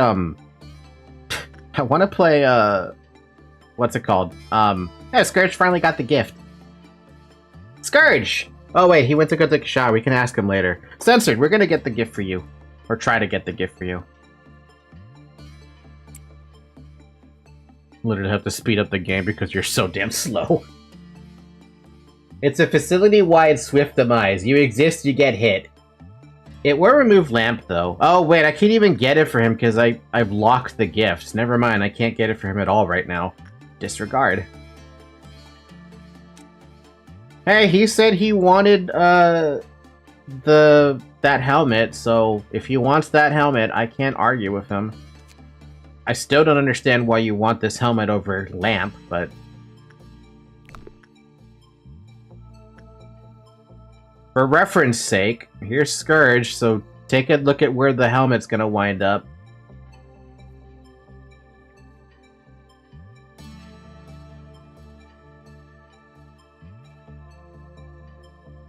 what's it called? Yeah, Scourge finally got the gift. Scourge! Oh wait, he went to go take a shower. We can ask him later. Censored, we're gonna get the gift for you. Or try to get the gift for you. Literally have to speed up the game because you're so damn slow. It's a facility-wide swift demise. You exist, you get hit. It will remove lamp, though. Oh, wait, I can't even get it for him because I've locked the gifts. Never mind, I can't get it for him at all right now. Disregard. Hey, he said he wanted, that helmet, so if he wants that helmet, I can't argue with him. I still don't understand why you want this helmet over lamp, but... For reference sake, here's Scourge, so take a look at where the helmet's gonna wind up.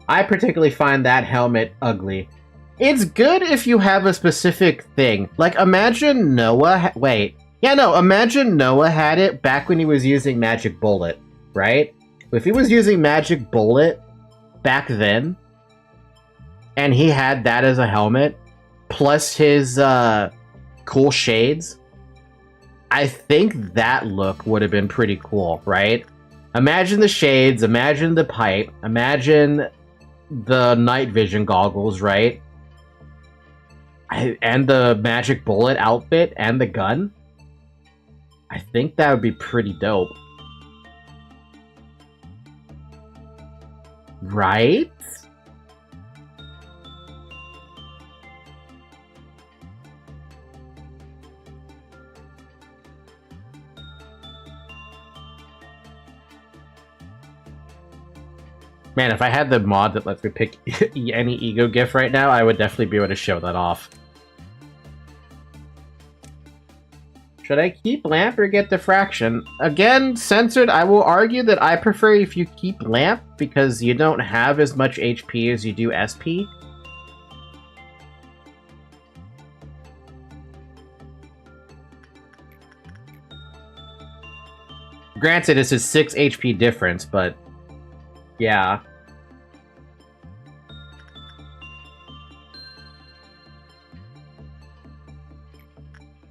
I particularly find that helmet ugly. It's good if you have a specific thing. Like, imagine Noah... imagine Noah had it back when he was using Magic Bullet, right? If he was using Magic Bullet back then, and he had that as a helmet, plus his cool shades, I think that look would have been pretty cool, right? Imagine the shades, imagine the pipe, imagine the night vision goggles, right? And the Magic Bullet outfit and the gun. I think that would be pretty dope. Right? Man, if I had the mod that lets me pick any ego gif right now, I would definitely be able to show that off. Should I keep Lamp or get Diffraction? Again, censored, I will argue that I prefer if you keep Lamp, because you don't have as much HP as you do SP. Granted, it's a 6 HP difference, but... yeah.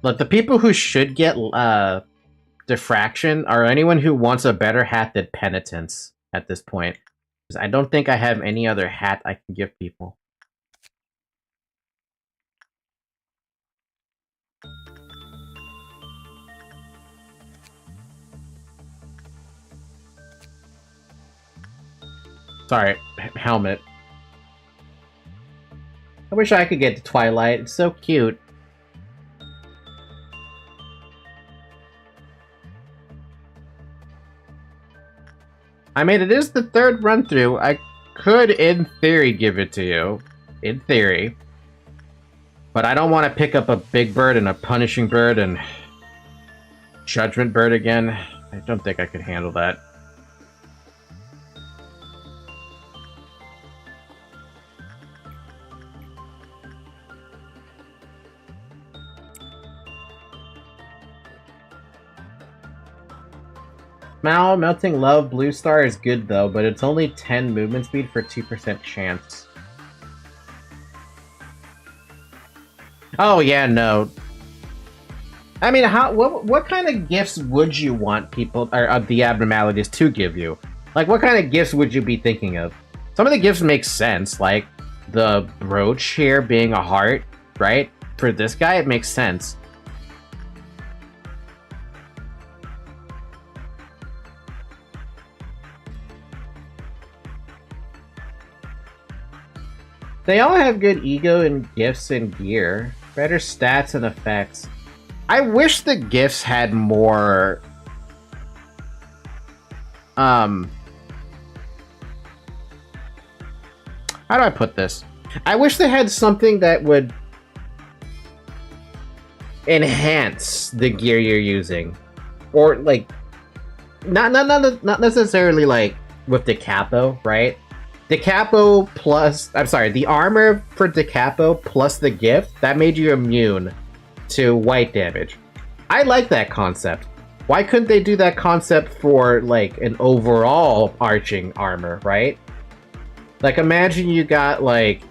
Look, the people who should get Diffraction are anyone who wants a better hat than Penitence at this point. Because I don't think I have any other hat I can give people. Sorry, helmet. I wish I could get to Twilight. It's so cute. I mean, it is the third run-through. I could, in theory, give it to you. In theory. But I don't want to pick up a Big Bird and a Punishing Bird and Judgment Bird again. I don't think I could handle that. Melting Love Blue Star is good though, but it's only 10 movement speed for 2% chance. Oh yeah, no. I mean, what kind of gifts would you want people, or the abnormalities to give you? Like, what kind of gifts would you be thinking of? Some of the gifts make sense, like the brooch here being a heart, right? For this guy, it makes sense. They all have good ego and gifts and gear. Better stats and effects. I wish the gifts had more... How do I put this? I wish they had something that would enhance the gear you're using. Or, like... Not necessarily, like, with the capo, right? The capo plus... I'm sorry, the armor for the capo plus the gift, that made you immune to white damage. I like that concept. Why couldn't they do that concept for, like, an overall arching armor, right? Like, imagine you got, like...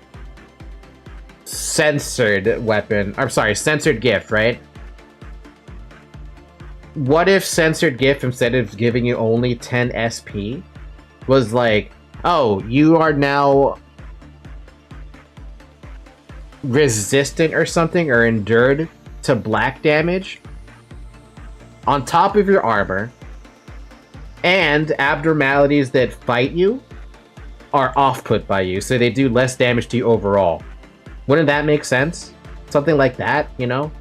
censored weapon... I'm sorry, censored gift, right? What if censored gift, instead of giving you only 10 SP, was like... Oh, you are now resistant or something, or endured to black damage on top of your armor, and abnormalities that fight you are off-put by you, so they do less damage to you overall. Wouldn't that make sense? Something like that, you know?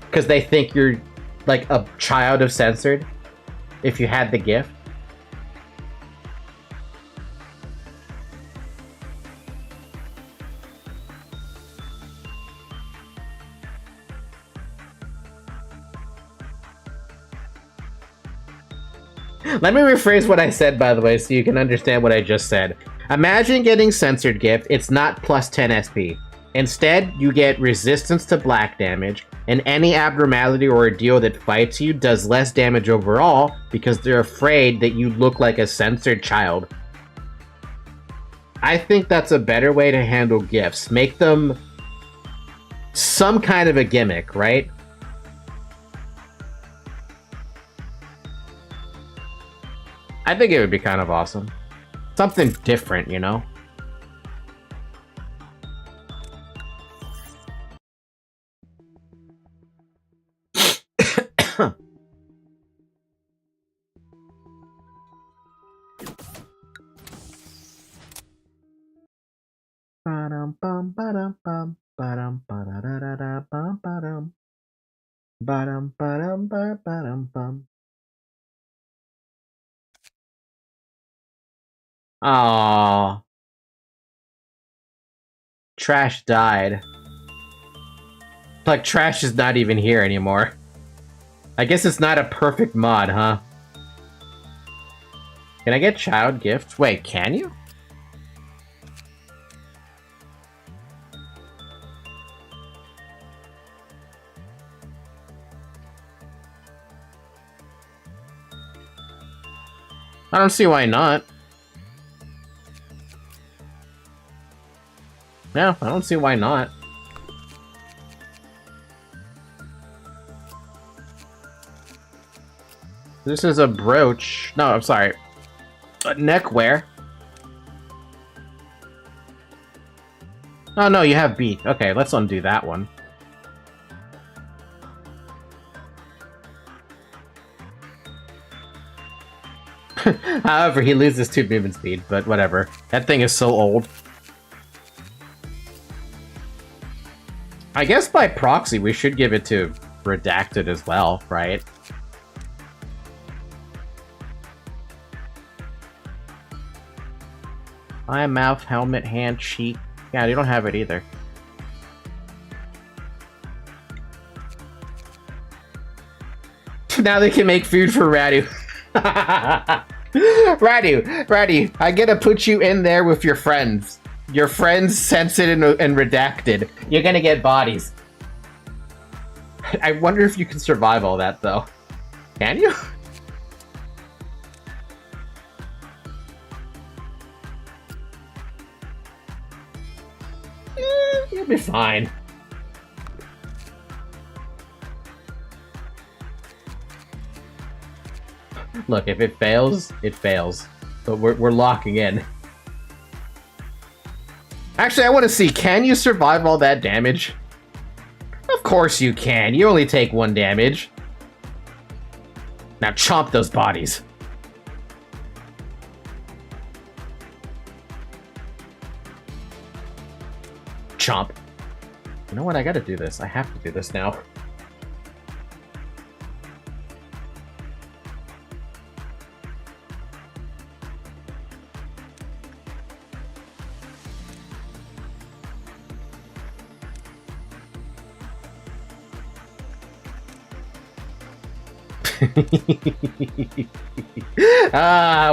Because they think you're like a child of censored if you had the gift. Let me rephrase what I said, by the way, so you can understand what I just said. Imagine getting censored gift. It's not plus 10 SP. Instead, you get resistance to black damage, and any abnormality or ordeal that fights you does less damage overall because they're afraid that you look like a censored child. I think that's a better way to handle gifts. Make them some kind of a gimmick, right? I think it would be kind of awesome. Something different, you know? Aww. Trash died. Like, Trash is not even here anymore. I guess it's not a perfect mod, huh? Can I get child gifts? Wait, can you? I don't see why not. Yeah, I don't see why not. This is a brooch. No, I'm sorry. A neckwear. Oh no, you have beak. Okay, let's undo that one. However, he loses 2 movement speed, but whatever. That thing is so old. I guess by proxy, we should give it to redacted as well, right? Eye, mouth, helmet, hand, cheek. Yeah, you don't have it either. Now they can make food for Radu. Radu, I gotta put you in there with your friends. Your friends censored and redacted. You're gonna get bodies. I wonder if you can survive all that, though. Can you? You'll be fine. Look, if it fails, it fails. But we're locking in. Actually, I want to see, can you survive all that damage? Of course you can. You only take 1 damage. Now chomp those bodies. Chomp. You know what? I gotta do this. I have to do this now.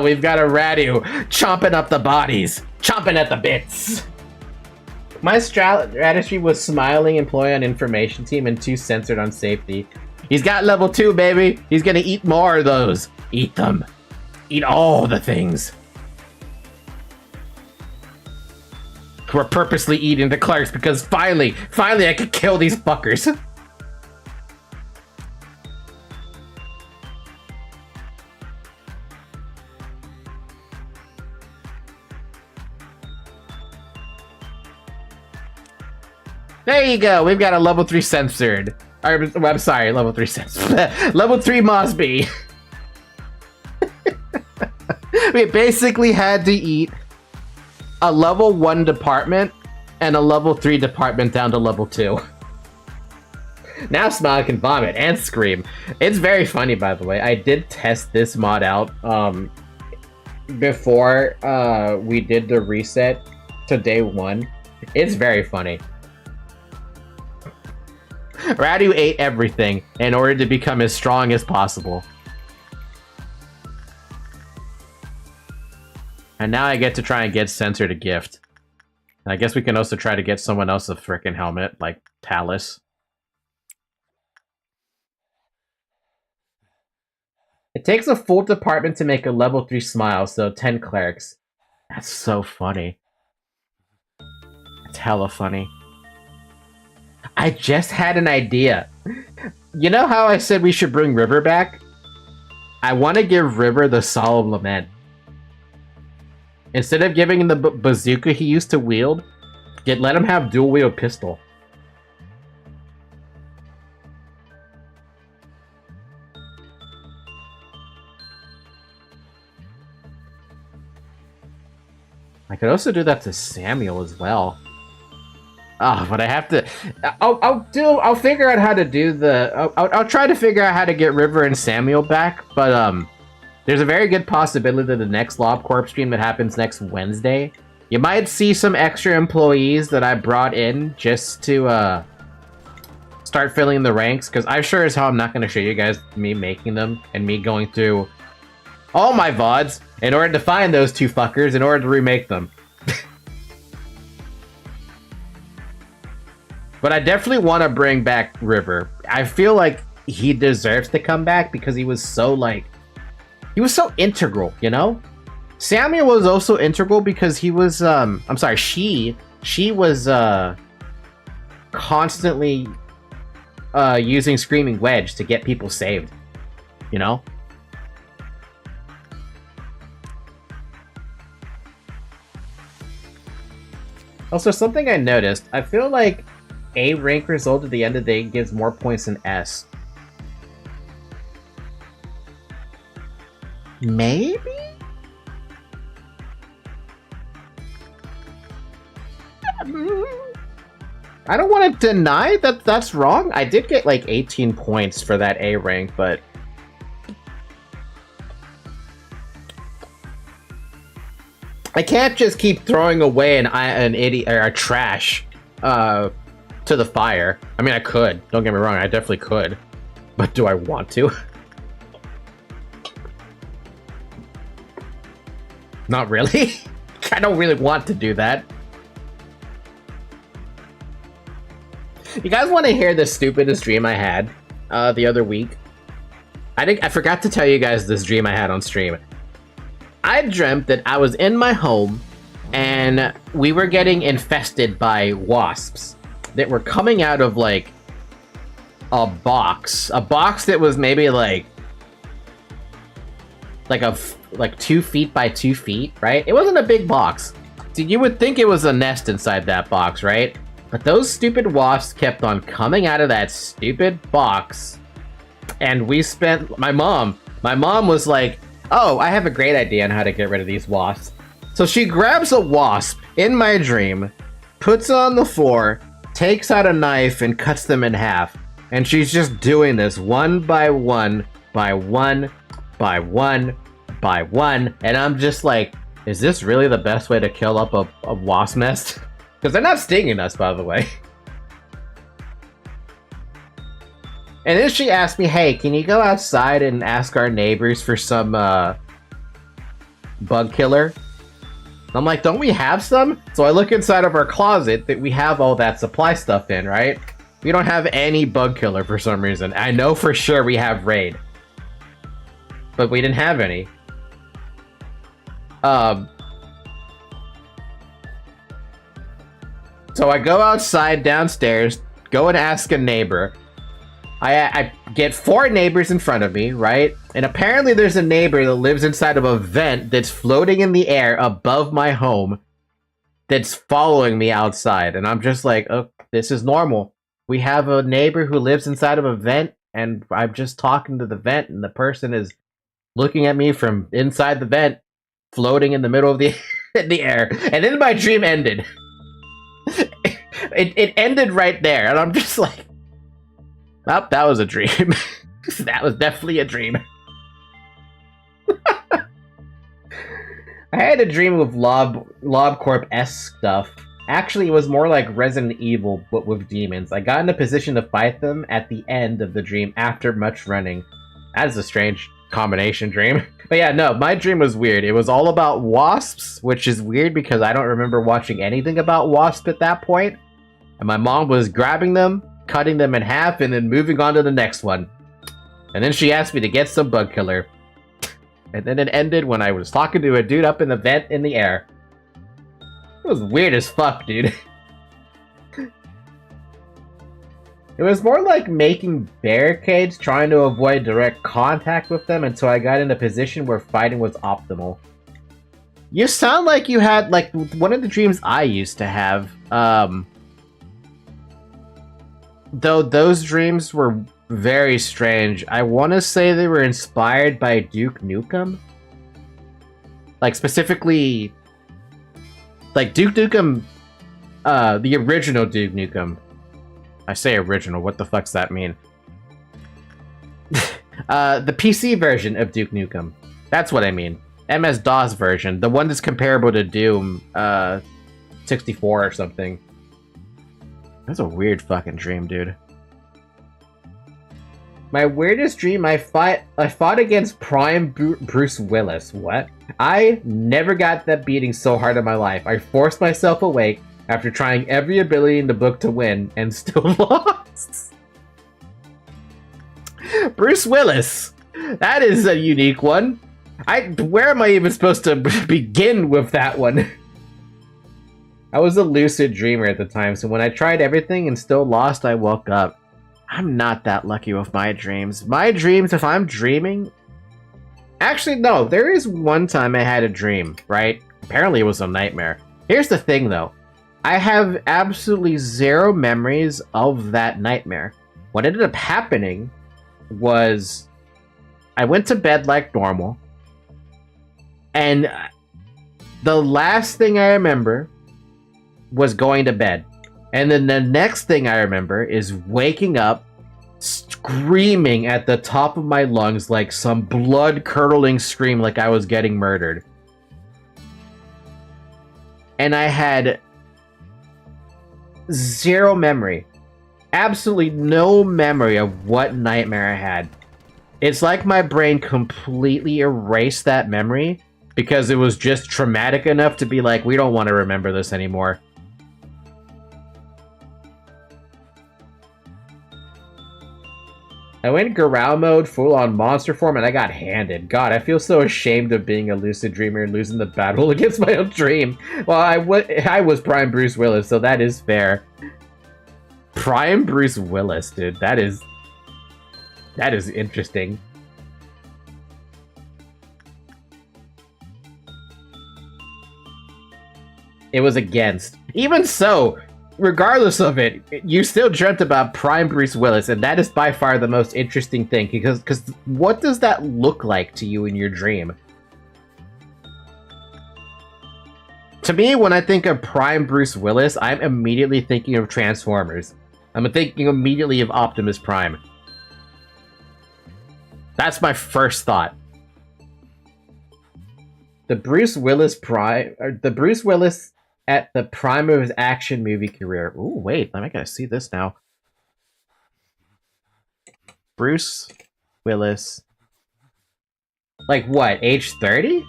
We've got a Radu chomping up the bodies, chomping at the bits. My strategy was smiling employee on information team and 2 censored on safety. He's got level 2, baby. He's gonna eat more of those. Eat them. Eat all the things. We're purposely eating the Clarks because finally I could kill these fuckers. There you go. We've got a level 3 censored. I'm sorry, level 3 censored. Level 3 Mosby. We basically had to eat a level 1 department and a level 3 department down to level 2. Now Smile can vomit and scream. It's very funny, by the way. I did test this mod out before we did the reset to day 1. It's very funny. Radu ate everything in order to become as strong as possible. And now I get to try and get Censored a gift. And I guess we can also try to get someone else a frickin' helmet, like Talus. It takes a full department to make a level 3 Smile, so 10 clerics. That's so funny. It's hella funny. I just had an idea. You know how I said we should bring River back? I want to give River the Solemn Lament. Instead of giving him the bazooka he used to wield, let him have dual wield pistol. I could also do that to Samuel as well. Oh, but I have to. I'll figure out how to do the. I'll try to figure out how to get River and Samuel back. But there's a very good possibility that the next Lob Corp stream that happens next Wednesday, you might see some extra employees that I brought in just to start filling the ranks. Because I'm sure as hell I'm not going to show you guys me making them and me going through all my VODs in order to find those 2 fuckers in order to remake them. But I definitely want to bring back River. I feel like he deserves to come back because he was so, like... He was so integral, you know? Samuel was also integral because he was, I'm sorry, she was, constantly, using Screaming Wedge to get people saved. You know? Also, something I noticed, I feel like A rank result at the end of the day gives more points than S. Maybe? I don't want to deny that that's wrong. I did get like 18 points for that A rank, but I can't just keep throwing away an idiot or a trash to the fire. I mean, I could. Don't get me wrong. I definitely could. But do I want to? Not really. I don't really want to do that. You guys want to hear the stupidest dream I had the other week? I forgot to tell you guys this dream I had on stream. I dreamt that I was in my home and we were getting infested by wasps that were coming out of like a box that was maybe like 2 feet by 2 feet, right? It wasn't a big box. So you would think it was a nest inside that box, right? But those stupid wasps kept on coming out of that stupid box. And we spent... My mom was like, oh, I have a great idea on how to get rid of these wasps. So she grabs a wasp in my dream, puts it on the floor, takes out a knife, and cuts them in half. And she's just doing this one by one, by one, by one, by one. And I'm just like, is this really the best way to kill up a wasp nest? Because they're not stinging us, by the way. And then she asked me, hey, can you go outside and ask our neighbors for some bug killer? I'm like, don't we have some? So I look inside of our closet that we have all that supply stuff in, right? We don't have any bug killer for some reason. I know for sure we have Raid. But we didn't have any. So I go outside downstairs, go and ask a neighbor. I get 4 neighbors in front of me, right? And apparently there's a neighbor that lives inside of a vent that's floating in the air above my home that's following me outside. And I'm just like, oh, this is normal. We have a neighbor who lives inside of a vent, and I'm just talking to the vent, and the person is looking at me from inside the vent, floating in the middle of the air. And then my dream ended. It ended right there, and I'm just like, oh, that was a dream. That was definitely a dream. I had a dream of LobCorp-esque stuff. Actually, it was more like Resident Evil, but with demons. I got in a position to fight them at the end of the dream after much running. That is a strange combination dream. But yeah, no, my dream was weird. It was all about wasps, which is weird because I don't remember watching anything about wasps at that point. And my mom was grabbing them, cutting them in half, and then moving on to the next one. And then she asked me to get some bug killer. And then it ended when I was talking to a dude up in the vent in the air. It was weird as fuck, dude. It was more like making barricades, trying to avoid direct contact with them until I got in a position where fighting was optimal. You sound like you had, like, one of the dreams I used to have. Though those dreams were very strange. I want to say they were inspired by Duke Nukem. Like, specifically, like, Duke Nukem, the original Duke Nukem. I say original, what the fuck's that mean? The PC version of Duke Nukem. That's what I mean. MS-DOS version. The one that's comparable to Doom 64 or something. That's a weird fucking dream, dude. My weirdest dream, I fought against Prime Bruce Willis. What? I never got that beating so hard in my life. I forced myself awake after trying every ability in the book to win, and still lost. Bruce Willis! That is a unique one. Where am I even supposed to begin with that one? I was a lucid dreamer at the time, so when I tried everything and still lost, I woke up. I'm not that lucky with my dreams. My dreams, if I'm dreaming... Actually, no, there is one time I had a dream, right? Apparently it was a nightmare. Here's the thing, though. I have absolutely zero memories of that nightmare. What ended up happening was I went to bed like normal, and the last thing I remember was going to bed. And then the next thing I remember is waking up, screaming at the top of my lungs like some blood-curdling scream like I was getting murdered. And I had zero memory. Absolutely no memory of what nightmare I had. It's like my brain completely erased that memory because it was just traumatic enough to be like, we don't want to remember this anymore. I went Garou mode, full-on monster form, and I got handed. God, I feel so ashamed of being a lucid dreamer and losing the battle against my own dream. Well, I was Prime Bruce Willis, so that is fair. Prime Bruce Willis, dude. That is interesting. It was against. Even so, regardless of it, you still dreamt about Prime Bruce Willis, and that is by far the most interesting thing, because what does that look like to you in your dream? To me, when I think of Prime Bruce Willis, I'm immediately thinking of Transformers. I'm thinking immediately of Optimus Prime. That's my first thought. The Bruce Willis at the prime of his action movie career. Ooh, wait, I gotta see this now. Bruce Willis. Like what, age 30?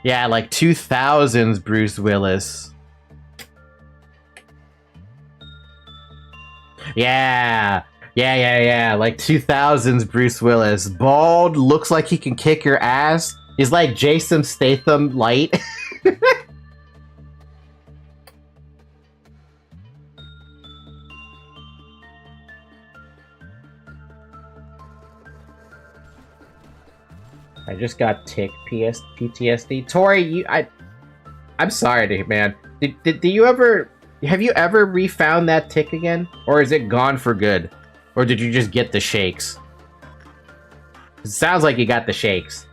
Yeah, like 2000s Bruce Willis. Yeah, like 2000s Bruce Willis. Bald, looks like he can kick your ass. He's like Jason Statham light. I just got tick PTSD. Tori, I'm sorry, man. Do you ever... Have you ever refound that tick again? Or is it gone for good? Or did you just get the shakes? It sounds like you got the shakes.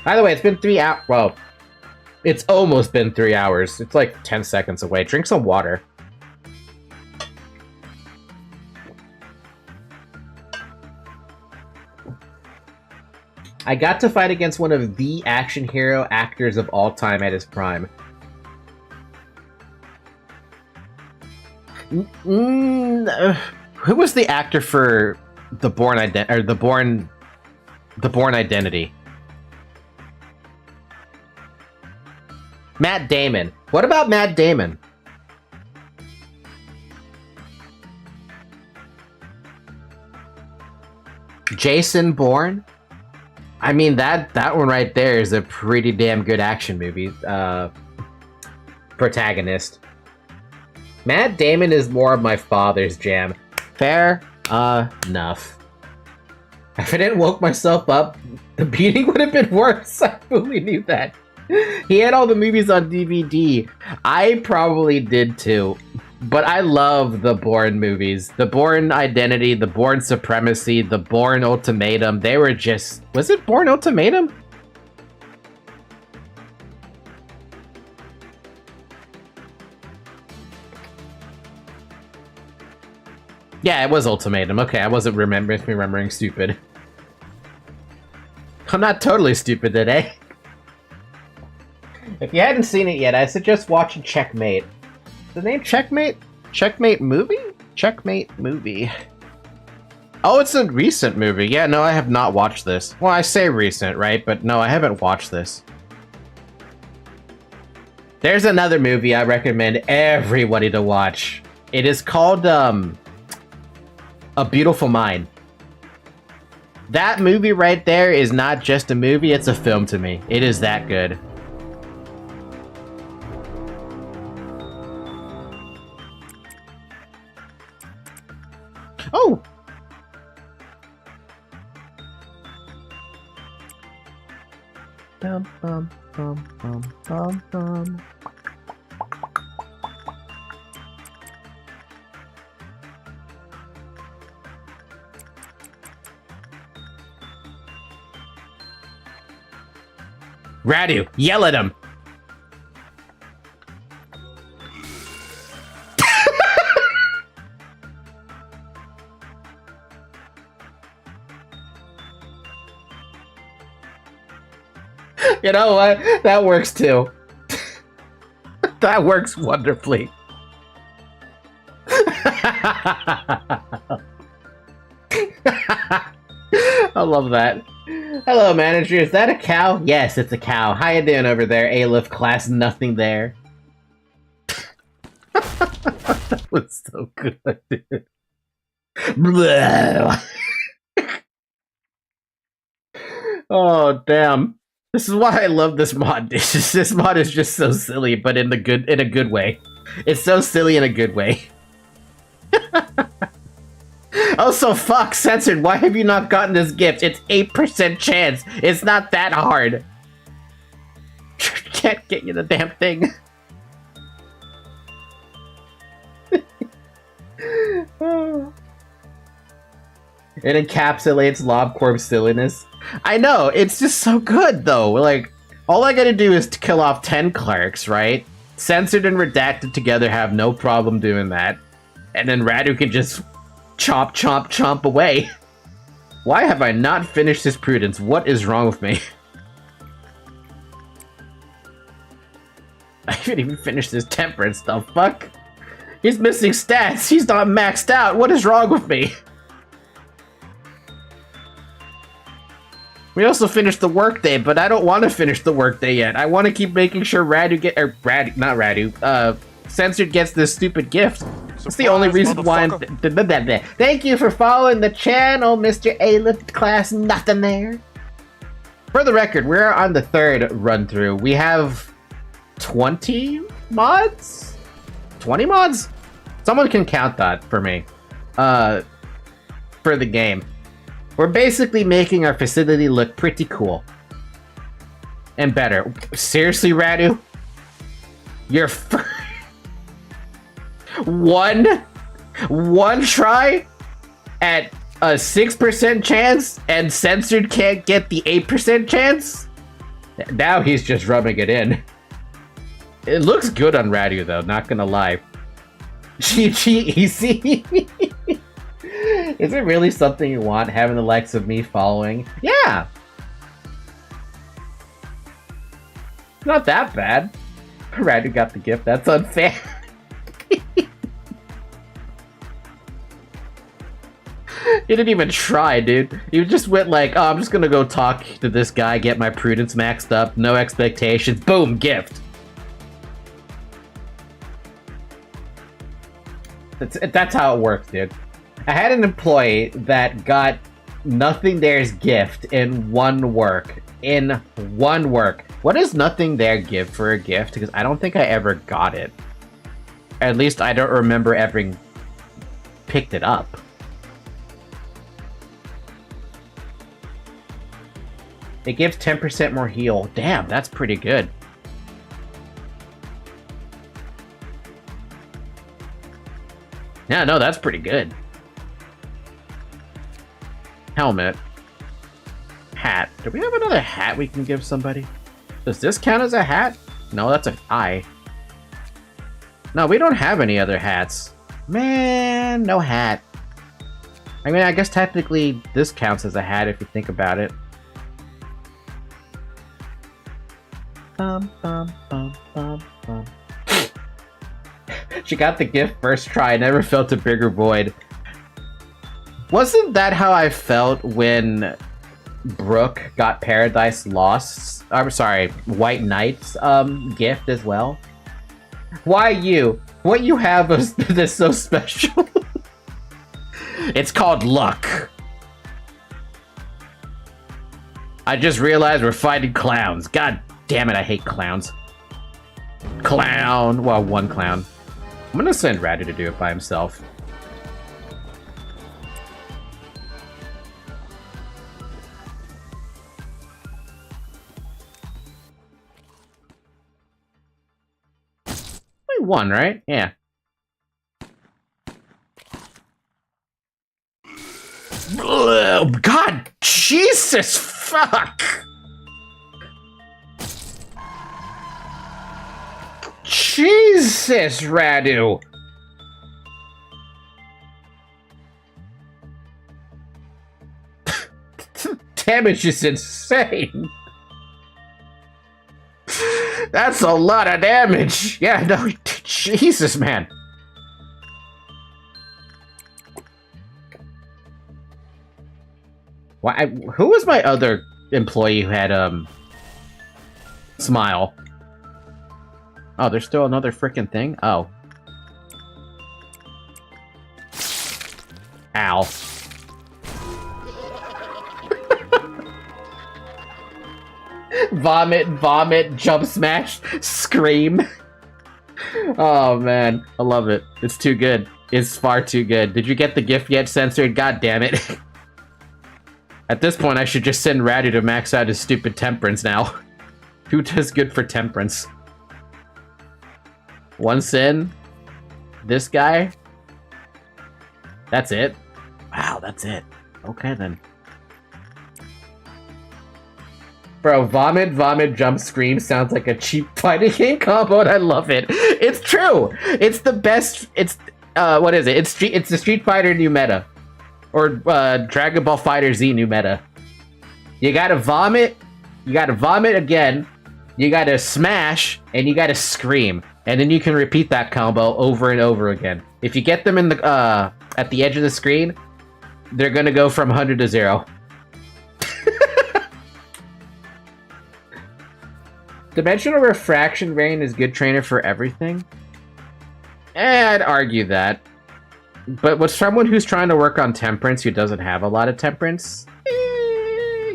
By the way, it's been 3 hours. Well, it's almost been 3 hours. It's like 10 seconds away. Drink some water. I got to fight against one of the action hero actors of all time at his prime. Who was the actor for The Bourne Identity? Matt Damon. What about Matt Damon? Jason Bourne? I mean, that one right there is a pretty damn good action movie protagonist. Matt Damon is more of my father's jam. Fair enough. If I didn't woke myself up, the beating would have been worse. I fully knew that. He had all the movies on DVD. I probably did too. But I love the Bourne movies. The Bourne Identity, the Bourne Supremacy, the Bourne Ultimatum. They were just... Was it Bourne Ultimatum? Yeah, it was Ultimatum. Okay, I wasn't remembering stupid. I'm not totally stupid today. If you hadn't seen it yet, I suggest watching Checkmate. The name Checkmate? Checkmate movie? Checkmate movie. Oh, it's a recent movie. Yeah, no, I have not watched this. Well, I say recent, right? But no, I haven't watched this. There's another movie I recommend everybody to watch. It is called, A Beautiful Mind. That movie right there is not just a movie, it's a film to me. It is that good. Oh! Bum, bum, bum, bum, bum, bum. Radu, yell at him. You know what? That works too. That works wonderfully. I love that. Hello, manager. Is that a cow? Yes, it's a cow. How you doing over there, A-Lift class? Nothing there. That was so good, dude. Oh, damn. This is why I love this mod. This mod is just so silly, but in a good way. It's so silly in a good way. Oh, so fuck, censored. Why have you not gotten this gift? It's 8% chance. It's not that hard. Can't get you the damn thing. It encapsulates LobCorp's silliness. I know, it's just so good though. Like, all I gotta do is to kill off 10 clerks, right? Censored and redacted together have no problem doing that. And then Radu can just chomp, chomp, chomp away. Why have I not finished this Prudence? What is wrong with me? I haven't even finished this Temperance, the fuck? He's missing stats, he's not maxed out, what is wrong with me? We also finished the workday, but I don't want to finish the workday yet. I want to keep making sure Censored gets this stupid gift. That's the only reason why I'm... Thank you for following the channel, Mr. A-Lift class. Nothing there. For the record, we're on the third run-through. We have 20 mods? 20 mods? Someone can count that for me. For the game. We're basically making our facility look pretty cool. And better. Seriously, Radu? You're one try at a 6% chance and Censored can't get the 8% chance? Now he's just rubbing it in. It looks good on Radu though, not gonna lie. GG easy. Is it really something you want, having the likes of me following? Yeah! Not that bad. Radu got the gift, that's unfair. You didn't even try, dude. You just went like, oh, I'm just gonna go talk to this guy, get my Prudence maxed up, no expectations, boom, gift. That's how it works, dude. I had an employee that got Nothing There's gift in one work. What does Nothing There give for a gift? Because I don't think I ever got it. At least I don't remember ever picked it up. It gives 10% more heal. Damn, that's pretty good. Yeah, no, that's pretty good. Helmet. Hat. Do we have another hat we can give somebody? Does this count as a hat? No, that's an eye. No, we don't have any other hats. Man, no hat. I mean, I guess technically this counts as a hat if you think about it. Bum, bum, bum, bum, bum. She got the gift first try, never felt a bigger void. Wasn't that how I felt when Brooke got Paradise Lost? I'm sorry, White Knight's gift as well? Why you? What you have is that's so special? It's called luck. I just realized we're fighting clowns. God damn it, I hate clowns. Clown. Well, one clown. I'm gonna send Radu to do it by himself. Only one, right? Yeah. God, Jesus, fuck! Jesus, Radu! Damage is insane! That's a lot of damage! Yeah, no, Jesus, man. Why? Who was my other employee who had, smile? Oh, there's still another freaking thing? Oh. Ow. Vomit, vomit, jump smash, scream. Oh man, I love it. It's too good. It's far too good. Did you get the gift yet, Censored? God damn it. At this point, I should just send Radu to max out his stupid temperance now. Who does good for temperance? One sin? This guy? That's it? Wow, that's it. Okay, then. Bro, vomit, vomit, jump, scream sounds like a cheap fighting game combo, and I love it. It's true! It's the best... It's... what is it? It's the Street Fighter new meta. Or, Dragon Ball Fighter Z new meta. You gotta vomit again, you gotta smash, and you gotta scream. And then you can repeat that combo over and over again. If you get them in the, at the edge of the screen, they're gonna go from 100 to 0. Dimensional Refraction Rain is good trainer for everything? I'd argue that. But with someone who's trying to work on temperance who doesn't have a lot of temperance,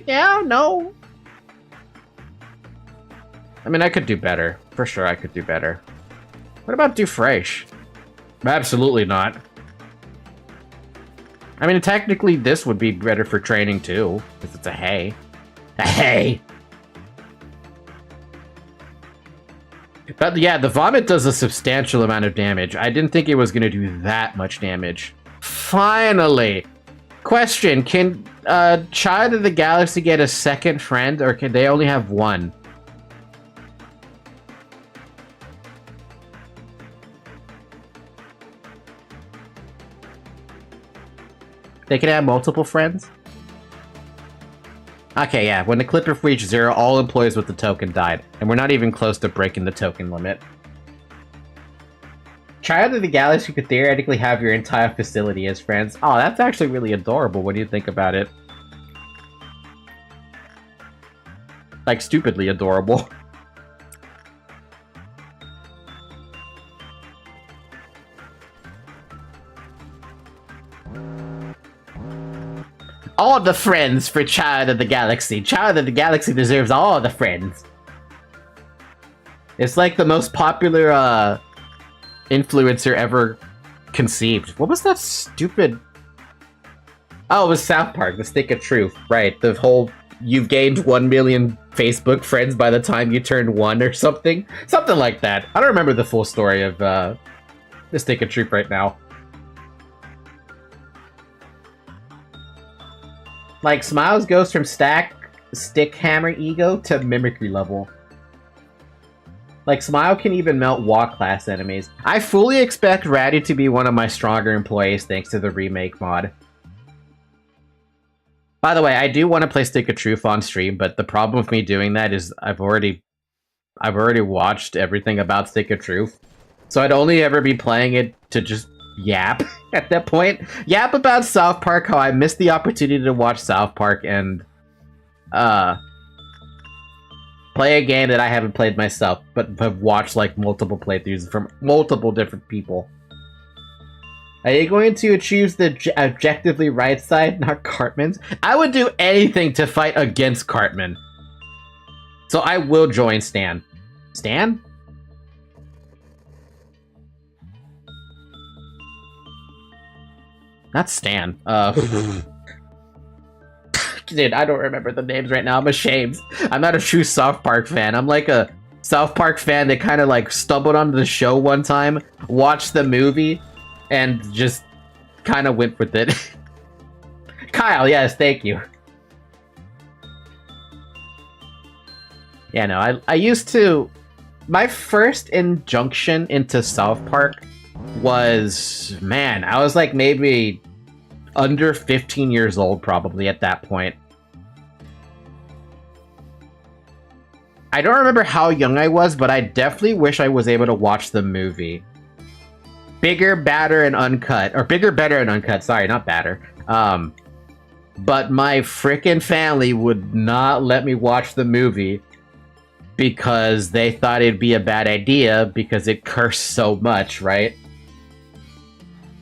yeah, no. I mean, I could do better. For sure, I could do better. What about Dufresh? Absolutely not. I mean, technically, this would be better for training, too. Because it's a hay. A hay! But yeah, the vomit does a substantial amount of damage. I didn't think it was going to do that much damage. Finally! Question, can Child of the Galaxy get a second friend, or can they only have one? They can have multiple friends? Okay, yeah, when the clipper reached 0, all employees with the token died, and we're not even close to breaking the token limit. Child of the Galaxy could theoretically have your entire facility as friends. Oh, that's actually really adorable when you think about it. Like, stupidly adorable. All the friends for Child of the Galaxy. Child of the Galaxy deserves all the friends. It's like the most popular, influencer ever conceived. What was that stupid... Oh, it was South Park, the Stick of Truth. Right, the whole... You've gained 1 million Facebook friends by the time you turn 1 or something. Something like that. I don't remember the full story of, the Stick of Truth right now. Like, Smiles goes from stick hammer ego to mimicry level. Like, Smile can even melt Walk class enemies. I fully expect Ratty to be one of my stronger employees thanks to the remake mod. By the way, I do want to play Stick of Truth on stream, but the problem with me doing that is I've already watched everything about Stick of Truth. So I'd only ever be playing it to just yap at that point. Yap about South Park, how I missed the opportunity to watch South Park and play a game that I haven't played myself, but have watched like multiple playthroughs from multiple different people. Are you going to choose the objectively right side, not Cartman's? I would do anything to fight against Cartman. So I will join Stan. Stan? Not Stan. Dude, I don't remember the names right now. I'm ashamed. I'm not a true South Park fan. I'm like a South Park fan that kind of like stumbled onto the show one time, watched the movie, and just kind of went with it. Kyle, yes, thank you. Yeah, no, I used to My first injunction into South Park was, man, I was like maybe under 15 years old probably at that point. I don't remember how young I was, but I definitely wish I was able to watch the movie. Bigger, Badder, and Uncut. Or Bigger, Better, and Uncut. Sorry, not Badder. But my frickin' family would not let me watch the movie because they thought it'd be a bad idea because it cursed so much, right?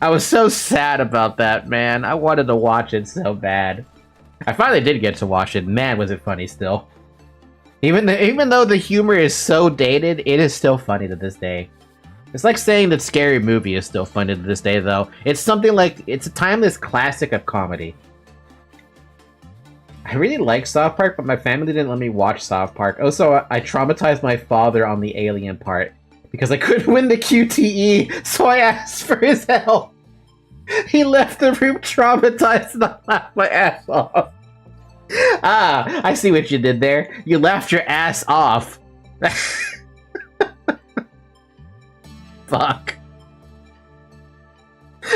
I was so sad about that, man. I wanted to watch it so bad. I finally did get to watch it. Man, was it funny still. Even though the humor is so dated, it is still funny to this day. It's like saying that Scary Movie is still funny to this day, though. It's something like, it's a timeless classic of comedy. I really like South Park, but my family didn't let me watch South Park. Also, I traumatized my father on the alien part because I couldn't win the QTE, so I asked for his help. He left the room traumatized and I laughed my ass off. Ah, I see what you did there. You laughed your ass off. Fuck.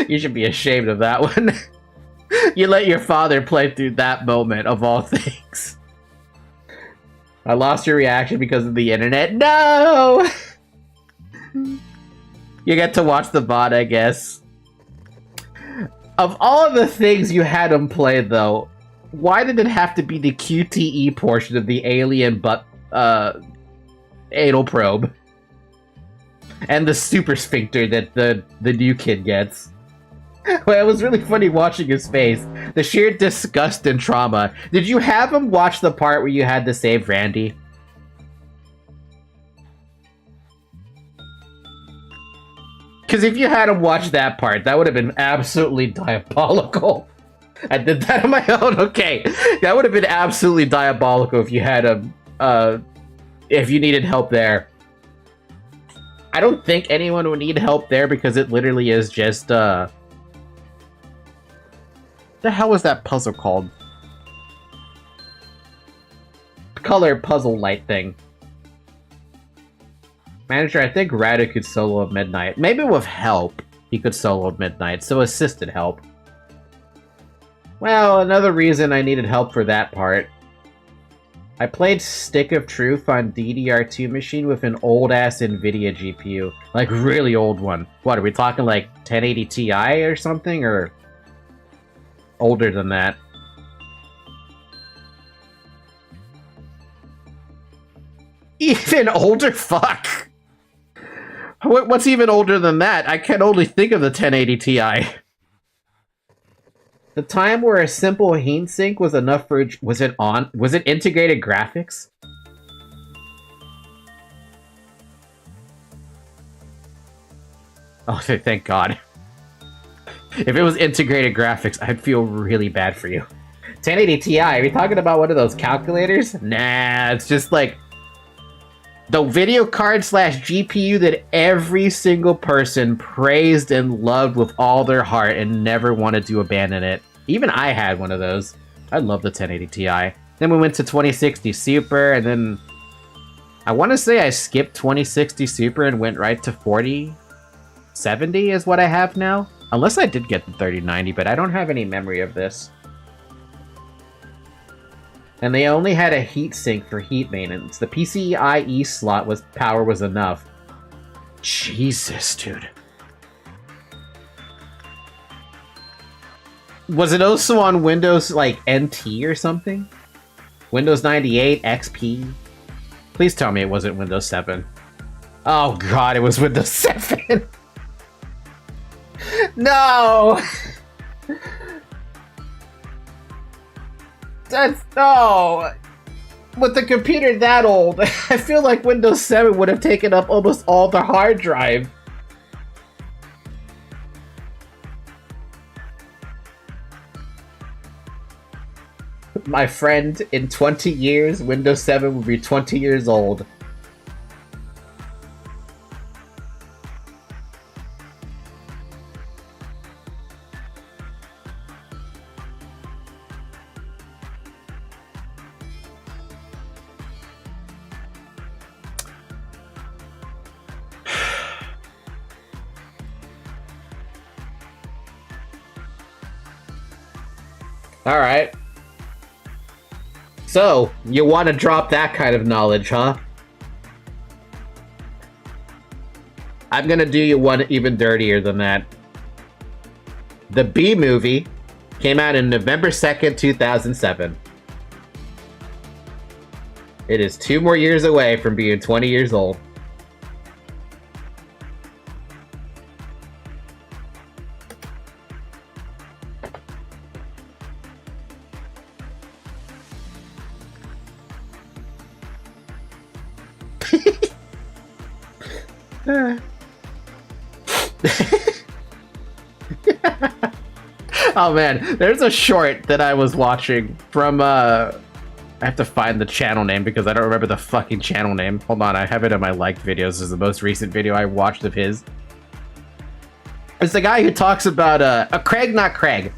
You should be ashamed of that one. You let your father play through that moment, of all things. I lost your reaction because of the internet. No! You get to watch the VOD, I guess. Of all the things you had him play, though, why did it have to be the QTE portion of the alien anal probe? And the super sphincter that the new kid gets. Well, it was really funny watching his face. The sheer disgust and trauma. Did you have him watch the part where you had to save Randy? Because if you had him watch that part, that would have been absolutely diabolical. I did that on my own? Okay. That would have been absolutely diabolical if you had him, if you needed help there. I don't think anyone would need help there because it literally is just, the hell was that puzzle called? Color puzzle light thing. Manager, I think Radu could solo at midnight. Maybe with help, he could solo at midnight, so assisted help. Well, another reason I needed help for that part. I played Stick of Truth on DDR2 machine with an old-ass NVIDIA GPU. Like, really old one. What, are we talking like 1080 Ti or something, or older than that? Even older? Fuck! What's even older than that? I can only think of the 1080 Ti. The time where a simple heatsink was enough for... Was it integrated graphics? Oh, thank God. If it was integrated graphics, I'd feel really bad for you. 1080 Ti, are we talking about one of those calculators? Nah, it's just like... the video card / GPU that every single person praised and loved with all their heart and never wanted to abandon it. Even I had one of those. I love the 1080 Ti. Then we went to 2060 Super, and then... I want to say I skipped 2060 Super and went right to 4070 is what I have now. Unless I did get the 3090, but I don't have any memory of this. And they only had a heatsink for heat maintenance. The PCIe slot power was enough. Jesus, dude. Was it also on Windows, like, NT or something? Windows 98, XP? Please tell me it wasn't Windows 7. Oh god, it was Windows 7! No! No! With the computer that old, I feel like Windows 7 would have taken up almost all the hard drive. My friend, in 20 years, Windows 7 will be 20 years old. Alright. So, you want to drop that kind of knowledge, huh? I'm gonna do you one even dirtier than that. The Bee Movie came out in November 2nd, 2007. It is 2 more years away from being 20 years old. Oh man, there's a short that I was watching from I have to find the channel name because I don't remember the fucking channel name. Hold on, I have it in my liked videos. This is the most recent video I watched of his. It's the guy who talks about a Craig, not Craig.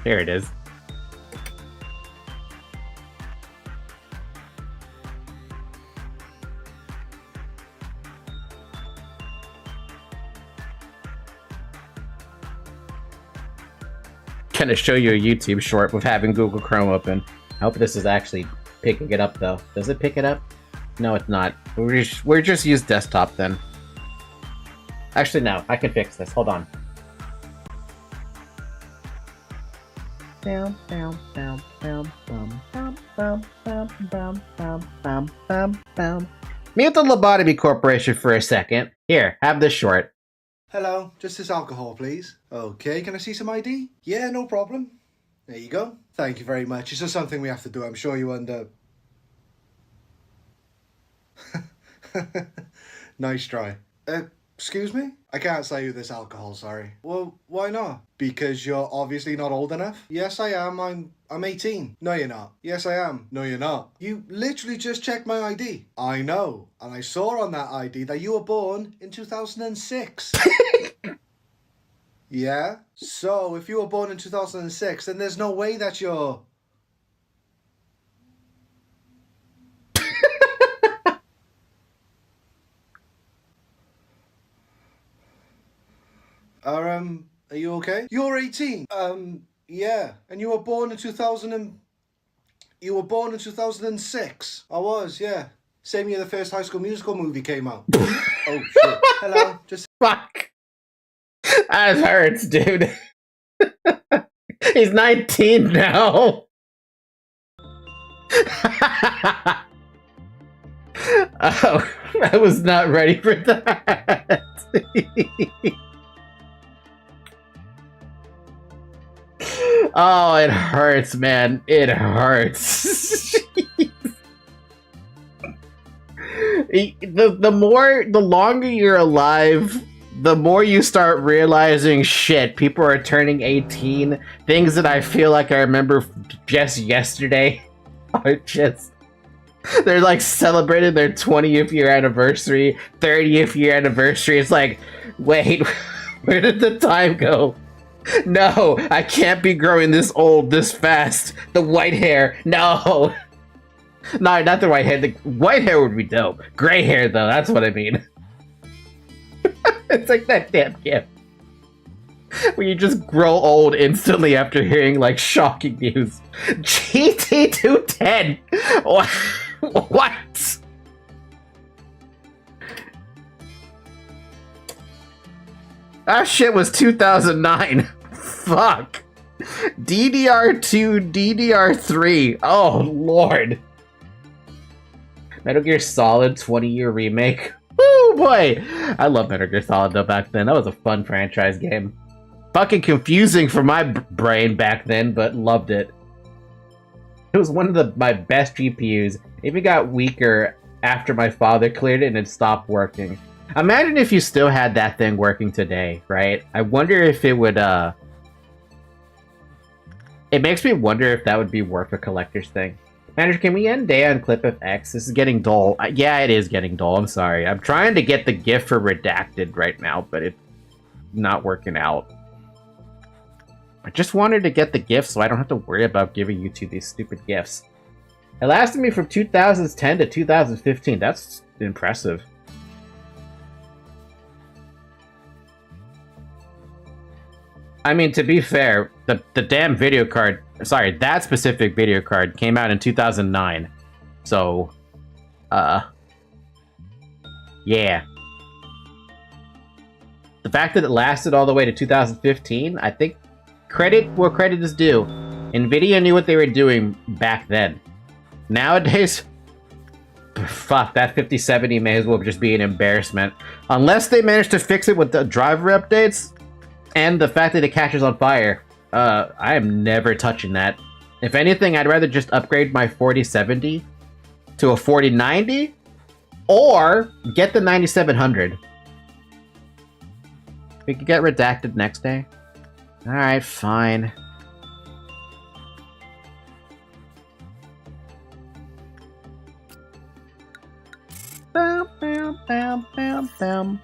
Here it is. Gonna show you a YouTube short with having Google Chrome open. I hope this is actually picking it up though. Does it pick it up? No, it's not. We're just use desktop then. Actually, no. I can fix this. Hold on. Mute the Lobotomy Corporation for a second. Here, have this short. Hello, just this alcohol, please. Okay, can I see some ID? Yeah, no problem. There you go. Thank you very much. It's just something we have to do. I'm sure you under... Nice try. Excuse me? I can't sell you this alcohol, sorry. Well, why not? Because you're obviously not old enough? Yes, I am. I'm 18. No, you're not. Yes, I am. No, you're not. You literally just checked my ID. I know. And I saw on that ID that you were born in 2006. Yeah? So, if you were born in 2006, then there's no way that you're... Are you okay? You're 18. Yeah. And you were born in 2006. I was, yeah. Same year the first High School Musical movie came out. Oh, shit. Hello. Just... Fuck. That hurts, dude. He's 19 now. Oh, I was not ready for that. Oh, it hurts, man. It hurts. The longer you're alive, the more you start realizing, shit, people are turning 18. Things that I feel like I remember just yesterday are just... They're like celebrating their 20th year anniversary, 30th year anniversary. It's like, wait, where did the time go? No, I can't be growing this old this fast. The white hair, no. No, not the white hair. The white hair would be dope. Gray hair, though, that's what I mean. It's like that damn gift. Where you just grow old instantly after hearing, like, shocking news. GT210! What? That shit was 2009. Fuck. DDR2, DDR3. Oh, Lord. Metal Gear Solid 20-year remake. Woo, boy. I love Metal Gear Solid, though, back then. That was a fun franchise game. Fucking confusing for my brain back then, but loved it. It was one of my best GPUs. It even got weaker after my father cleared it and it stopped working. Imagine if you still had that thing working today, right? I wonder if it would, It makes me wonder if that would be worth a collector's thing. Manager, can we end day on clip of X? This is getting dull. Yeah, it is getting dull. I'm sorry. I'm trying to get the GIF for Redacted right now, but it's not working out. I just wanted to get the GIF so I don't have to worry about giving you two these stupid GIFs. It lasted me from 2010 to 2015. That's impressive. I mean, to be fair, the damn video card, sorry, that specific video card came out in 2009. So, yeah. The fact that it lasted all the way to 2015, I think credit where credit is due. Nvidia knew what they were doing back then. Nowadays, fuck, that 5070 may as well just be an embarrassment. Unless they manage to fix it with the driver updates, and the fact that it catches on fire, I am never touching that. If anything, I'd rather just upgrade my 4070 to a 4090, or get the 9700. We could get redacted next day. Alright, fine. Bam, bam, bam, bam, bam.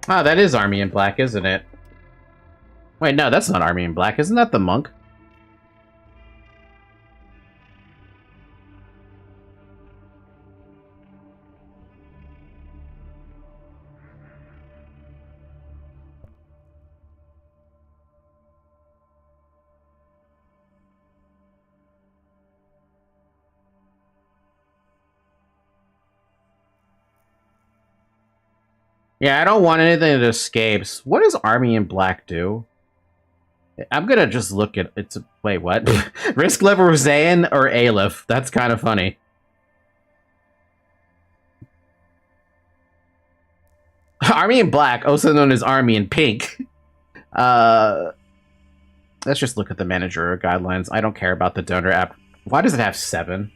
Oh, that is Army in Black, isn't it? Wait, no, that's not Army in Black. Isn't that the monk? Yeah, I don't want anything that escapes. What does Army in Black do? I'm gonna just look at it's. Wait, what? Risk level Zayn or Aleph? That's kind of funny. Army in Black, also known as Army in Pink. Let's just look at the manager guidelines. I don't care about the donor app. Why does it have 7?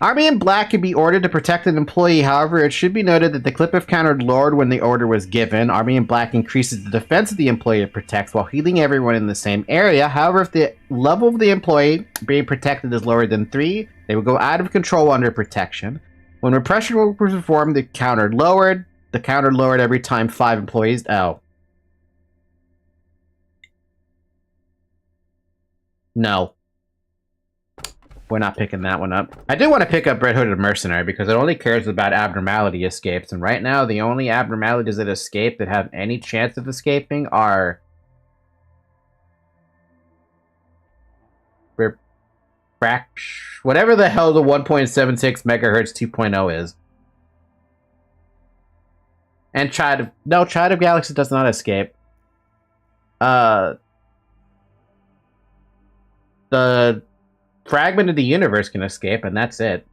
Army in Black can be ordered to protect an employee. However, it should be noted that the clip of counter lowered when the order was given. Army in Black increases the defense of the employee it protects while healing everyone in the same area. However, if the level of the employee being protected is lower than 3, they will go out of control under protection. When repression will perform, the counter lowered. The counter lowered every time 5 employees... Oh. No. We're not picking that one up. I do want to pick up Red Hooded Mercenary because it only cares about abnormality escapes, and right now the only abnormalities that escape that have any chance of escaping are whatever the hell the 1.76 megahertz 2.0 is. And Child of Galaxy does not escape. The Fragment of the Universe can escape, and that's it.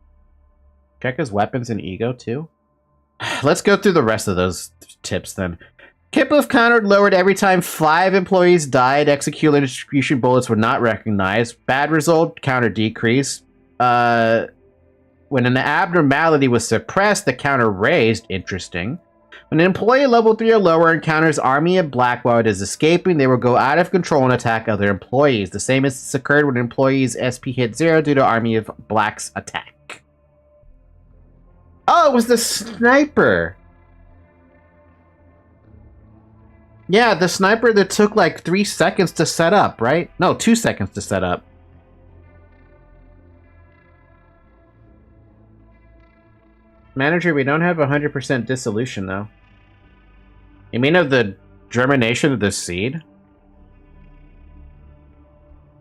Check his weapons and ego, too. Let's go through the rest of those tips, then. Kiplev countered lowered every time 5 employees died. Execution bullets were not recognized. Bad result, counter decrease. When an abnormality was suppressed, the counter raised. Interesting. When an employee level 3 or lower encounters Army in Black while it is escaping, they will go out of control and attack other employees. The same instance occurred when employees SP hit 0 due to Army of Black's attack. Oh, it was the sniper! Yeah, the sniper that took like 3 seconds to set up, right? No, 2 seconds to set up. Manager, we don't have 100% dissolution, though. You mean of the germination of the seed?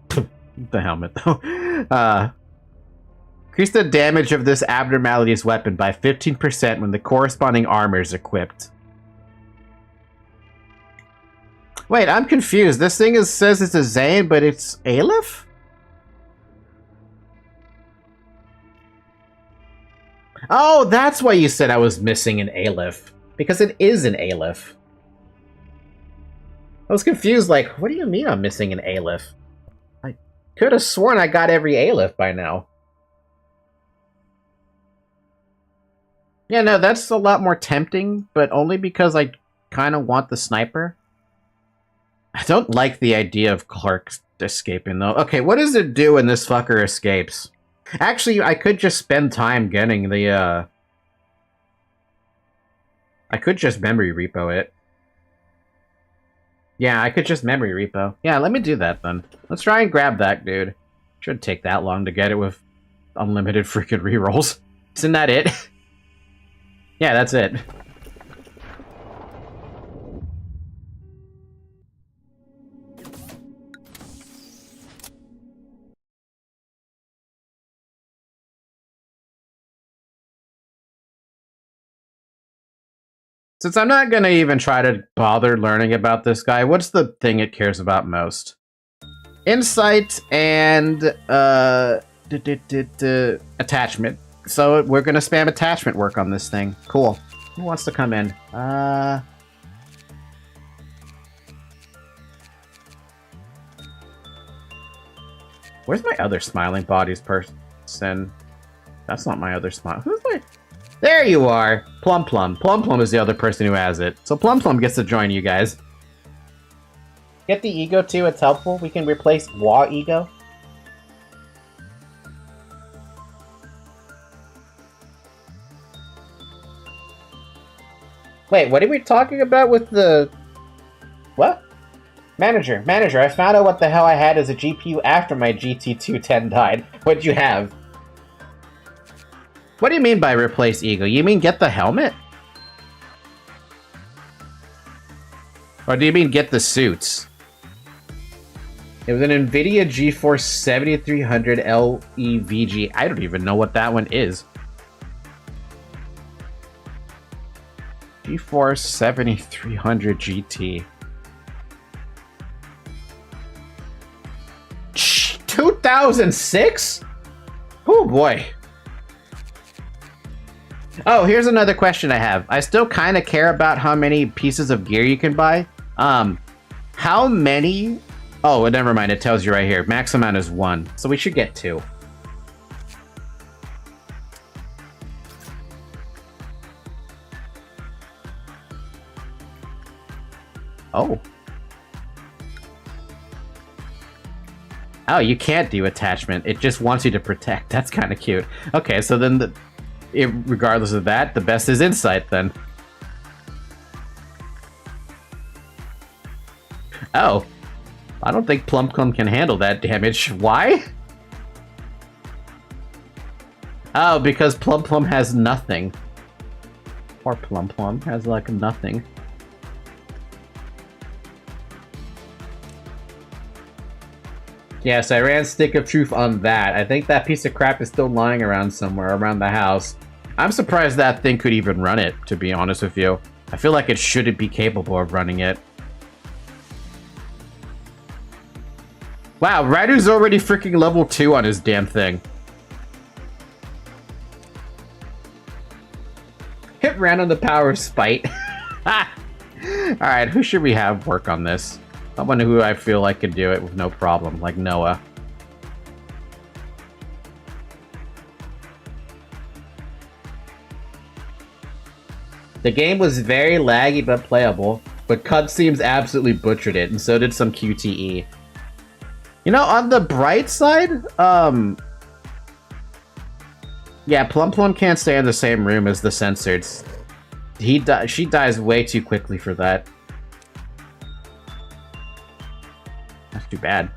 The helmet, though. Increase the damage of this abnormality's weapon by 15% when the corresponding armor is equipped. Wait, I'm confused. This thing says it's a Zayn, but it's Aleph? Oh, that's why you said I was missing an Aleph. Because it is an Aleph. I was confused, like, what do you mean I'm missing an Aleph? I could have sworn I got every Aleph by now. Yeah, no, that's a lot more tempting, but only because I kind of want the sniper. I don't like the idea of Clark escaping, though. Okay, what does it do when this fucker escapes? Actually, I could just spend time getting the, I could just memory repo it. Yeah, I could just memory repo. Yeah, let me do that, then. Let's try and grab that, dude. Shouldn't take that long to get it with unlimited freaking rerolls. Isn't that it? Yeah, that's it. Since I'm not gonna even try to bother learning about this guy, what's the thing it cares about most? Insight and, attachment. So we're gonna spam attachment work on this thing. Cool. Who wants to come in? Where's my other smiling bodies person? That's not my other smile. Who's my... There you are! Plum Plum. Plum Plum is the other person who has it. So Plum Plum gets to join you guys. Get the ego too, it's helpful. We can replace Wa ego. Wait, what are we talking about with the... What? Manager, I found out what the hell I had as a GPU after my GT210 died. What'd you have? What do you mean by replace ego? You mean get the helmet? Or do you mean get the suits? It was an NVIDIA GeForce 7300 LEVG. I don't even know what that one is. GeForce 7300 GT. 2006? Oh boy. Oh, here's another question I have. I still kind of care about how many pieces of gear you can buy. How many... Oh, never mind. It tells you right here. Max amount is 1. So we should get 2. Oh. Oh, you can't do attachment. It just wants you to protect. That's kind of cute. Okay, so then regardless of that, the best is insight then. Oh. I don't think Plum Plum can handle that damage. Why? Oh, because Plum Plum has nothing. Or Plum Plum has, like, nothing. Yes, I ran Stick of Truth on that. I think that piece of crap is still lying around somewhere around the house. I'm surprised that thing could even run it, to be honest with you. I feel like it shouldn't be capable of running it. Wow, Ryder's already freaking level 2 on his damn thing. Hit ran on the power of spite. Alright, who should we have work on this? Someone who I feel like could do it with no problem, like Noah. The game was very laggy but playable, but cutscenes absolutely butchered it, and so did some QTE. You know, on the bright side, yeah, Plum Plum can't stay in the same room as the censored. She dies way too quickly for that. That's too bad.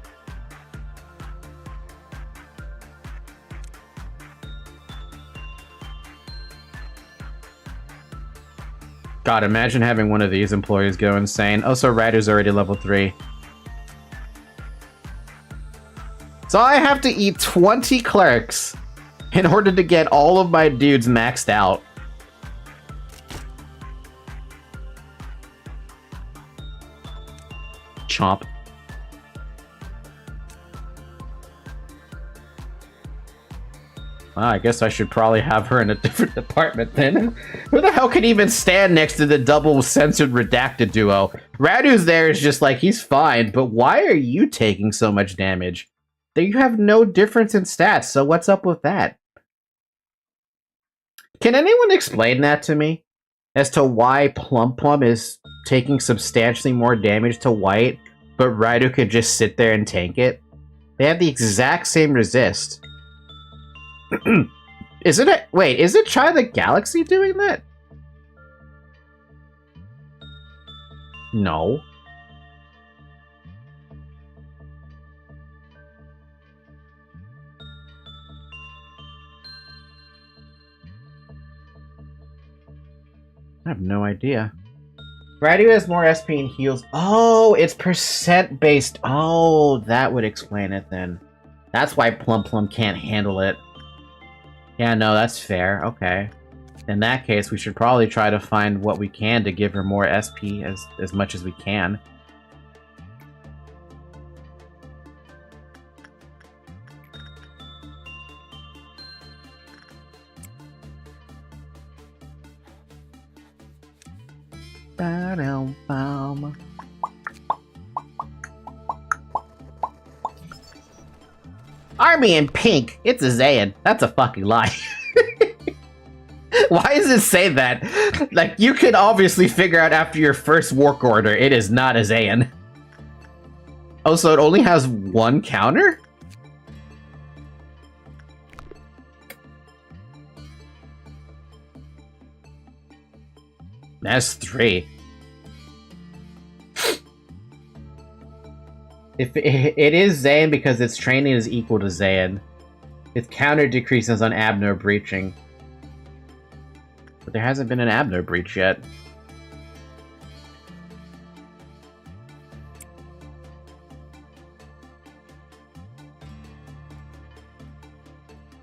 God, imagine having one of these employees go insane. Oh, so Ryder's already level 3. So I have to eat 20 clerks in order to get all of my dudes maxed out. Chomp. Well, I guess I should probably have her in a different department then. Who the hell can even stand next to the double censored redacted duo? Radu's there is just like, he's fine, but why are you taking so much damage? You have no difference in stats, so what's up with that? Can anyone explain that to me? As to why Plum Plum is taking substantially more damage to White, but Raidu could just sit there and tank it? They have the exact same resist. Isn't it? Wait, is it Chai the Galaxy doing that? No. I have no idea. Raidu has more SP and heals. Oh, it's percent based. Oh, that would explain it then. That's why Plum Plum can't handle it. Yeah, no, that's fair. Okay. In that case, we should probably try to find what we can to give her more SP as much as we can. Army in pink. It's a Zayn. That's a fucking lie. Why does it say that? Like, you can obviously figure out after your first work order, it is not a Zayn. Oh, so it only has one counter? That's 3. If it is Zayn because its training is equal to Zayn. Its counter decreases on Abner breaching. But there hasn't been an Abner breach yet.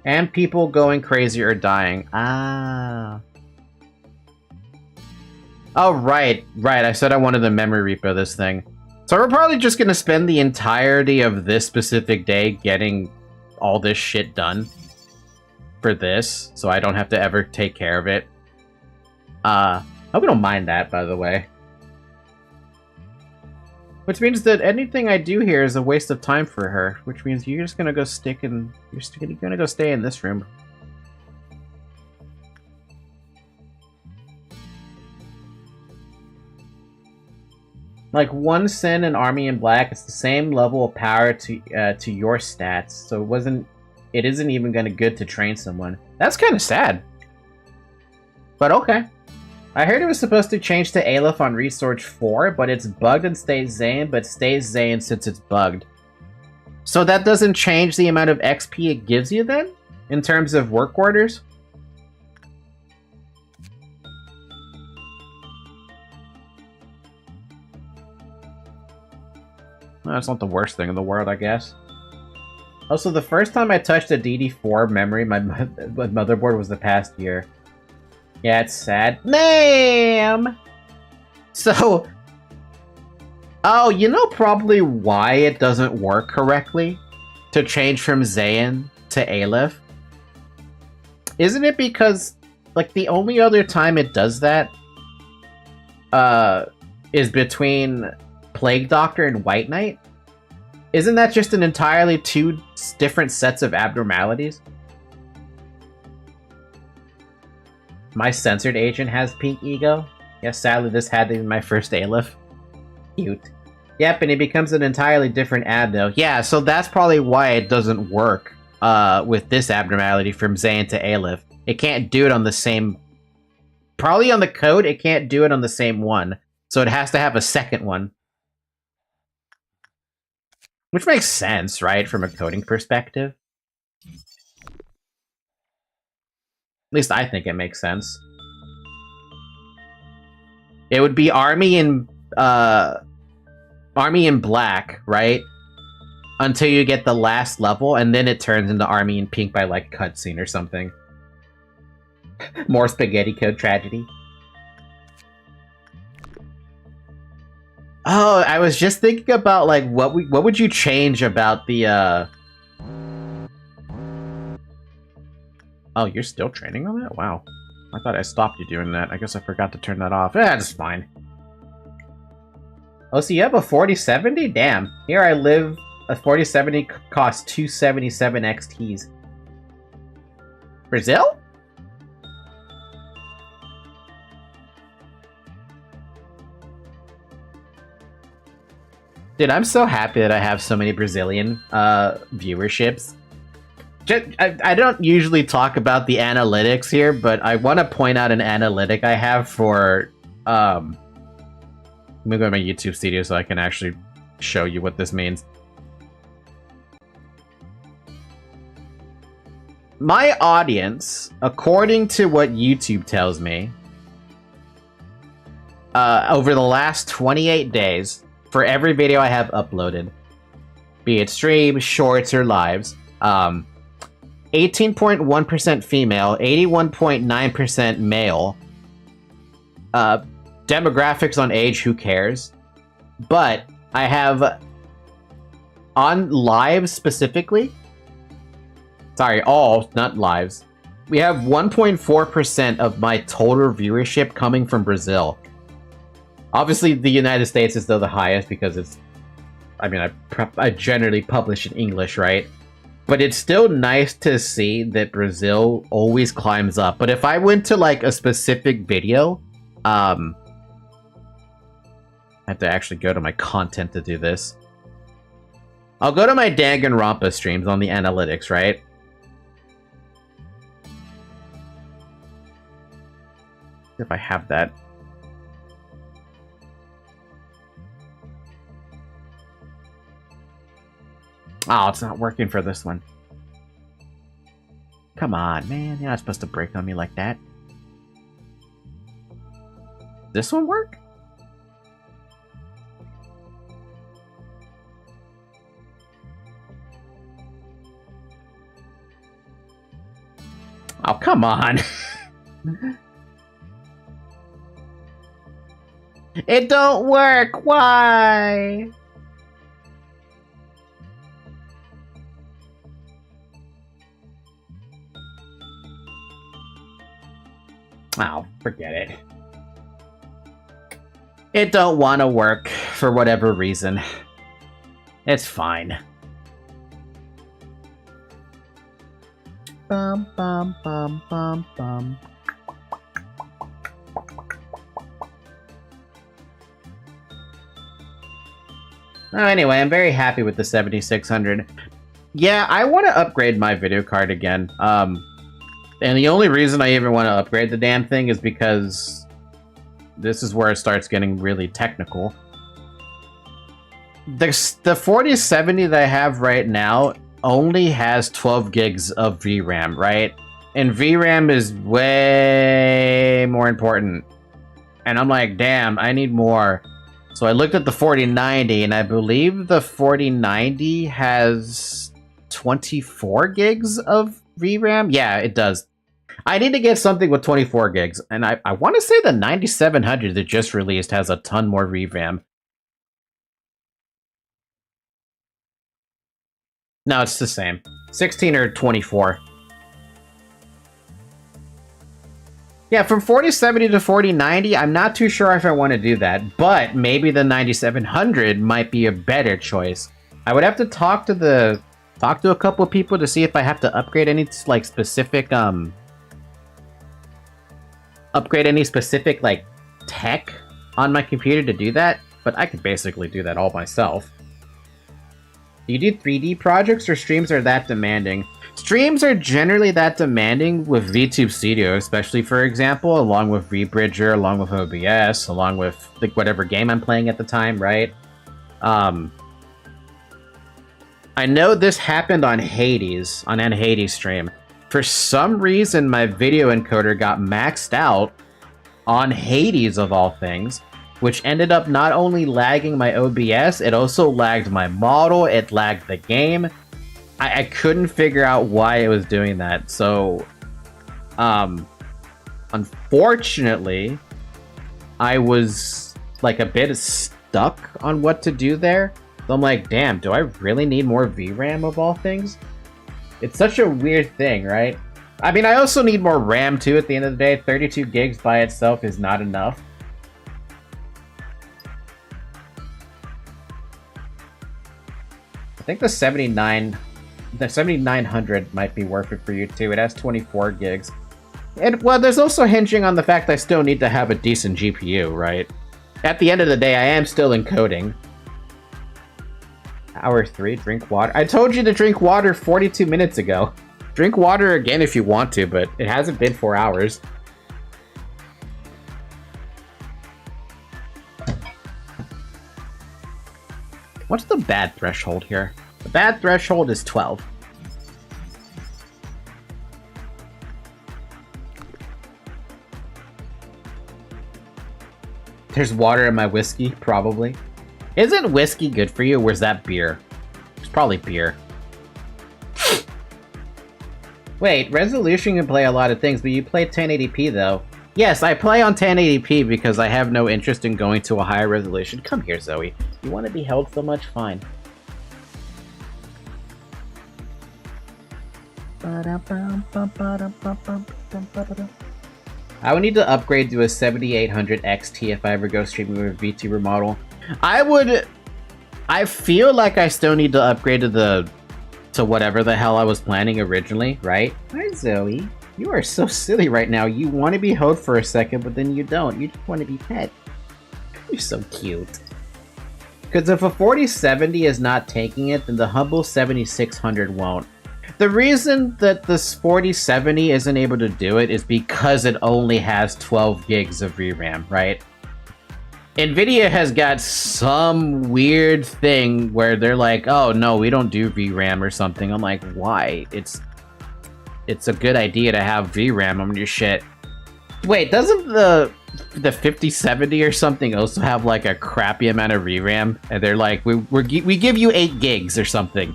And people going crazy or dying. Ah. Oh, right. Right, I said I wanted the memory repo this thing. So we're probably just gonna spend the entirety of this specific day getting all this shit done for this, so I don't have to ever take care of it. I hope you don't mind that, by the way. Which means that anything I do here is a waste of time for her, which means you're just gonna go you're gonna go stay in this room. Like, 1 Sin and Army in Black, it's the same level of power to your stats, so it isn't even gonna good to train someone. That's kind of sad. But okay. I heard it was supposed to change to Aleph on Resource 4, but it's bugged and stays Zayn, but stays Zayn since it's bugged. So that doesn't change the amount of XP it gives you then? In terms of work orders? Well, that's not the worst thing in the world, I guess. Also, the first time I touched a DD4 memory, my motherboard was the past year. Yeah, it's sad. Ma'am! So... Oh, you know probably why it doesn't work correctly? To change from Zayn to Aleph? Isn't it because, like, the only other time it does that... is between Plague Doctor and White Knight? Isn't that just an entirely 2 different sets of abnormalities? My censored agent has pink ego? Yes, sadly this had to be my first Aleph. Cute. Yep, and it becomes an entirely different abno. Yeah, so that's probably why it doesn't work with this abnormality from Zayn to Aleph. It can't do it on the same... Probably on the code, it can't do it on the same one. So it has to have a second one. Which makes sense, right, from a coding perspective? At least I think it makes sense. It would be Army in Black, right? Until you get the last level, and then it turns into Army in Pink by, like, cutscene or something. More spaghetti code tragedy. Oh, I was just thinking about, like, what would you change about the Oh, you're still training on that? Wow. I thought I stopped you doing that. I guess I forgot to turn that off. That's fine. Oh, so you have a 4070? Damn. Here I live, a 4070 costs 277 XTs. Brazil? Dude, I'm so happy that I have so many Brazilian viewerships. I don't usually talk about the analytics here, but I want to point out an analytic I have for... let me go to my YouTube studio so I can actually show you what this means. My audience, according to what YouTube tells me, over the last 28 days, for every video I have uploaded, be it streams, shorts, or lives, 18.1% female, 81.9% male. Demographics on age, who cares? But I have, on lives specifically, sorry, all, not lives, we have 1.4% of my total viewership coming from Brazil. Obviously, the United States is still the highest because it's... I mean, I generally publish in English, right? But it's still nice to see that Brazil always climbs up. But if I went to, like, a specific video... I have to actually go to my content to do this. I'll go to my Danganronpa streams on the analytics, right? If I have that... Oh, it's not working for this one. Come on, man. You're not supposed to break on me like that. This one work? Oh, come on. It don't work. Why? Oh, forget it. It don't want to work for whatever reason. It's fine. Bum, bum, bum, bum, bum. Oh, anyway, I'm very happy with the 7600. Yeah, I want to upgrade my video card again. And the only reason I even want to upgrade the damn thing is because this is where it starts getting really technical. The 4070 that I have right now only has 12 gigs of VRAM, right? And VRAM is way more important. And I'm like, damn, I need more. So I looked at the 4090, and I believe the 4090 has 24 gigs of VRAM? Yeah, it does. I need to get something with 24 gigs, and I want to say the 9700 that just released has a ton more VRAM. No, it's the same. 16 or 24. Yeah, from 4070 to 4090, I'm not too sure if I want to do that, but maybe the 9700 might be a better choice. I would have to talk to a couple of people to see if I have to upgrade any like specific like tech on my computer to do that, but I could basically do that all myself. Do you do 3D projects or streams are that demanding? Streams are generally that demanding with VTube Studio, especially, for example, along with VBridger, along with OBS, along with like whatever game I'm playing at the time, right? I know this happened on Hades, on an Hades stream. For some reason, my video encoder got maxed out on Hades, of all things, which ended up not only lagging my OBS, it also lagged my model, it lagged the game. I couldn't figure out why it was doing that, so... unfortunately, I was, like, a bit stuck on what to do there. So I'm like, damn, do I really need more VRAM, of all things? It's such a weird thing, right? I mean, I also need more RAM too at the end of the day. 32 gigs by itself is not enough. I think the 7900 might be worth it for you too. It has 24 gigs. And, well, there's also hinging on the fact I still need to have a decent GPU, right? At the end of the day, I am still encoding. Hour 3, drink water. I told you to drink water 42 minutes ago. Drink water again if you want to, but it hasn't been 4 hours. What's the bad threshold here? The bad threshold is 12. There's water in my whiskey, probably. Isn't whiskey good for you, or is that beer? It's probably beer. Wait, resolution can play a lot of things, but you play 1080p though. Yes, I play on 1080p because I have no interest in going to a higher resolution. Come here, Zoe. You want to be held so much? Fine. I would need to upgrade to a 7800 XT if I ever go streaming with a VTuber model. I feel like I still need to upgrade to whatever the hell I was planning originally, right? Hi, Zoe. You are so silly right now. You want to be held for a second, but then you don't. You just want to be pet. You're so cute. Because if a 4070 is not taking it, then the humble 7600 won't. The reason that this 4070 isn't able to do it is because it only has 12 gigs of VRAM, right? NVIDIA has got some weird thing where they're like, oh no, we don't do VRAM or something. I'm like, why? It's a good idea to have VRAM on your shit. Wait, doesn't the 5070 or something also have like a crappy amount of VRAM? And they're like, we give you 8 gigs or something.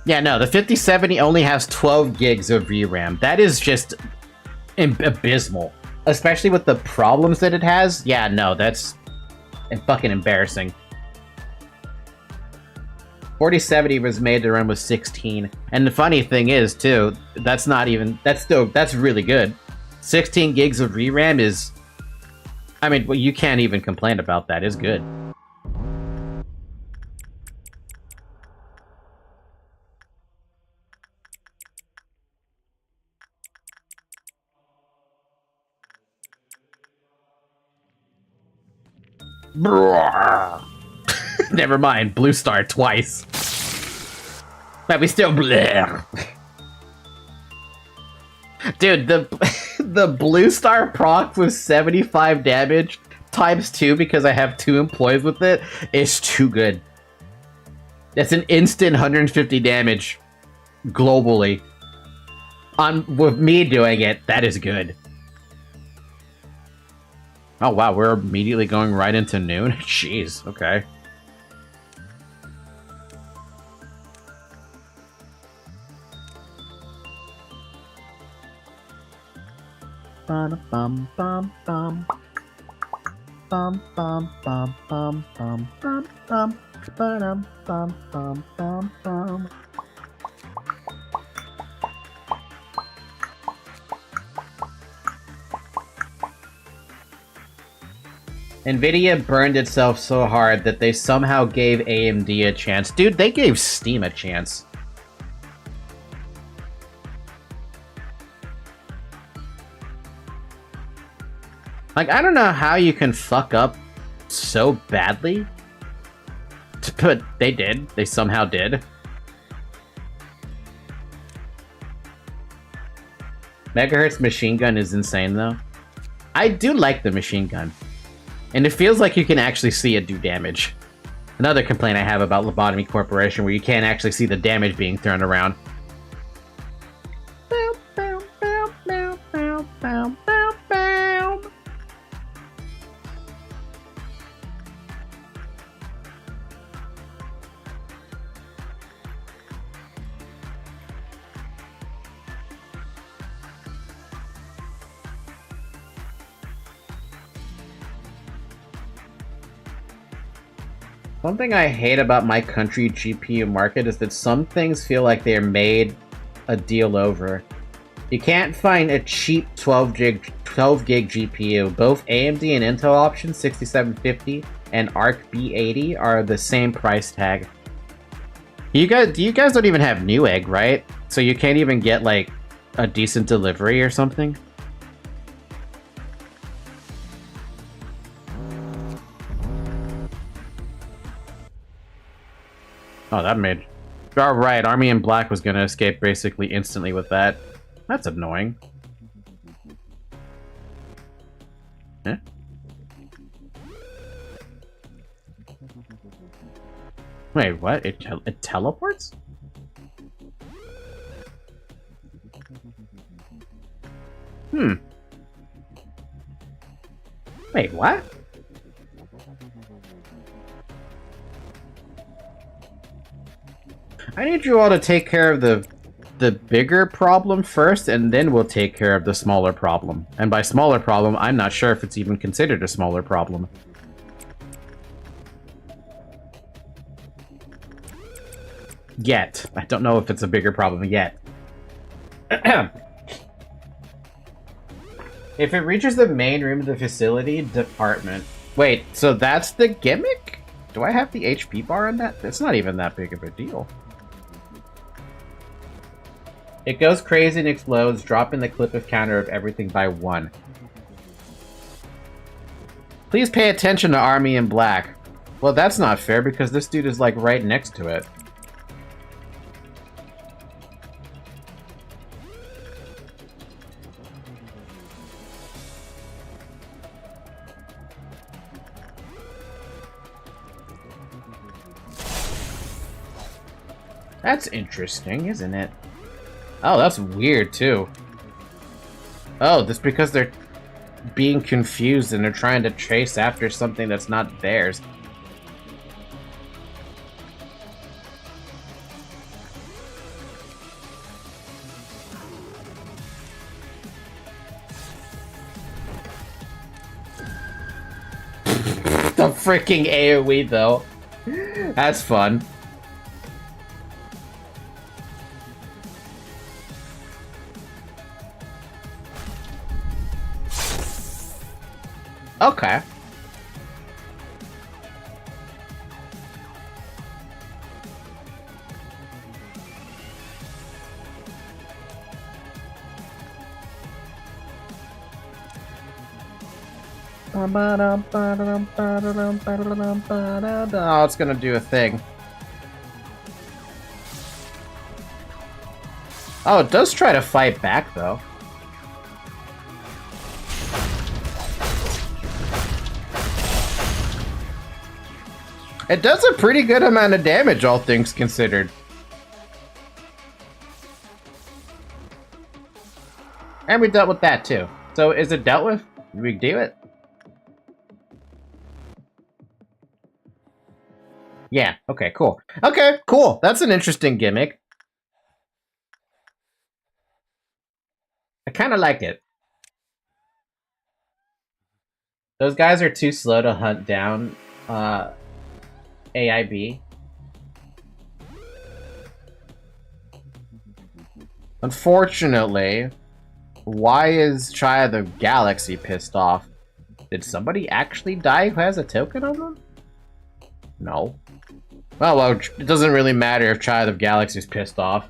Yeah, no, the 5070 only has 12 gigs of VRAM. That is just abysmal. Especially with the problems that it has. Yeah, no, that's fucking embarrassing. 4070 was made to run with 16. And the funny thing is, too, that's really good. 16 gigs of VRAM is... I mean, well, you can't even complain about that. It's good. Never mind, Blue Star twice. But we still bleh. Dude, the Blue Star proc with 75 damage times 2 because I have 2 employees with it is too good. That's an instant 150 damage globally. With me doing it, that is good. Oh wow, we're immediately going right into noon? Jeez, okay. Bum bum bum bum. Bum bum bum bum bum bum bum. Bum bum bum bum bum. NVIDIA burned itself so hard that they somehow gave AMD a chance. Dude, they gave Steam a chance. Like, I don't know how you can fuck up so badly. But they did. They somehow did. Megahertz machine gun is insane, though. I do like the machine gun. And it feels like you can actually see it do damage. Another complaint I have about Lobotomy Corporation, where you can't actually see the damage being thrown around. One thing I hate about my country GPU market is that some things feel like they're made a deal over. You can't find a cheap 12 gig GPU. Both AMD and Intel options, 6750 and Arc B80, are the same price tag. You guys don't even have Newegg, right? So you can't even get like a decent delivery or something? Oh, that made... Oh, right, Army in Black was gonna escape basically instantly with that. That's annoying. Huh? Wait, what? It teleports? Wait, what? I need you all to take care of the bigger problem first, and then we'll take care of the smaller problem. And by smaller problem, I'm not sure if it's even considered a smaller problem. Yet. I don't know if it's a bigger problem yet. If it reaches the main room of the facility department... Wait, so that's the gimmick? Do I have the HP bar on that? It's not even that big of a deal. It goes crazy and explodes, dropping the clip of counter of everything by 1. Please pay attention to Army in Black. Well, that's not fair because this dude is like right next to it. That's interesting, isn't it? Oh, that's weird, too. Oh, that's because they're being confused and they're trying to chase after something that's not theirs. The freaking AoE, though. That's fun. Okay. Oh, it's gonna do a thing. Oh, it does try to fight back, though. It does a pretty good amount of damage, all things considered. And we dealt with that, too. So, is it dealt with? Did we do it? Yeah, okay, cool. Okay, cool. That's an interesting gimmick. I kind of like it. Those guys are too slow to hunt down AIB. Unfortunately, why is Chai of the Galaxy pissed off? Did somebody actually die who has a token on them? No. Well, it doesn't really matter if Chai of the Galaxy is pissed off.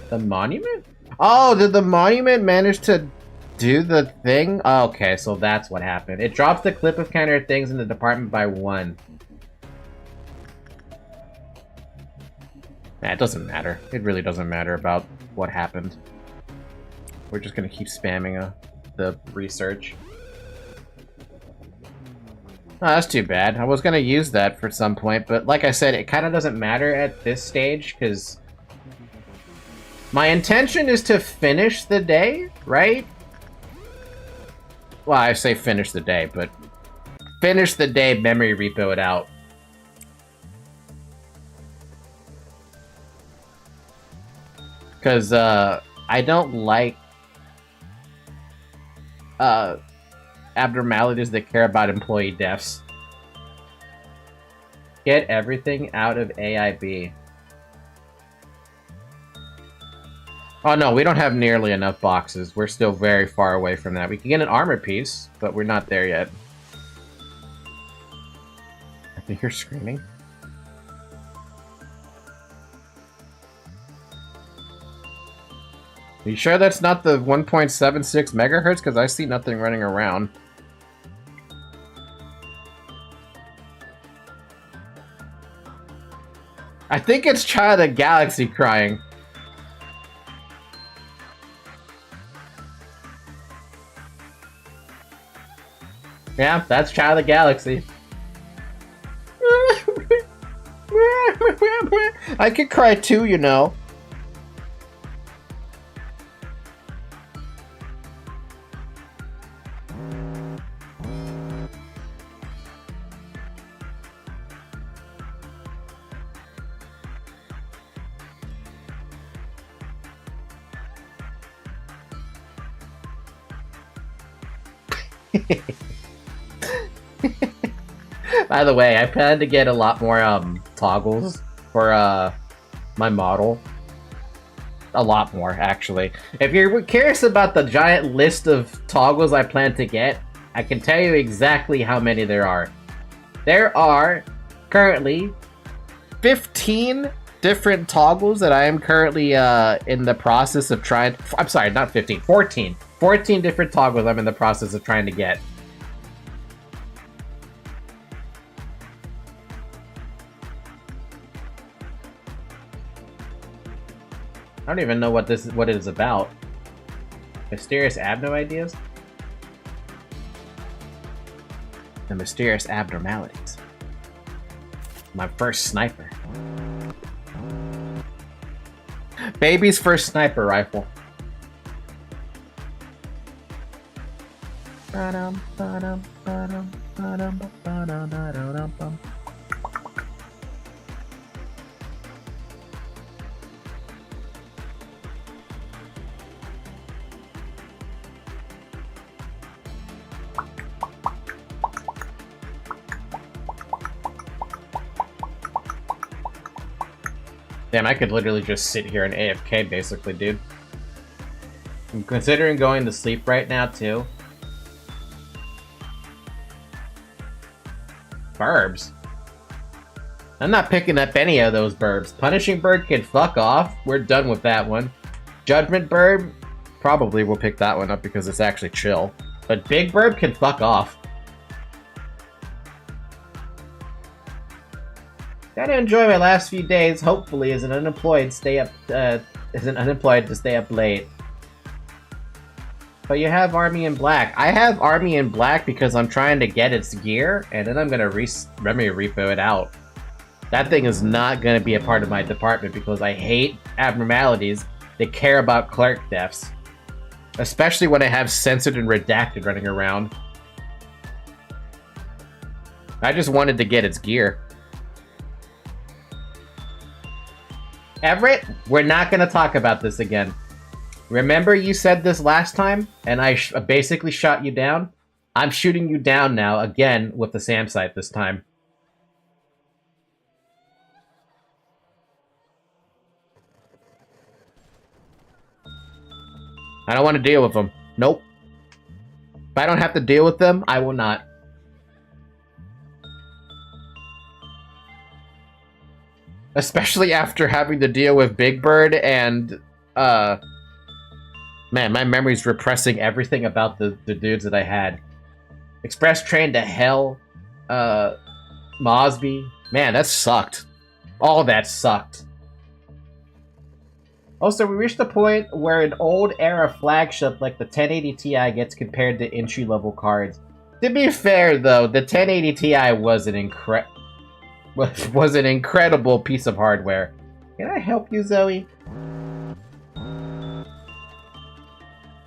The monument? Oh, did the monument manage to do the thing? Oh, okay, so that's what happened. It drops the clip of counter things in the department by 1. Nah, it doesn't matter. It really doesn't matter about what happened. We're just gonna keep spamming the research. Oh, that's too bad. I was gonna use that for some point, but like I said, it kind of doesn't matter at this stage, because my intention is to finish the day, right? Well, I say finish the day, but finish the day, memory repo it out. Because, I don't like, abnormalities that care about employee deaths. Get everything out of AIB. Oh no, we don't have nearly enough boxes. We're still very far away from that. We can get an armor piece, but we're not there yet. I can hear screaming. Are you sure that's not the 1.76 megahertz? Because I see nothing running around. I think it's Child of the Galaxy crying. Yeah, that's Child of the Galaxy. I could cry too, you know. By the way, I plan to get a lot more toggles for my model. A lot more, actually. If you're curious about the giant list of toggles I plan to get, I can tell you exactly how many there are. There are currently 15 different toggles that I am currently in the process of trying. I'm sorry, not 15, 14. 14 different toggles I'm in the process of trying to get. I don't even know what it is about. Mysterious abno ideas? The mysterious abnormalities. My first sniper. Baby's first sniper rifle. Damn, I could literally just sit here and AFK, basically, dude. I'm considering going to sleep right now, too. Burbs? I'm not picking up any of those burbs. Punishing Bird can fuck off. We're done with that one. Judgment Bird? Probably we'll pick that one up because it's actually chill. But Big Bird can fuck off. Gotta enjoy my last few days, hopefully, as an unemployed to stay up late. But you have Army in Black. I have Army in Black because I'm trying to get its gear, and then I'm gonna memory repo it out. That thing is not gonna be a part of my department because I hate abnormalities that care about clerk deaths. Especially when I have censored and redacted running around. I just wanted to get its gear. Everett, we're not going to talk about this again. Remember you said this last time, and I basically shot you down? I'm shooting you down now, again, with the SAM site this time. I don't want to deal with them. Nope. If I don't have to deal with them, I will not. Especially after having to deal with Big Bird and, man, my memory's repressing everything about the dudes that I had. Express Train to Hell, Mosby. Man, that sucked. All that sucked. Also, we reached the point where an old-era flagship like the 1080 Ti gets compared to entry-level cards. To be fair, though, the 1080 Ti was an incredible piece of hardware. Can I help you, Zoe?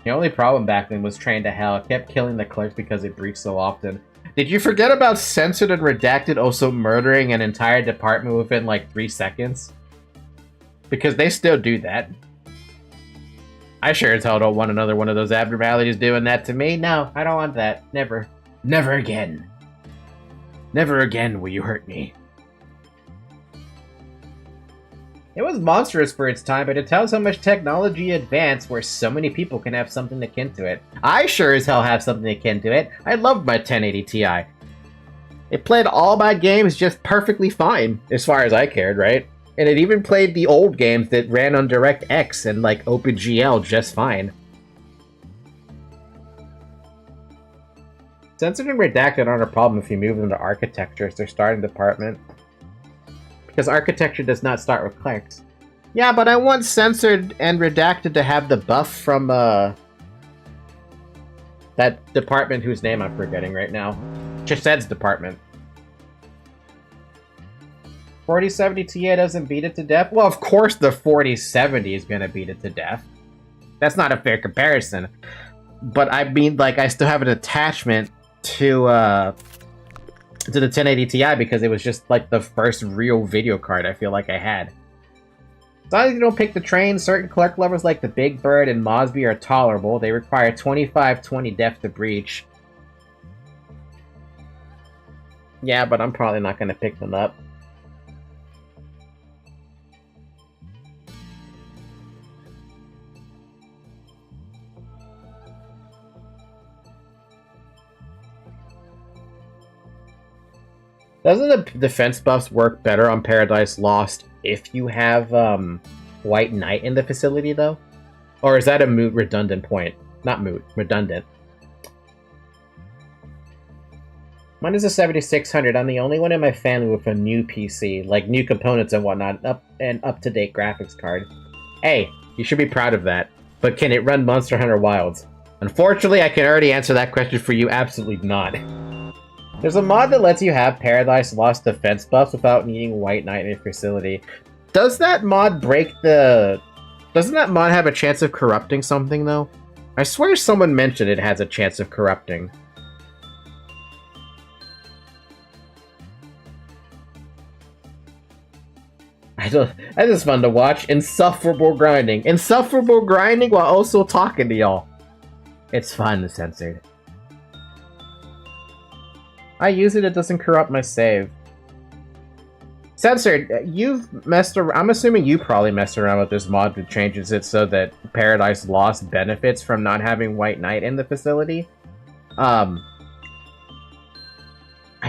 The only problem back then was Train to Hell. It kept killing the clerks because it breached so often. Did you forget about Censored and Redacted also murdering an entire department within like 3 seconds? Because they still do that. I sure as hell don't want another one of those abnormalities doing that to me. No, I don't want that. Never. Never again. Never again will you hurt me. It was monstrous for its time, but it tells how much technology advanced where so many people can have something akin to it. I sure as hell have something akin to it. I loved my 1080 Ti. It played all my games just perfectly fine, as far as I cared, right? And it even played the old games that ran on DirectX and like OpenGL just fine. Censored and redacted aren't a problem if you move them to architecture as their starting department. Because architecture does not start with clerks. Yeah, but I want censored and redacted to have the buff from that department whose name I'm forgetting right now. Chised's department. 4070 Ti doesn't beat it to death? Well, of course the 4070 is gonna beat it to death. That's not a fair comparison. But I mean, like, I still have an attachment to the 1080 Ti because it was just like the first real video card I feel like I had. As long as you don't pick the train, certain clerk levels like the Big Bird and Mosby are tolerable. They require 2520 depth to breach. Yeah, but I'm probably not going to pick them up. Doesn't the defense buffs work better on Paradise Lost if you have White Knight in the facility, though? Or is that a moot redundant point? Not moot, redundant. Mine is a 7600. I'm the only one in my family with a new PC, like new components and whatnot, up-to-date graphics card. Hey, you should be proud of that. But can it run Monster Hunter Wilds? Unfortunately, I can already answer that question for you. Absolutely not. There's a mod that lets you have Paradise Lost defense buffs without needing White Knight in your facility. Does that mod break the... Doesn't that mod have a chance of corrupting something, though? I swear someone mentioned it has a chance of corrupting. That is fun to watch. Insufferable grinding. Insufferable grinding while also talking to y'all. It's fun, censored. I use it, it doesn't corrupt my save. Censored, you've messed around. I'm assuming you probably messed around with this mod that changes it so that Paradise Lost benefits from not having White Knight in the facility. I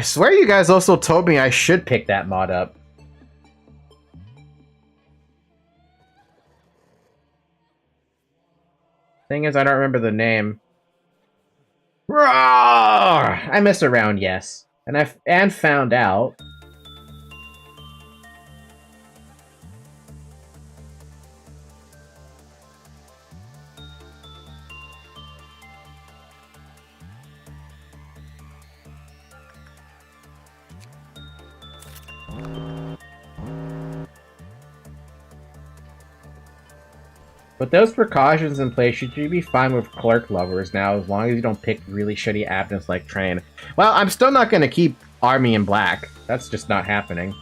swear you guys also told me I should pick that mod up. Thing is, I don't remember the name. Roar! I messed around, yes. And found out. With those precautions in place, you should be fine with clerk lovers now, as long as you don't pick really shitty abnets like Train. Well, I'm still not going to keep Army in black. That's just not happening.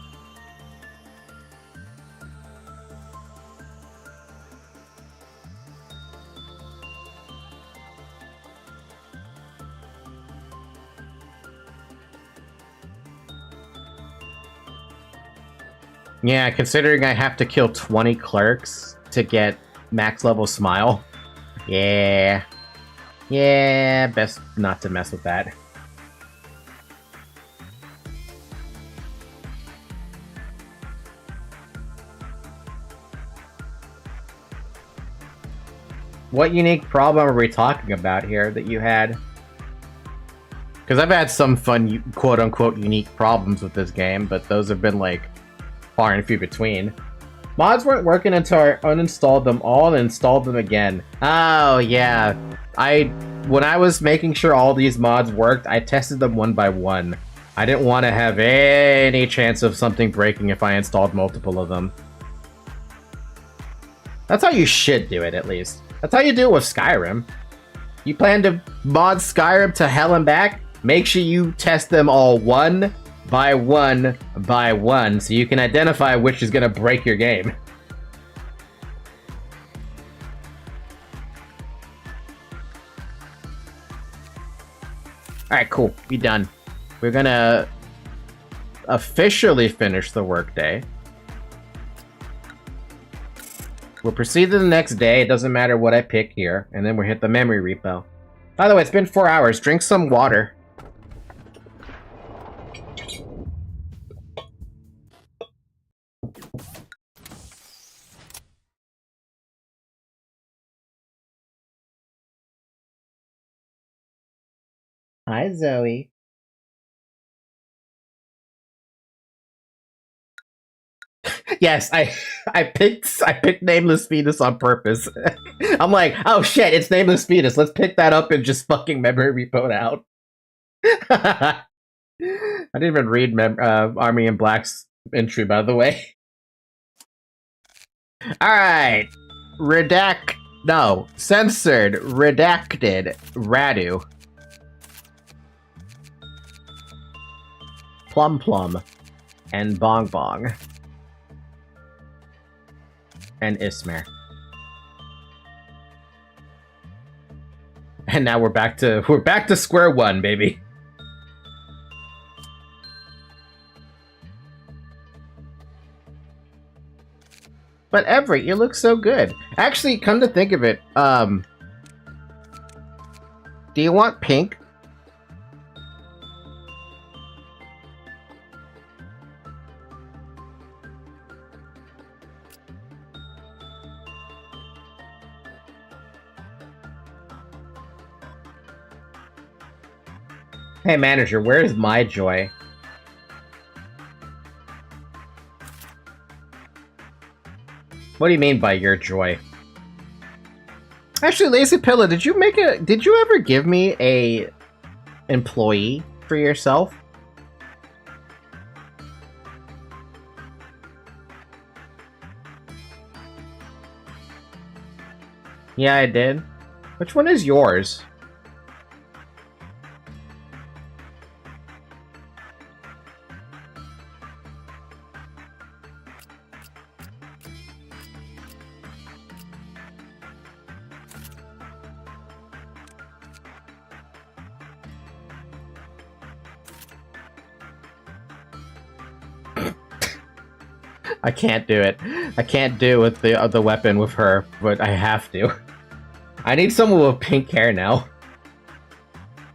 Yeah, considering I have to kill 20 clerks to get max level smile. Yeah. Yeah, best not to mess with that. What unique problem are we talking about here that you had? Because I've had some fun quote-unquote unique problems with this game, but those have been like far and few between. Mods weren't working until I uninstalled them all and installed them again. Oh, yeah. When I was making sure all these mods worked, I tested them one by one. I didn't want to have any chance of something breaking if I installed multiple of them. That's how you should do it, at least. That's how you do it with Skyrim. You plan to mod Skyrim to hell and back? Make sure you test them all one by one by one, so you can identify which is gonna break your game. Alright, cool. Be done. We're gonna officially finish the workday. We'll proceed to the next day. It doesn't matter what I pick here. And then we'll hit the memory repo. By the way, it's been 4 hours. Drink some water. Hi, Zoe. Yes, I picked Nameless Fetus on purpose. I'm like, oh shit, it's Nameless Fetus. Let's pick that up and just fucking memory repo it out. I didn't even read Army in Black's entry, by the way. Alright. Censored, redacted, Radu. Plum Plum, and Bong Bong. And Ismer. And now we're back to square one, baby. But Everett, you look so good. Actually, come to think of it, do you want pink? Hey manager, where's my joy? What do you mean by your joy? Actually, Lazy Pillow, did you ever give me a employee for yourself? Yeah, I did. Which one is yours? I can't do it. I can't do it with the weapon with her, but I have to. I need someone with pink hair now.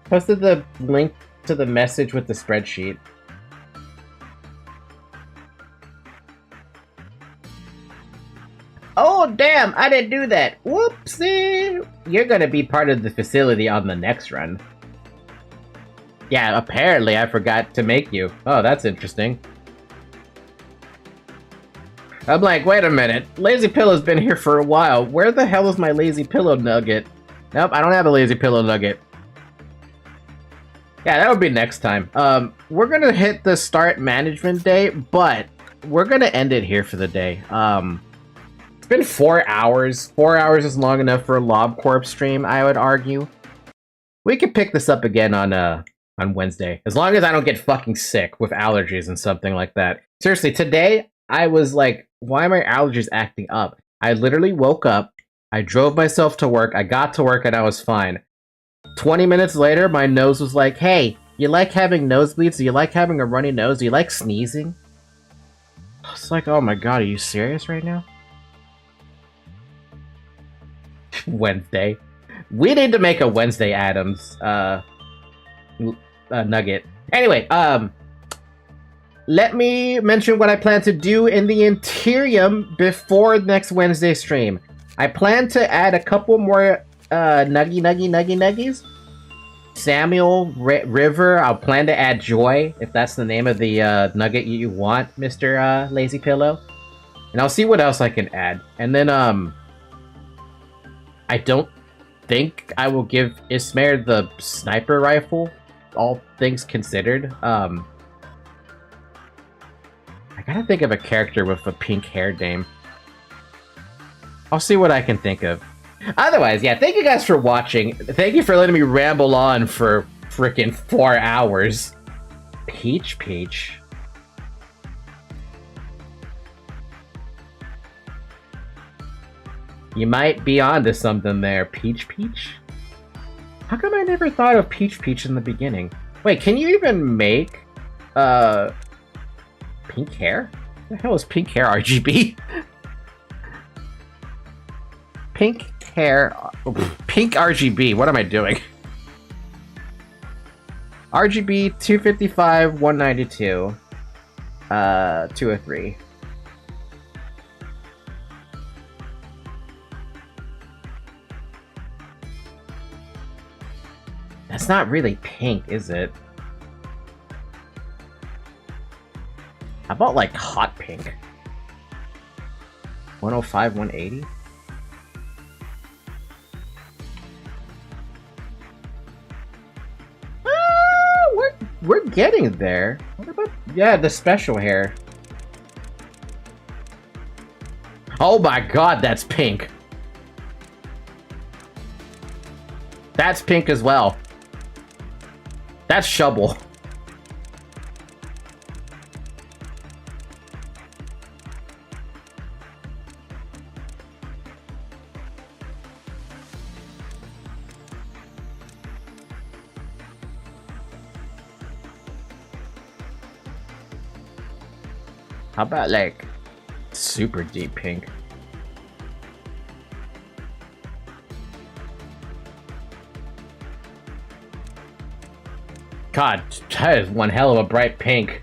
Posted the link to the message with the spreadsheet. Oh, damn! I didn't do that! Whoopsie! You're gonna be part of the facility on the next run. Yeah, apparently I forgot to make you. Oh, that's interesting. I'm like, wait a minute. Lazy Pillow's been here for a while. Where the hell is my Lazy Pillow nugget? Nope, I don't have a Lazy Pillow nugget. Yeah, that would be next time. We're gonna hit the start management day, but we're gonna end it here for the day. It's been 4 hours. 4 hours is long enough for a LobCorp stream, I would argue. We could pick this up again on Wednesday. As long as I don't get fucking sick with allergies and something like that. Seriously, today, I was like, why are my allergies acting up? I literally woke up, I drove myself to work, I got to work, and I was fine. 20 minutes later, my nose was like, hey, you like having nosebleeds? Do you like having a runny nose? Do you like sneezing? I was like, oh my god, are you serious right now? Wednesday. We need to make a Wednesday Addams nugget. Anyway, let me mention what I plan to do in the Interium before next Wednesday stream. I plan to add a couple more nuggies. Samuel, River, I'll plan to add Joy, if that's the name of the nugget you want, Mr. Lazy Pillow. And I'll see what else I can add. And then, I don't think I will give Ismair the sniper rifle, all things considered. I gotta think of a character with a pink hair dame. I'll see what I can think of. Otherwise, yeah, thank you guys for watching. Thank you for letting me ramble on for freaking 4 hours. Peach. You might be onto something there, Peach. How come I never thought of Peach Peach in the beginning? Wait, can you even make pink hair? What the hell is pink hair RGB? Pink hair, pink RGB. What am I doing? RGB 255, 192, 203. That's not really pink, is it? How about like hot pink? 105, 180? We're getting there. What about, yeah, the special hair. Oh my god, that's pink. That's pink as well. That's Shovel. How about like super deep pink? God, that is one hell of a bright pink.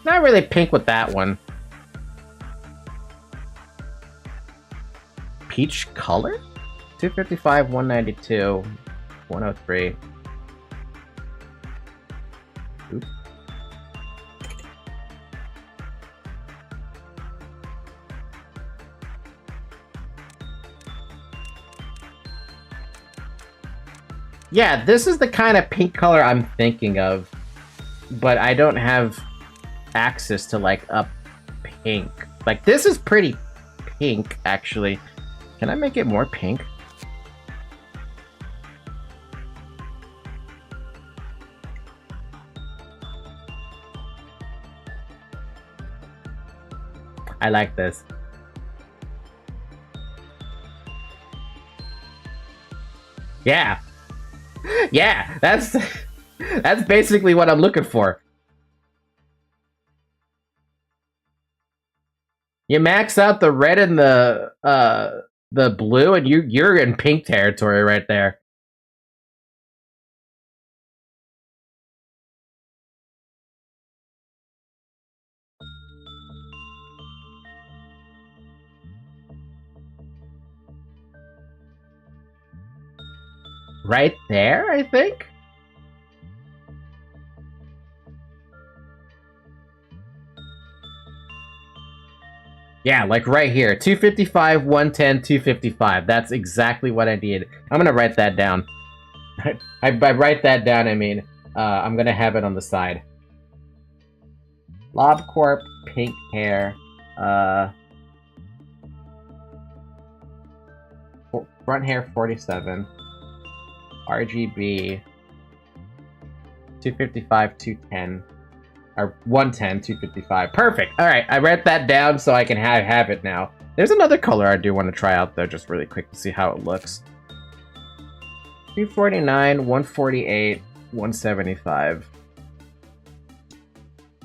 Not really pink with that one. Peach color? 255, 192, 103. Oops. Yeah, this is the kind of pink color I'm thinking of, but I don't have access to like a pink. Like this is pretty pink, actually. Can I make it more pink? I like this. Yeah. Yeah, that's basically what I'm looking for. You max out the red and the blue and you're in pink territory right there. Right there, I think? Yeah, like right here. 255, 110, 255. That's exactly what I need. I'm gonna write that down. By write that down, I mean, I'm gonna have it on the side. LobCorp, pink hair, front hair 47, RGB 255, 210, or 110, 255. Perfect. All right, I wrote that down so I can have it now. There's another color I do want to try out though, just really quick to see how it looks. 249, 148, 175.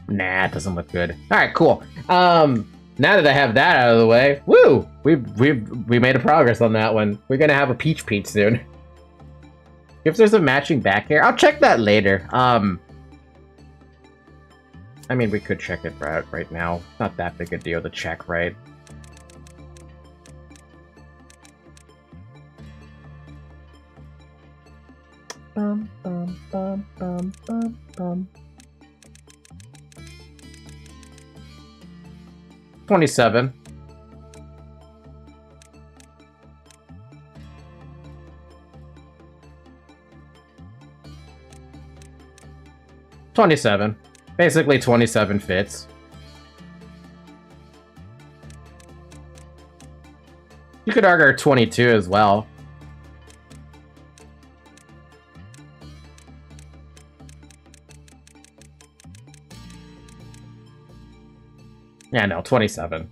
Nah, it doesn't look good. All right, cool. Now that I have that out of the way, woo! We made a progress on that one. We're gonna have a Peach Peach soon. If there's a matching back hair, I'll check that later. I mean, we could check it right now. It's not that big a deal to check, right? Bum, bum, bum, bum, bum, bum. 27. $27. Basically 27 fits. You could argue 22 as well. Yeah, no, 27.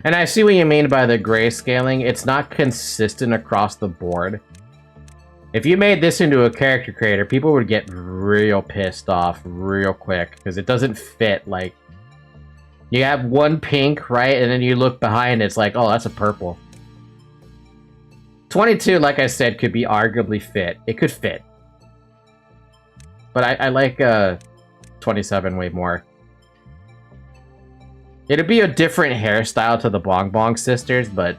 And I see what you mean by the grayscaling. It's not consistent across the board. If you made this into a character creator, people would get real pissed off real quick because it doesn't fit. Like, you have one pink, right? And then you look behind, it's like, oh, that's a purple. 22, like I said, could be arguably fit. It could fit. But I like 27 way more. It'd be a different hairstyle to the Bong Bong sisters, but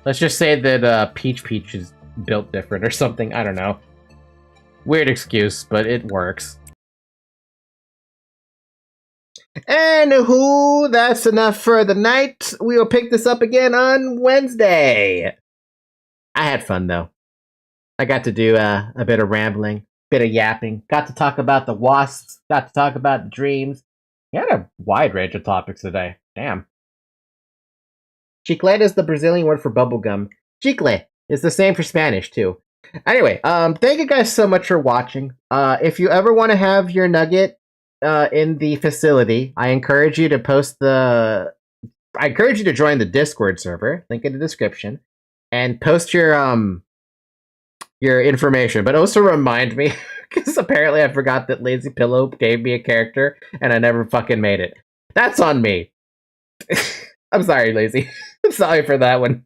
let's just say that Peach Peach is built different or something. I don't know. Weird excuse, but it works. Anywho, that's enough for the night. We will pick this up again on Wednesday. I had fun, though. I got to do a bit of rambling, bit of yapping. Got to talk about the wasps. Got to talk about the dreams. We had a wide range of topics today. Damn. Chiclete is the Brazilian word for bubblegum. Chicle is the same for Spanish, too. Anyway, thank you guys so much for watching. If you ever want to have your nugget in the facility, I encourage you to I encourage you to join the Discord server, link in the description, and post your information. But also remind me, because apparently I forgot that Lazy Pillow gave me a character, and I never fucking made it. That's on me. I'm sorry, Lazy. I'm sorry for that one.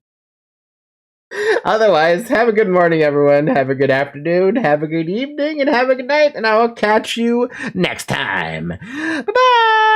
Otherwise, have a good morning, everyone. Have a good afternoon. Have a good evening, and have a good night. And I will catch you next time. Bye-bye!